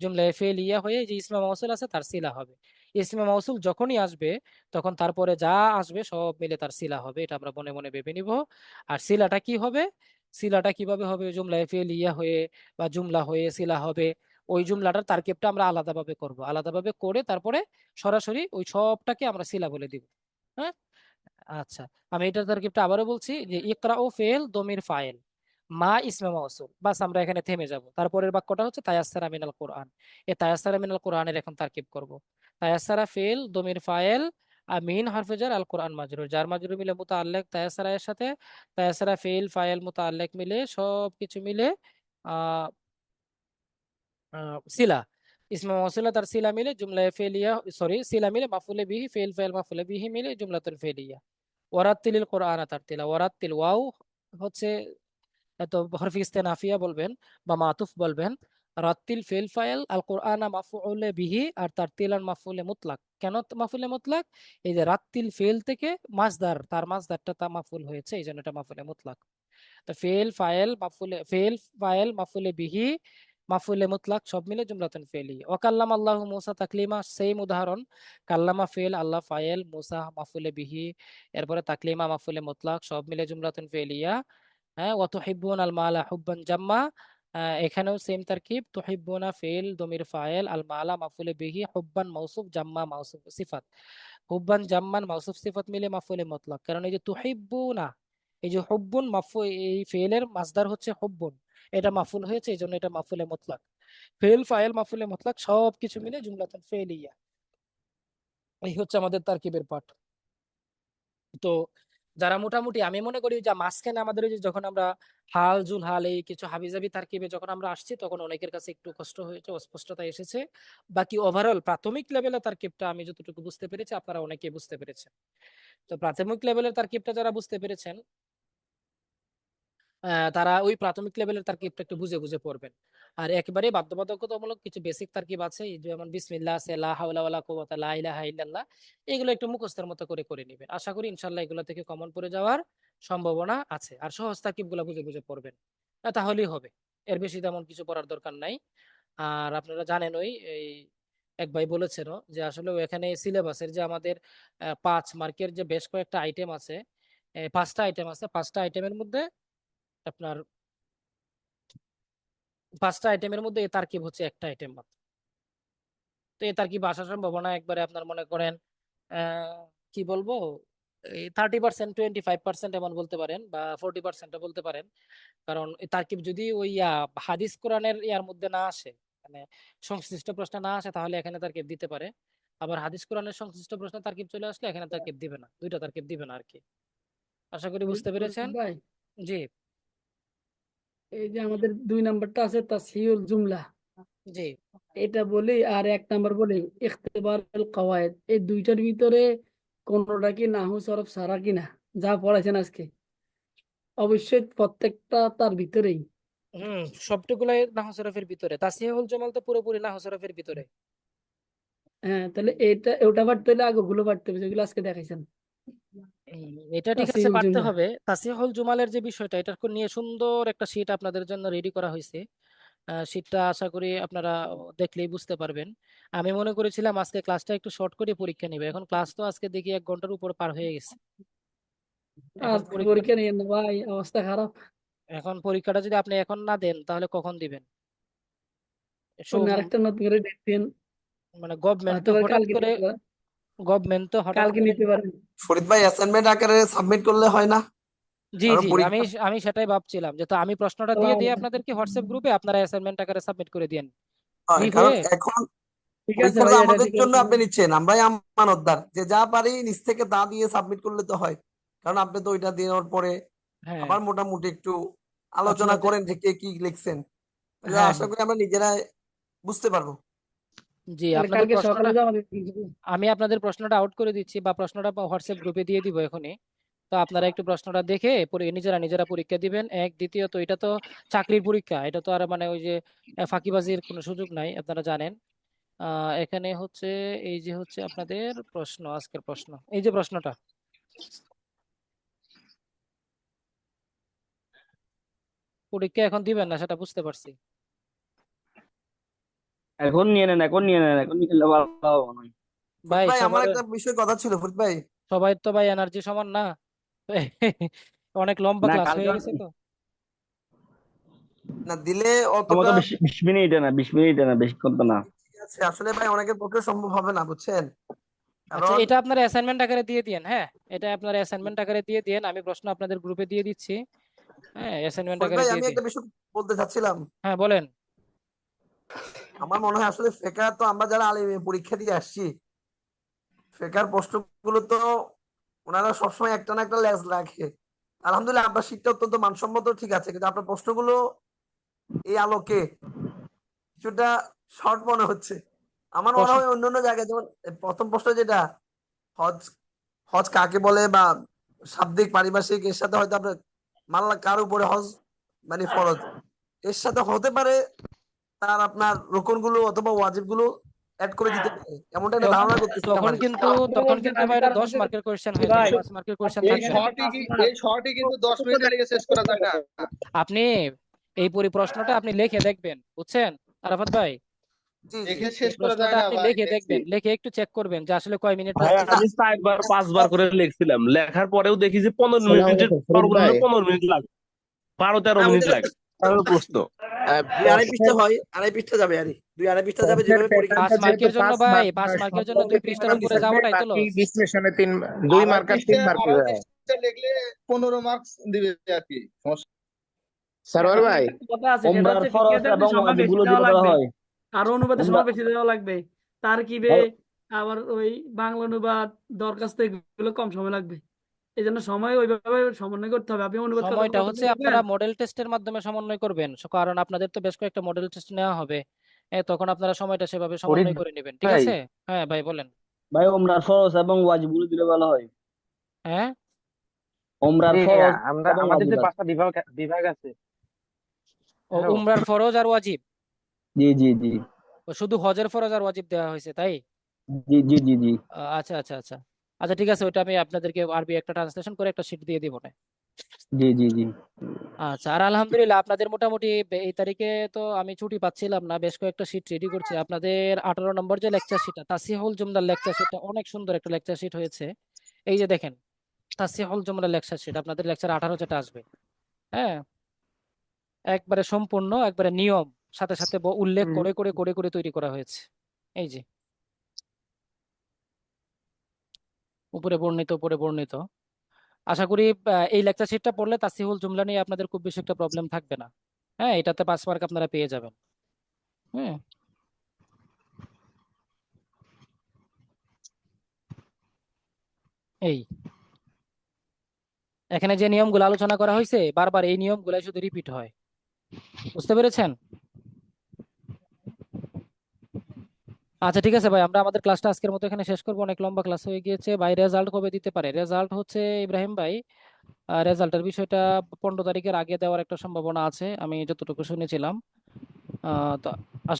জুমলা ফেলিয়া হয়ে যে ইসমে মাউসুল আছে তার সিলা হবে। ইসমে মাউসুল যখনই আসবে তখন তারপরে যা আসবে সব মিলে তার সিলা হবে, এটা আমরা মনে মনে ভেবে নিব। আর সিলাটা কি হবে, সিলাটা কিভাবে হবে, জুমলা ফেলিয়া হয়ে বা জুমলা হয়ে সিলা হবে, ওই জুমলাটার তারকিবটা আমরা আলাদাভাবে করব, আলাদাভাবে করে তারপরে সরাসরি ওই সবটাকে আমরা সিলা বলে দিব। হ্যাঁ, আচ্ছা, আমি এটার তারকিবটা আবারও বলছি যে ইকরা ও ফেল দমির ফাইল, মা ইসমে মাউসুল, বাস আমরা এখানে থেমে যাব। তারপরের বাক্যটা হচ্ছে তায়াসসারা মিনাল কোরআন, এই তায়াসসারা মিনাল কোরআনের এখন তারকিব করব। তায়াসসারা ফেল দমির ফাইল, আমিন হরফে জার, আল কোরআন মাজরুর, জার মাজরুর মিলে মুতাআল্লিক তায়াসসারা এর সাথে, তায়াসসারা ফেল ফাইল মুতাআল্লিক মিলে সব কিছু মিলে আহ সিলা, ইসমে মাউসুলা তার সিলা মিলে জুমলা ফেলিয়া, সরি সিলা মিলে মাফুলে বিহি, ফেল ফাইল মাফুলে বিহি মিলে জুমলাতুল ফেলিয়া। ওয়ারাত্তিলিল কোরআন তারতিলা, ওয়ারাত্তিল ওয়াও হচ্ছে তো হরফি ইস্তেনাফিয়া বলবেন বা মাতুফ বলবেন। রাত্তিল ফেল ফাইল, আল কোরআনা মাফউলে বিহি, আর তারতিলান মাফউলে মুতলাক। কেন মাফুলে মুতলাক, এই যে রাত্তিল ফেল থেকে মাসদার, তার মাসদারটা তা মাফুল হয়েছে এই জন্য এটা মাফুলে মুতলাক। তো ফেল ফাইল মাফুলে বিহি, মাফুলে মুতলাক সব মিলে জুমলাতুন ফেলি। ওয়াকাল্লাম আল্লাহু মুসা তাকলিমা, সেম উদাহরণ, কাল্লামা ফেল, আল্লাহ ফাইল, মুসা মাফুলে বিহি, এরপরে তাকলিমা মাফুলে মুতলাক সব মিলে জুমলাতুন ফেলিয়া। হ্যাঁ, ওয়া তুহিব্বুন আল মালা হুব্বান জাম্মা, এখানেও সেম তারকিব, তুহিব্বুনা ফেল দমির ফাইল, আল মালা মাফুলে বিহি, হুব্বান মাউসুফ, জাম্মা মাউসুফ সিফাত, হুব্বান জাম্মান মাউসুফ সিফাত মিলে মাফুলে মুতলাক। কারণ এই যে তুহিব্বুনা, এই যে হুব্বুন এই ফেলের মাসদার হচ্ছে হুব্বুন, এটা মাফুল হয়েছে এই জন্য এটা মাফুলে মুতলাক। ফেল ফাইল মাফুলে মুতলাক সব কিছু মিলে জুমলাতুন ফেলিয়া। এই হচ্ছে আমাদের তারকিবের পাঠ। তো যারা মোটামুটি, আমি মনে করি যে মাঝখানে আমাদের ওই যে যখন আমরা হাল জুল হাল এই কিছু হাবিজাবি তারকিবে যখন আমরা আসছি তখন অনেকের কাছে একটু কষ্ট হয়েছে, অস্পষ্টতা এসেছে। বাকি ওভারঅল প্রাথমিক লেভেলের তারকিবটা আমি যতটুকু বুঝতে পেরেছি আপনারা অনেকে বুঝতে পেরেছেন। তো প্রাথমিক লেভেলের তারকিবটা যারা বুঝতে পেরেছেন তারা ওই প্রাথমিক লেভেলের তারকিবটা একটু বুঝে বুঝে পড়বেন। আর একেবারে বাধ্যবাধকতামূলক কিছু বেসিক তারকিব আছে, যেমন বিসমিল্লাহ আছে, লা হাওলা ওয়ালা কুওয়াতা লা ইলাহা ইল্লাল্লাহ, এগুলো একটু মুখস্থের মতো করে করে নেবেন। আশা করি ইনশাআল্লাহ এগুলো থেকে কমন পড়ে যাওয়ার সম্ভাবনা আছে। আর সহজ তারকিবগুলো বুঝে বুঝে পড়বেন, তাহলেই হবে, এর বেশি তেমন কিছু পড়ার দরকার নাই। আর আপনারা জানেন ওই এই এক ভাই বলেছেন যে আসলে এখানে সিলেবাসের যে আমাদের 5 মার্কের যে বেশ কয়েকটা আইটেম আছে, 5টা আইটেম আছে, 5টা আইটেমের মধ্যে আপনার 5টা আইটেমের মধ্যে এ তারকিব হচ্ছে একটা আইটেম মাত্র। তো এ তারকিব আসার সম্ভাবনা একবারে আপনার মনে করেন কি বলবো 30%, 25% এমন বলতে পারেন, বা 40% বলতে পারেন। কারণ এই তারকিব যদি ওই হাদিস কোরআনের ইয়ার মধ্যে না আসে, মানে সংশ্লিষ্ট প্রশ্ন না আসে, তাহলে এখানে তারকিব দিতে পারে। আবার হাদিস কোরআনের সংশ্লিষ্ট প্রশ্ন তারকিব চলে আসলে এখানে তারকিব দিবে না, দুইটা তারকিব দিবে না আর কি। আশা করি বুঝতে পেরেছেন। ভাই, জি এই যে আমাদের 2 নাম্বারটা আছে তাসহিহুল জুমলা, জি এটা বলি, আর 1 নাম্বার বলি ইখতিবারুল কওয়ায়েদ। এই দুইটার ভিতরে কোনটা কি নাহু সরফ সারা কিনা যা পড়াইছেন আজকে? অবশ্যই প্রত্যেকটা তার ভিতরেই। সবটুকুলাই নাহু সরফের ভিতরে, তাসহিহুল জুমাল তো পুরোপুরি নাহু সরফের ভিতরে। হ্যাঁ, তাহলে ওটা পারতে হলে আগেগুলো পারতে হবে যেগুলো আজকে দেখাইছেন। এটা ঠিক আছে, তাসহিহুল পারতে জুমলা। হবে। তাসহিহুল জুমালের যে বিষয়টা, এটা নিয়ে সুন্দর একটা শীট আপনাদের জন্য রেডি করা হয়েছে। শীটটা আশা করি আপনারা দেখলেই বুঝতে পারবেন। আমি মনে করেছিলাম আজকে ক্লাসটা একটু শর্ট করে পরীক্ষা নিবে, এখন ক্লাস তো আজকে দেখি 1 ঘন্টার উপর পার হয়ে গেছে। এখন আজকে পরীক্ষা, পরীক্ষা নিয়ে না ভাই, অবস্থা খারাপ। এখন পরীক্ষাটা যদি আপনি এখন না দেন তাহলে কখন দিবেন? অন্য আরেকটা নতুন করে ডেট দিন, মানে গভর্নমেন্ট হয়তো তো আবার হঠাৎ কালকে করে, নিতে পারেন। গভর্নমেন্ট তো হঠাৎ কালকে করে। নিতে পারেন। ফরিদ ভাই, অ্যাসাইনমেন্ট আকারে সাবমিট করলে হয় না? জি কারণ জি, আমি পরীক্ষা আমি সেটাই ভাবছিলাম যে, তো আমি প্রশ্নটা তো দিয়ে দিই আপনাদেরকে হোয়াটসঅ্যাপ গ্রুপে, আপনারা অ্যাসাইনমেন্ট আকারে সাবমিট করে দিন হয়, ফ্রি কারণ হয়ে। এখন ঠিক আছে পরীক্ষা ভাই, তো এটা আমাদের ঠিক জন্য আছে। আপনি নিচ্ছেন, আমরাই আমানতদার, যে যা পারি নিজ থেকে তা দিয়ে সাবমিট করলে তো হয়। কারণ আপনি তো ওইটা দেওয়ার পরে হ্যাঁ আবার মোটামুটি একটু আচ্ছা আলোচনা আচ্ছা। করেন যে কে কি লিখছেন, তাহলে হ্যাঁ আশা হ্যাঁ, করি আমরা নিজেরাই বুঝতে পারবো। জি তাহলে আপনাদের কালকে প্রশ্নটা, সকালে যাওয়া যাবে। আমি আপনাদের প্রশ্নটা আউট করে দিচ্ছি, বা প্রশ্নটা হোয়াটসঅ্যাপ গ্রুপে দিয়ে দিব এখনই। তো আপনারা একটু প্রশ্নটা দেখে নিজেরা নিজেরা পরীক্ষা দিবেন। দ্বিতীয়ত, এটা তো চাকরির পরীক্ষা, এটা তো আর মানে ওই যে ফাঁকিবাজির কোনো সুযোগ নাই, আপনারা জানেন। এখানে হচ্ছে, এই যে হচ্ছে আপনাদের প্রশ্ন, আজকের প্রশ্ন, এই যে প্রশ্নটা, পরীক্ষা এখন দিবেন না সেটা বুঝতে পারছি। এখন নিয়ে নেন, এখন নিয়ে নেন, এখন নিয়ে নিলে ভালো হবে না। ফরিদ ভাই ভাই, আমার সবার, একটা বিষয় কথা ছিল ফরিদ ভাই। সবাই তো ভাই এনার্জি সমান না। অনেক লম্বা না ক্লাস কালকে হয়ে গেছে তো। না দিলে আমার অতটা তো 20 মিনিট না, 20 মিনিট না, বেশিক্ষণ তো না। ঠিক আছে, আসলে ভাই অনেকের পক্ষে সম্ভব হবে না, বুঝছেন? আচ্ছা, কারণ এটা আপনার অ্যাসাইনমেন্ট আকারে দিয়ে দিন। হ্যাঁ, এটা আপনার অ্যাসাইনমেন্ট আকারে দিয়ে দিন, আমি প্রশ্ন আপনাদের গ্রুপে দিয়ে দিচ্ছি। হ্যাঁ, অ্যাসাইনমেন্ট ফরিদ আকারে ভাই, দিয়ে আমি দিন। একটা বিষয় বলতে চাচ্ছিলাম। হ্যাঁ বলেন। আমার মনে হয় আসলে ফেকার তো আমরা যারা আলিমে পরীক্ষা দিয়ে আসছি, ফেকার প্রশ্নগুলো তো ওনারা সবসময় একটা না একটা লেজ রাখে। আলহামদুলিল্লাহ আপনার শিক্ষা অত্যন্ত মানসম্মত, ঠিক আছে, কিন্তু আপনার প্রশ্নগুলো এই আলোকে কিছুটা শর্ট মনে হচ্ছে। আমার মনে প্রশ্ন, হয় অন্যান্য জায়গায়, যেমন প্রথম প্রশ্ন যেটা, হজ হজ কাকে বলে, বা শাব্দিক পারিভাষিক, এর সাথে হয়তো আপনার মাল্লা কার উপরে হজ মানে ফরজ, এর সাথে হতে পারে তার আপনার রোকন গুলো অথবা ওয়াজিব গুলো অ্যাড করে দিতে পারে, এমনটা একটা তখন ধারণা করতেছিলাম তখন আর কি। কিন্তু আপনি তখন বলছেন, কিন্তু আমি ভাই এটা তার 10 মধ্যে মার্কের কোয়েশ্চেন জি হয়ে যাবে, ভাই, 5 মার্কের কোয়েশ্চেন এই থাকবে না। শর্টই কি এই শর্টই কিন্তু 10 মিনিটের লেগে শেষ করা যায় না। আপনি এই প্রশ্নটা আপনি লিখে দেখবেন, বুঝছেন আরাফাত ভাই? জি জি। দেখে এই শেষ করা যায় প্রশ্নটা না আপনি ভাই, লিখে দেখছি। দেখবেন, লিখে একটু চেক করবেন যে আসলে কয় মিনিট ভাই লাগতেছে। আমি 4 বার 5 বার করে লিখছিলাম, লেখার পরেও দেখি যে 15 আসসালামু মিনিটের আলাইকুম ফরিদ পরগুলো ভাই। 15 মিনিট লাগে, 12-13 হ্যাঁ, মিনিট ওইটা লাগে তাহলে প্রশ্ন। দুই আড়াই পৃষ্ঠা হয়, আড়াই পৃষ্ঠাা যাবে, আরে দুই আড়াই পৃষ্ঠা যাবে প্রশ্নের যেভাবে পরীক্ষা পাঁচ প্যাটার্নটা যেহেতু মার্কের জন্য 5 ভাই, মার্ক, 5 মার্কের জন্য সম্পর্কে 2 3 পৃষ্ঠার মার্ক উপরে থাকবে, যাওয়াটাই তো বাকি লস। বিশ্লেষণে 2 আড়াই মার্ক আর 3 পৃষ্ঠা মার্ক আড়াই হয়। পৃষ্ঠা লিখলে 15 মার্কস দিবে আর কি। সারোয়ার এখন ভাই, একটা কথা আছে, সেটা ওমরার হচ্ছে ফরজ ফিকিহতে আপনি এবং সময় ওয়াজিব বেশি গুলো দেওয়া দিলে ভালো লাগবে, হয়। আর অনুবাদে ওমরা সময় বেশি দেওয়া লাগবে। তার কিবে ভাই, আবার ওই বাংলা অনুবাদ, দরখাস্ত, এগুলো কম সময় লাগবে। এই জন্য সময় ওইভাবে সমন্বয় করতে হবে। আপনি অনুবাদ সময়টা কতক্ষণ হচ্ছে করবেন? আপনারা মডেল টেস্টের মাধ্যমে সমন্বয় করবেন, কারণ আপনাদের তো বেশ কয়েকটা মডেল টেস্ট নেওয়া হবে। তখন আপনারা সময়টা সেভাবে ফরিদ সমন্বয় করে নেবেন, ঠিক ভাই, আছে? হ্যাঁ ভাই বলেন। ভাই ওমরার ফরজ এবং ওয়াজিব গুলো দিলে ভালো হয়। হ্যাঁ, ওমরার জি ফরজ আমরা এবং আমাদের ওয়াজিব যে আছে। 5টা বিভাগ আছে। ও হ্যালো, উমরার ফরজ আর ওয়াজিব, জি জি জি ও শুধু হজের ফরজ আর ওয়াজিব দেওয়া হয়েছে তাই? জি জি জি জি আচ্ছা আচ্ছা আচ্ছা। আচ্ছা ঠিক আছে, ওইটা আমি আপনাদেরকে আরবি একটা ট্রান্সলেশন করে একটা শিট দিয়ে দিব না। জি জি জি আচ্ছা, আর আলহামদুলিল্লাহ আপনাদের মোটামুটি এই তারিখে তো আমি ছুটি পাচ্ছিলাম না, বেশ কয়েকটা শিট রেডি করছি। আপনাদের 18 নম্বর যে লেকচার শিটটা, তাসিহুল জুমলার লেকচার শিটটা অনেক সুন্দর একটা লেকচার শিট হয়েছে। এই যে দেখেন, তাসিহুল জুমলার লেকচার শিট, আপনাদের লেকচার 18 যেটা আসবে। হ্যাঁ, একবারে সম্পূর্ণ, একবারে নিয়ম, সাথে সাথে উল্লেখ করে করে করে করে তৈরি করা হয়েছে। এই যে উপরে বর্ণিত। আশা করি এই লেকচার শিটটা পড়লে তাসিহুল জুমলা নিয়ে আপনাদের খুব বেশি একটা প্রবলেম থাকবে না। হ্যাঁ, এটাতে 5 মার্ক আপনারা পেয়ে যাবেন। হ্যাঁ, এই এখানে যে নিয়মগুলো আলোচনা করা হয়েছে বারবার এই নিয়মগুলো শুধু রিপিট হয়। বুঝতে পেরেছেন? আচ্ছা ঠিক আছে ভাই, আমরা আমাদের ক্লাসটা আজকের মতো এখানে শেষ করবো, অনেক লম্বা ক্লাস হয়ে গিয়েছে। ভাই রেজাল্ট কবে দিতে পারে? রেজাল্ট হচ্ছে ইব্রাহিম ভাই, রেজাল্টের বিষয়টা 15 তারিখের আগে দেওয়ার একটা সম্ভাবনা আছে আমি যতটুকু শুনেছিলাম। তো